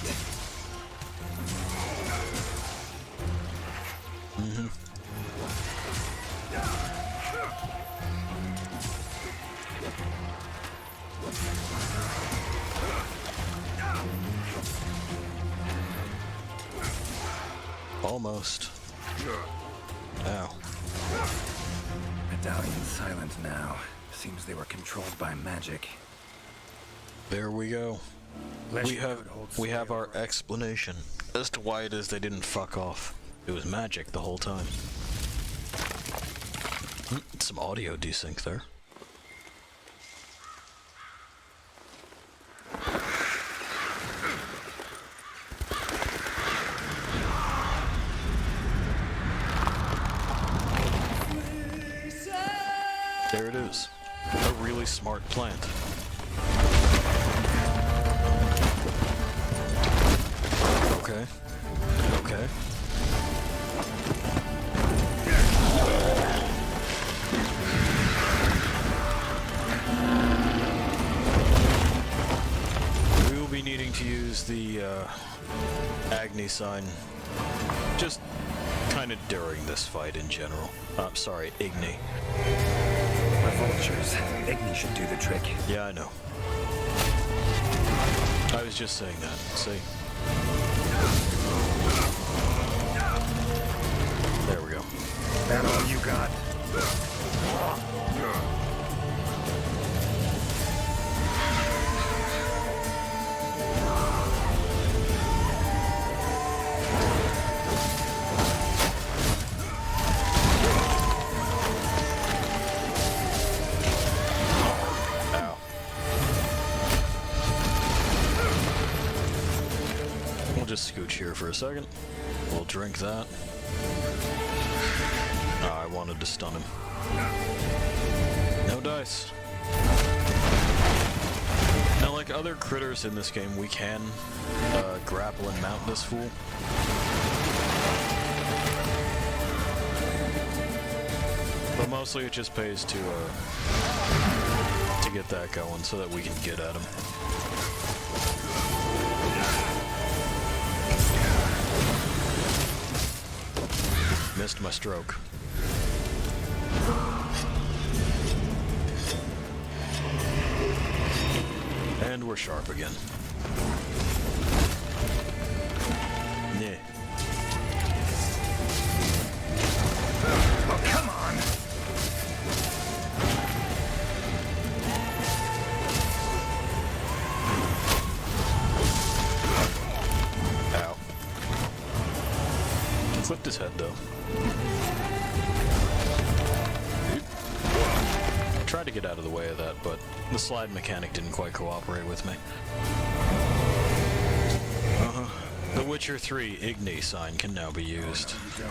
Almost. Ow. stallion silent now. Seems they were controlled by magic. There we go. We have our explanation as to why it is they didn't fuck off. It was magic the whole time. Some audio desync there. There it is. A really smart plant. Okay. Okay. We will be needing to use the Agni sign just kind of during this fight in general. Sorry, Igni. The vultures. Igni should do the trick. Yeah, I know. I was just saying that. See? There we go. That all you got? Ow. We'll just scooch here for a second. We'll drink that. I wanted to stun him. No dice. Now, like other critters in this game, we can grapple and mount this fool. But mostly it just pays to get that going so that we can get at him. Missed my stroke. And we're sharp again. Yeah. Oh, come on! Ow. Flipped his head though. Tried to get out of the way of that, but the slide mechanic didn't quite cooperate with me. The Witcher 3 Igni sign can now be used. You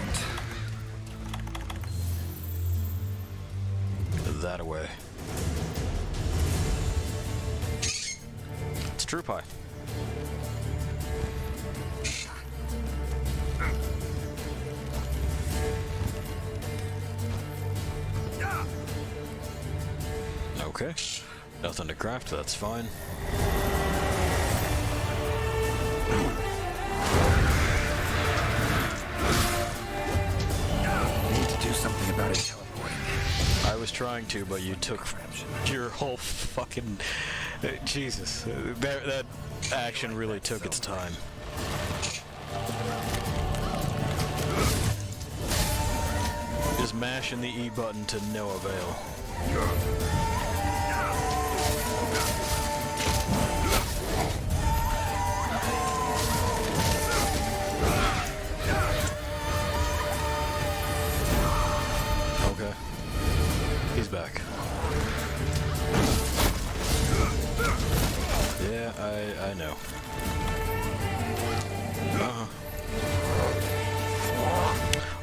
don't. That away. It's true pie. Okay. Nothing to craft, that's fine. Need to do something about it teleporting. I was trying to, but you took your whole fucking... Jesus. That action really took its time. Just mashing the E button to no avail. Okay. He's back. Yeah, I know.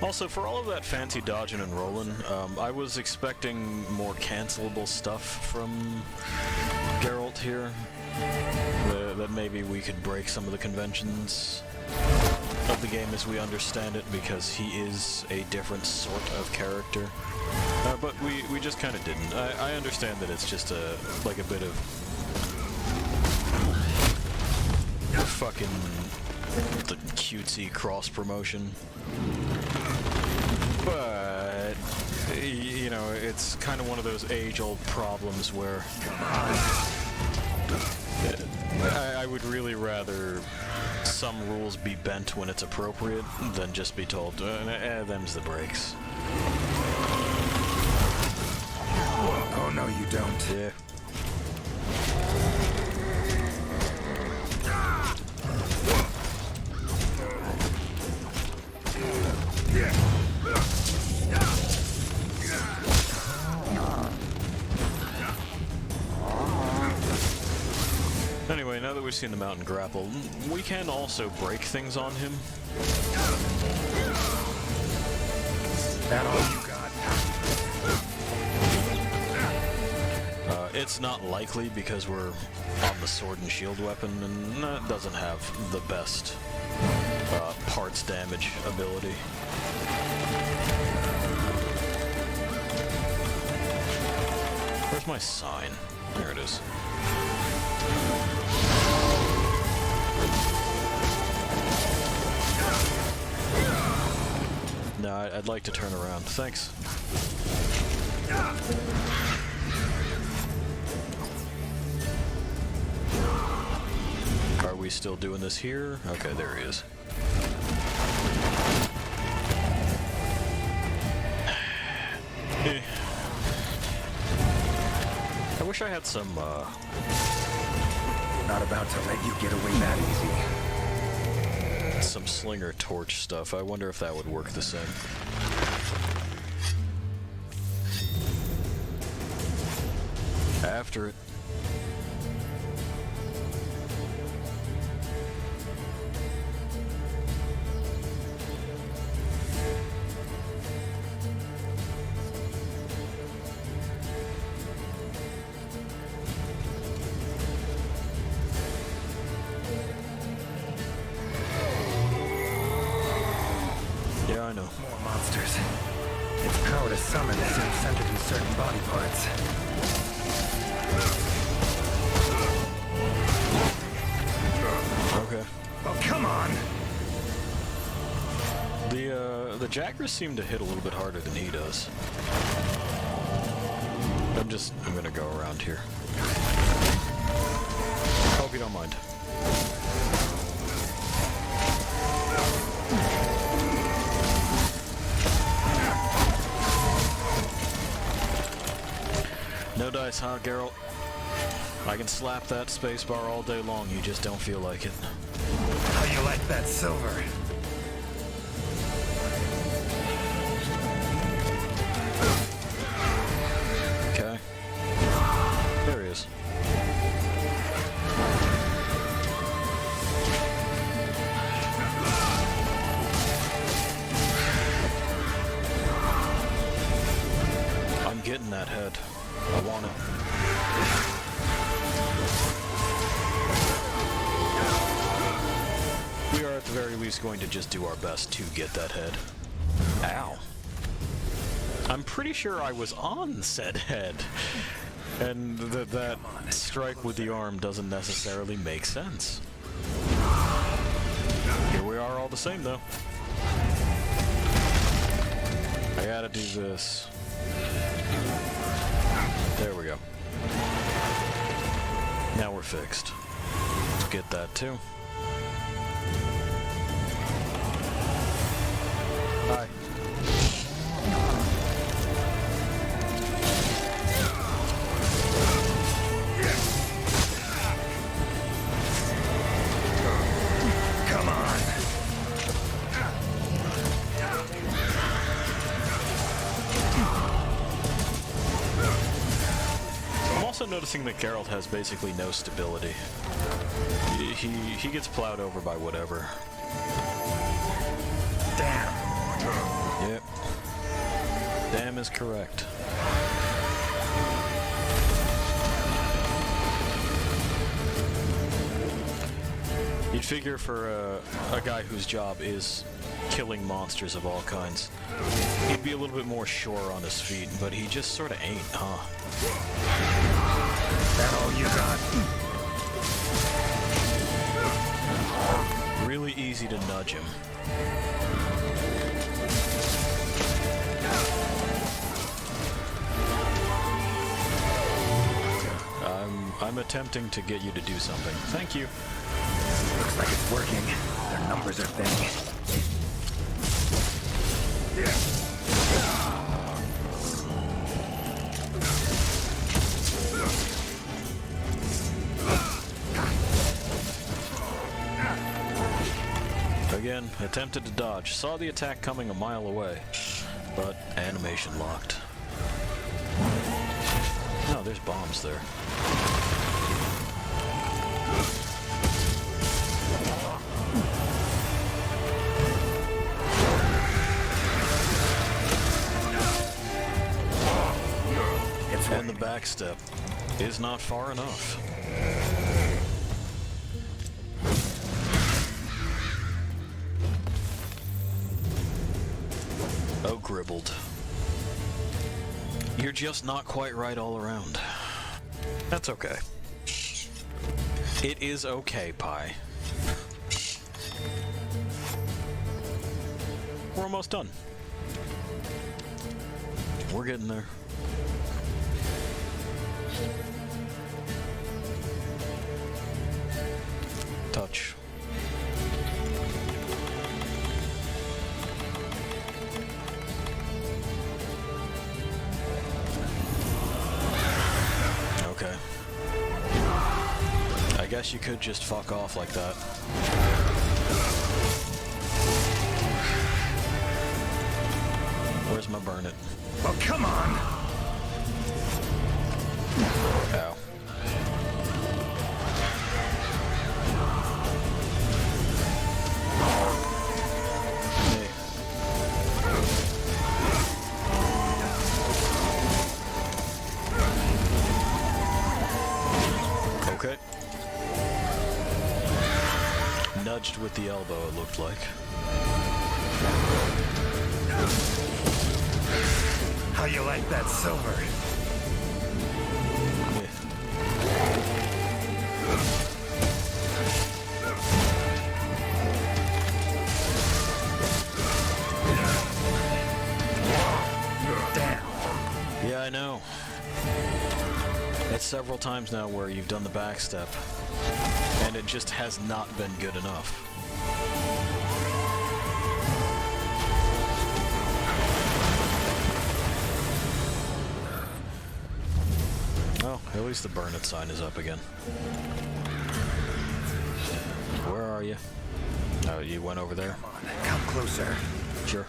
Also, for all of that fancy dodging and rolling, I was expecting more cancelable stuff from Geralt here. That maybe we could break some of the conventions of the game as we understand it, because he is a different sort of character. But we just kind of didn't. I understand that it's just a bit of fucking the cutesy cross promotion. But, you know, it's kind of one of those age-old problems where I would really rather some rules be bent when it's appropriate than just be told, them's the breaks. no, you don't. Yeah. Anyway, now that we've seen the mountain grapple, we can also break things on him. That all you got? It's not likely because we're on the sword and shield weapon, and that doesn't have the best parts damage ability. Where's my sign? There it is. No, I'd like to turn around. Thanks. Are we still doing this here? Okay, there he is. I wish I had some, Not about to let you get away that easy. some slinger torch stuff. I wonder if that would work the same. After it. Yeah, I know. More monsters. Its power to summon seems centered in certain body parts. Okay. Oh, come on! The Jackers seem to hit a little bit harder than he does. I'm gonna go around here. Hope you don't mind. No dice, huh, Geralt? I can slap that spacebar all day long, you just don't feel like it. How you like that silver? Okay. There he is. I'm getting that head. I want it. We are at the very least going to just do our best to get that head. Ow. I'm pretty sure I was on said head. And that strike with the arm doesn't necessarily make sense. Here we are all the same, though. I gotta do this. There we go. Now we're fixed. Let's get that too. Hi. Come on! I'm also noticing that Geralt has basically no stability. He gets plowed over by whatever. Damn! Yep. Damn is correct. You'd figure for a guy whose job is killing monsters of all kinds, he'd be a little bit more sure on his feet, but he just sort of ain't, huh? That all you got? Really easy to nudge him. I'm attempting to get you to do something. Thank you. Looks like it's working. Their numbers are thin. Again, attempted to dodge. Saw the attack coming a mile away, but animation locked. No, there's bombs there. And the backstep is not far enough. Oh, Gribbled. You're just not quite right all around. That's okay. It is okay, Pie. We're almost done. We're getting there. Touch. Okay. I guess you could just fuck off like that. Where's my burn it? Oh, come on! Ow. Okay. Nudged with the elbow, it looked like. How you like that silver? Yeah, I know. It's several times now where you've done the backstep, and it just has not been good enough. Well, at least the burn it sign is up again. Where are you? Oh, you went over there? Come on, come closer. Sure.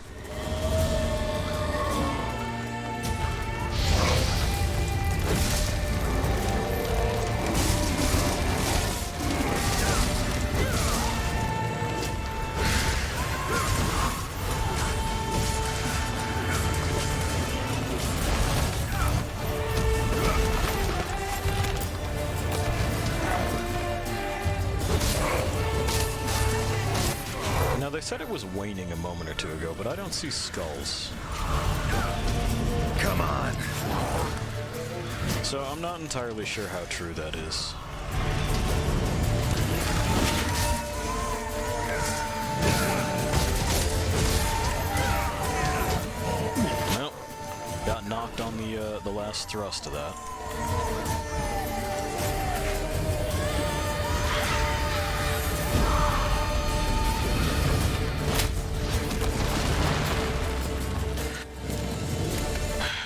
They said it was waning a moment or two ago, but I don't see skulls. Come on. So I'm not entirely sure how true that is. Nope. Got knocked on the last thrust of that.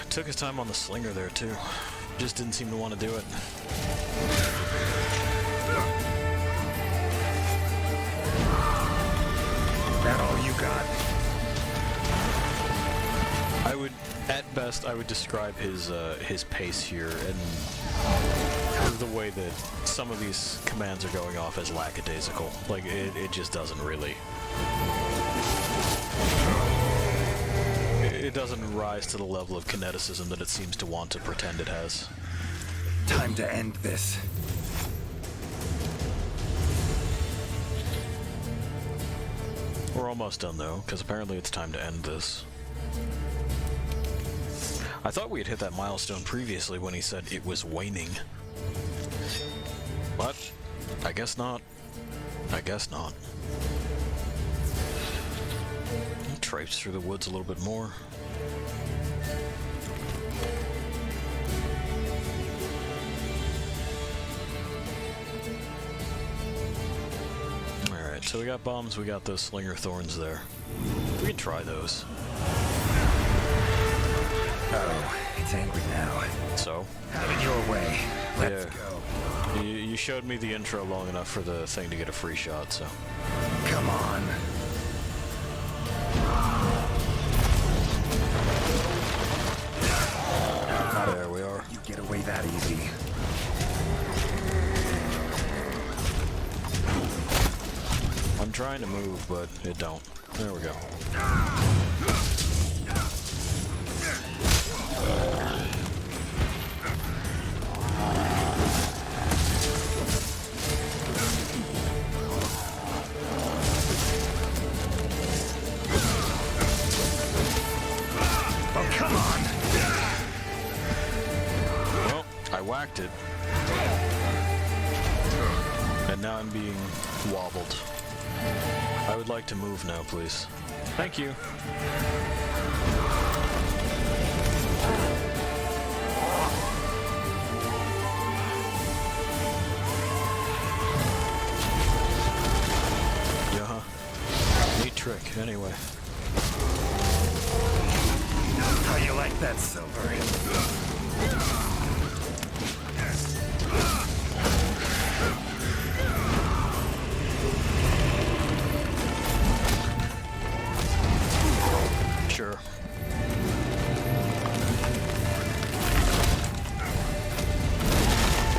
Took his time on the slinger there, too. Just didn't seem to want to do it. That all you got? I would, at best, I would describe his pace here and the way that some of these commands are going off as lackadaisical. Like, it just doesn't really... It doesn't rise to the level of kineticism that it seems to want to pretend it has. Time to end this. We're almost done, though, because apparently it's time to end this. I thought we had hit that milestone previously when he said it was waning. But, I guess not. I guess not. Traipse through the woods a little bit more. Alright, so we got bombs, we got those slinger thorns there. We can try those. Oh, it's angry now. So? Have it your way. Let's go. You showed me the intro long enough for the thing to get a free shot, so... Come on. trying to move, but it don't. There we go. Oh, come on! Well, I whacked it. And now I'm being wobbled. I would like to move now, please. Thank you. Yeah. Neat trick, anyway. How you like that, Silver? Sure.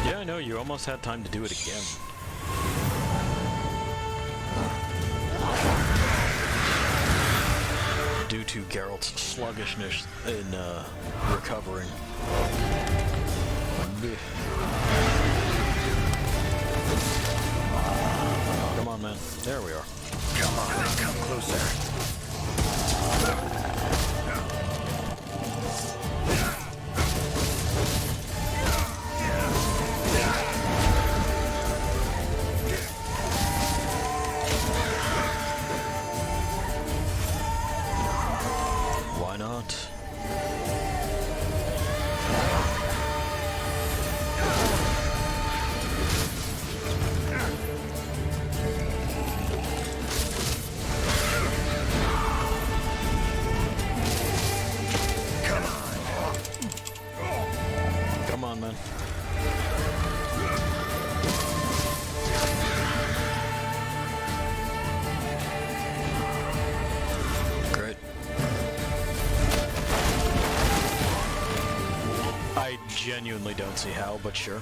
Yeah, I know, you almost had time to do it again. Due to Geralt's sluggishness in recovering. Come on, man. There we are. Come on, come closer. Why not? Come on, man. Great. I genuinely don't see how, but sure.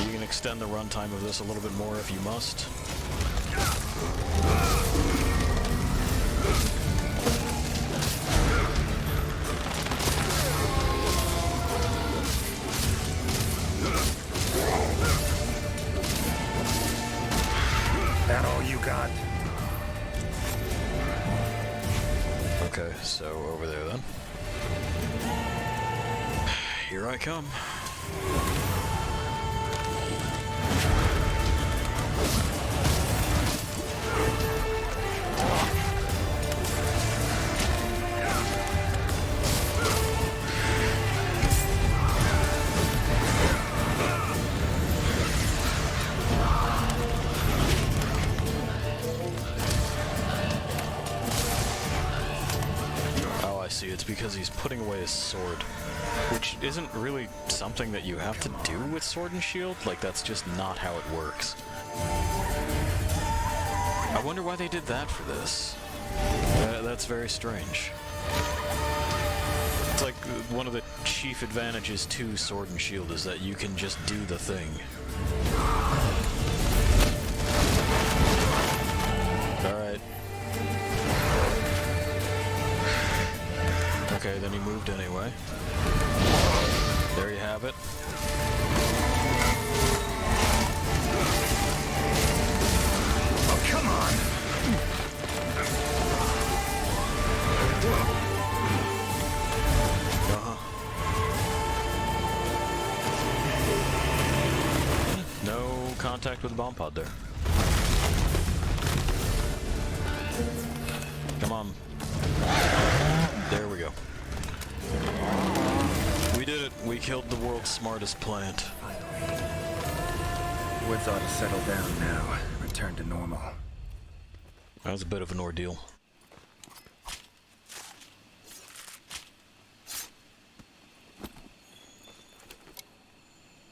You can extend the runtime of this a little bit more if you must. That all you got? Okay, so over there then. Here I come. Oh, I see. It's because he's putting away his sword. Which isn't really something that you have to do with Sword and Shield. Like, that's just not how it works. I wonder why they did that for this. That's very strange. It's like one of the chief advantages to Sword and Shield is that you can just do the thing. Alright. Okay, then he moved anyway. There you have it. Oh, come on! No contact with the bomb pod there. Come on. There we go. We did it. We killed the world's smartest plant. Finally. Woods ought to settle down now. Return to normal. That was a bit of an ordeal.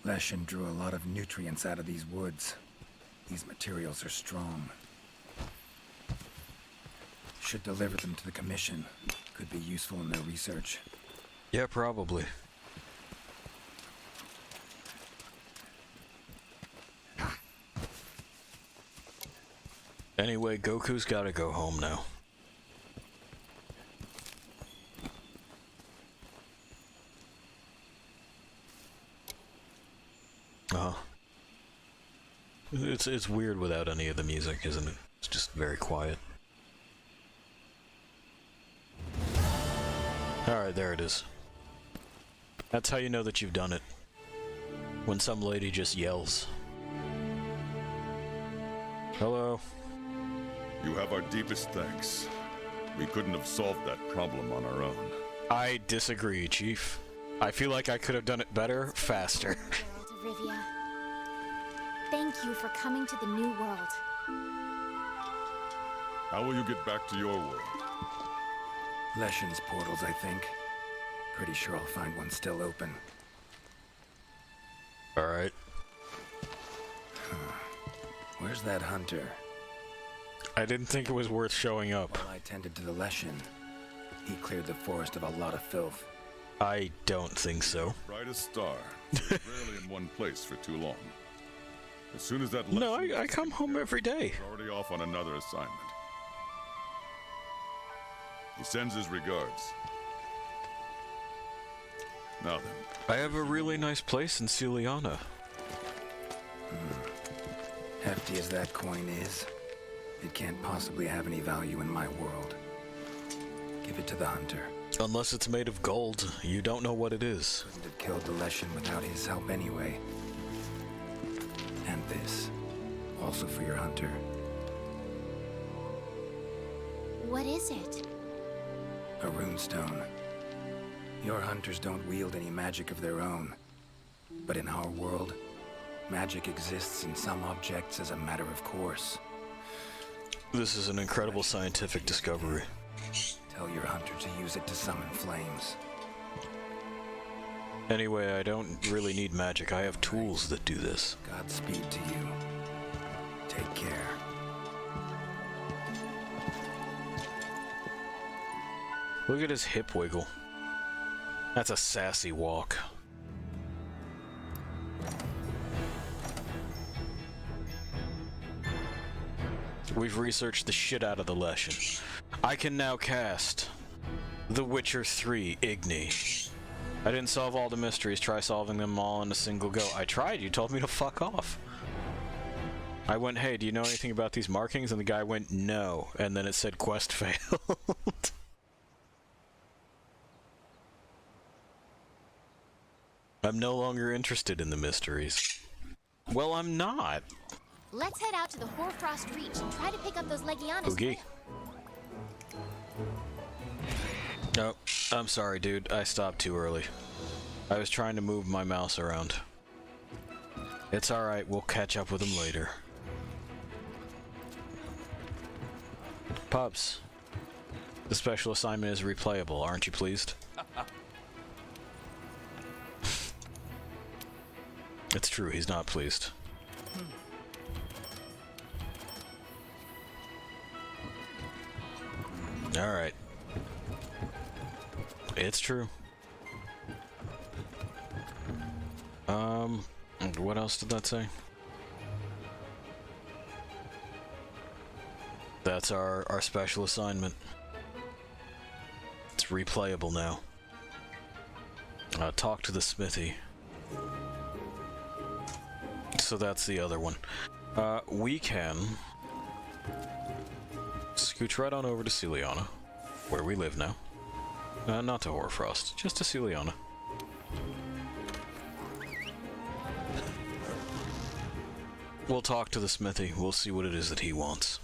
Leshen drew a lot of nutrients out of these woods. These materials are strong. Should deliver them to the Commission. Could be useful in their research. Yeah, probably. Anyway, Goku's gotta go home now. It's weird without any of the music, isn't it? It's just very quiet. Alright, there it is. That's how you know that you've done it. When some lady just yells. Hello? You have our deepest thanks. We couldn't have solved that problem on our own. I disagree, Chief. I feel like I could have done it better, faster. World of Rivia. Thank you for coming to the new world. How will you get back to your world? Leshen's portals, I think. Pretty sure I'll find one still open. Alright. Where's that hunter? I didn't think it was worth showing up. While I tended to the Leshen, he cleared the forest of a lot of filth. I don't think so. Brightest star. Rarely in one place for too long. As soon as that No, I come home every day. He's already off on another assignment. He sends his regards. Now then. I have a really nice place in Celiana. Hefty as that coin is, it can't possibly have any value in my world. Give it to the hunter. Unless it's made of gold, you don't know what it is. Couldn't have killed the Leshen without his help anyway. And this, also for your hunter. What is it? A runestone. Your hunters don't wield any magic of their own. But in our world, magic exists in some objects as a matter of course. This is an incredible scientific discovery. Tell your hunter to use it to summon flames. Anyway, I don't really need magic. I have tools that do this. Godspeed to you. Take care. Look at his hip wiggle. That's a sassy walk. We've researched the shit out of the Leshen. I can now cast The Witcher 3 Igni. I didn't solve all the mysteries. Try solving them all in a single go. I tried. You told me to fuck off. I went, hey, do you know anything about these markings? And the guy went, no. And then it said quest failed. I'm no longer interested in the mysteries. Well, I'm not. Let's head out to the Hoarfrost Reach and try to pick up those Legianas. Oogie. Oh, I'm sorry, dude. I stopped too early. I was trying to move my mouse around. It's alright, we'll catch up with him later. Pups. The special assignment is replayable, aren't you pleased? It's true, he's not pleased. Alright. It's true. What else did that say? That's our special assignment. It's replayable now. Talk to the smithy. So that's the other one. We can scooch right on over to Celiana, where we live now. Not to Hoarfrost, just to Celiana. We'll talk to the smithy. We'll see what it is that he wants.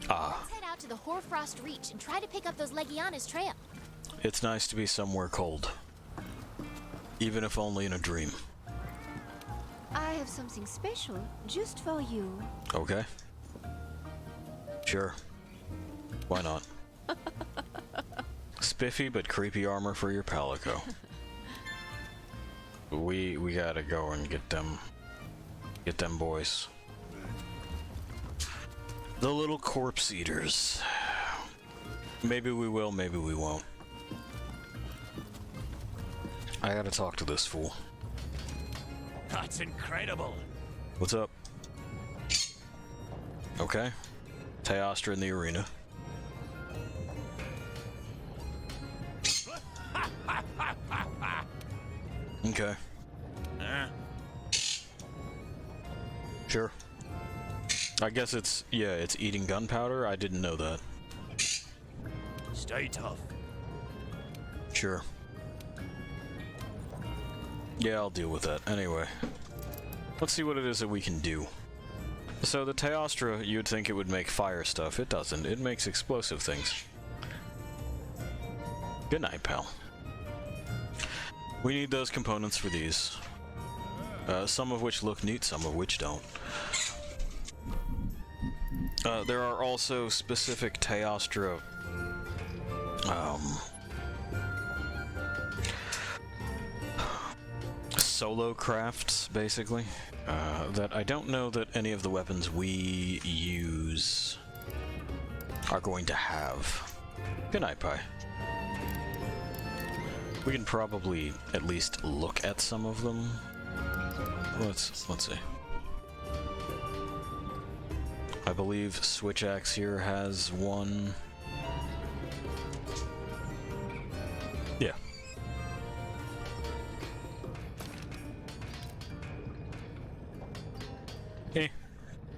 Let's head out to the Hoarfrost Reach and try to pick up those Legianas trail. It's nice to be somewhere cold. Even if only in a dream. I have something special just for you. Okay. Sure. Why not? Spiffy but creepy armor for your palico. We gotta go and get them boys. The little corpse eaters. Maybe we will, maybe we won't. I gotta talk to this fool. That's incredible. What's up? Okay. Teostra in the arena. Okay. Sure. I guess it's eating gunpowder. I didn't know that. Stay tough. Sure. Yeah, I'll deal with that. Anyway. Let's see what it is that we can do. So the Teostra, you'd think it would make fire stuff. It doesn't. It makes explosive things. Good night, pal. We need those components for these. Some of which look neat, some of which don't. There are also specific Teostra solo crafts, basically, that I don't know that any of the weapons we use are going to have. Good night, Pi. We can probably at least look at some of them. Let's see. I believe Switch Axe here has one. Yeah.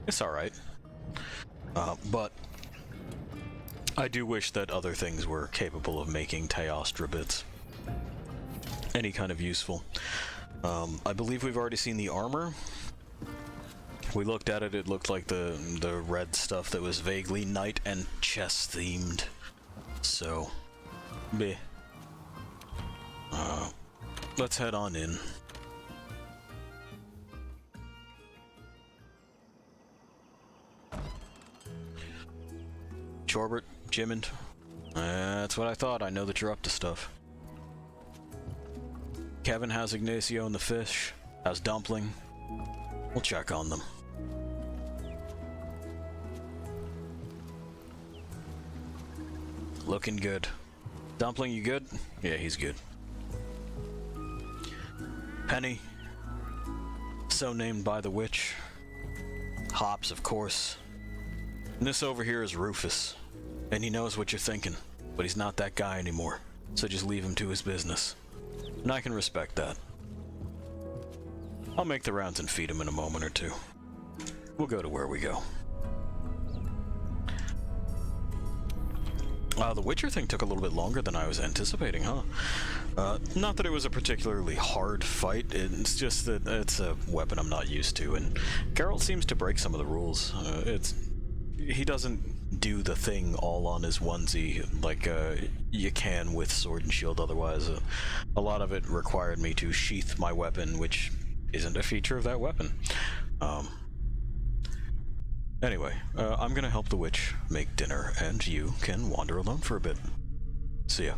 It's alright. But I do wish that other things were capable of making Teostra bits. Any kind of useful. I believe we've already seen the armor. We looked at it, it looked like the red stuff that was vaguely knight and chess themed. So, bleh. Let's head on in. Chorbert, Jimmond. That's what I thought. I know that you're up to stuff. Kevin, how's Ignacio and the fish? How's Dumpling? We'll check on them. Looking good. Dumpling, you good? Yeah, he's good. Penny. So named by the witch. Hops, of course. And this over here is Rufus. And he knows what you're thinking, but he's not that guy anymore. So just leave him to his business. And I can respect that. I'll make the rounds and feed him in a moment or two. We'll go to where we go. The Witcher thing took a little bit longer than I was anticipating, huh? Not that it was a particularly hard fight, it's just that it's a weapon I'm not used to, and Geralt seems to break some of the rules. He doesn't do the thing all on his onesie like you can with Sword and Shield otherwise. A lot of it required me to sheath my weapon, which isn't a feature of that weapon. Anyway, I'm gonna help the witch make dinner, and you can wander alone for a bit. See ya.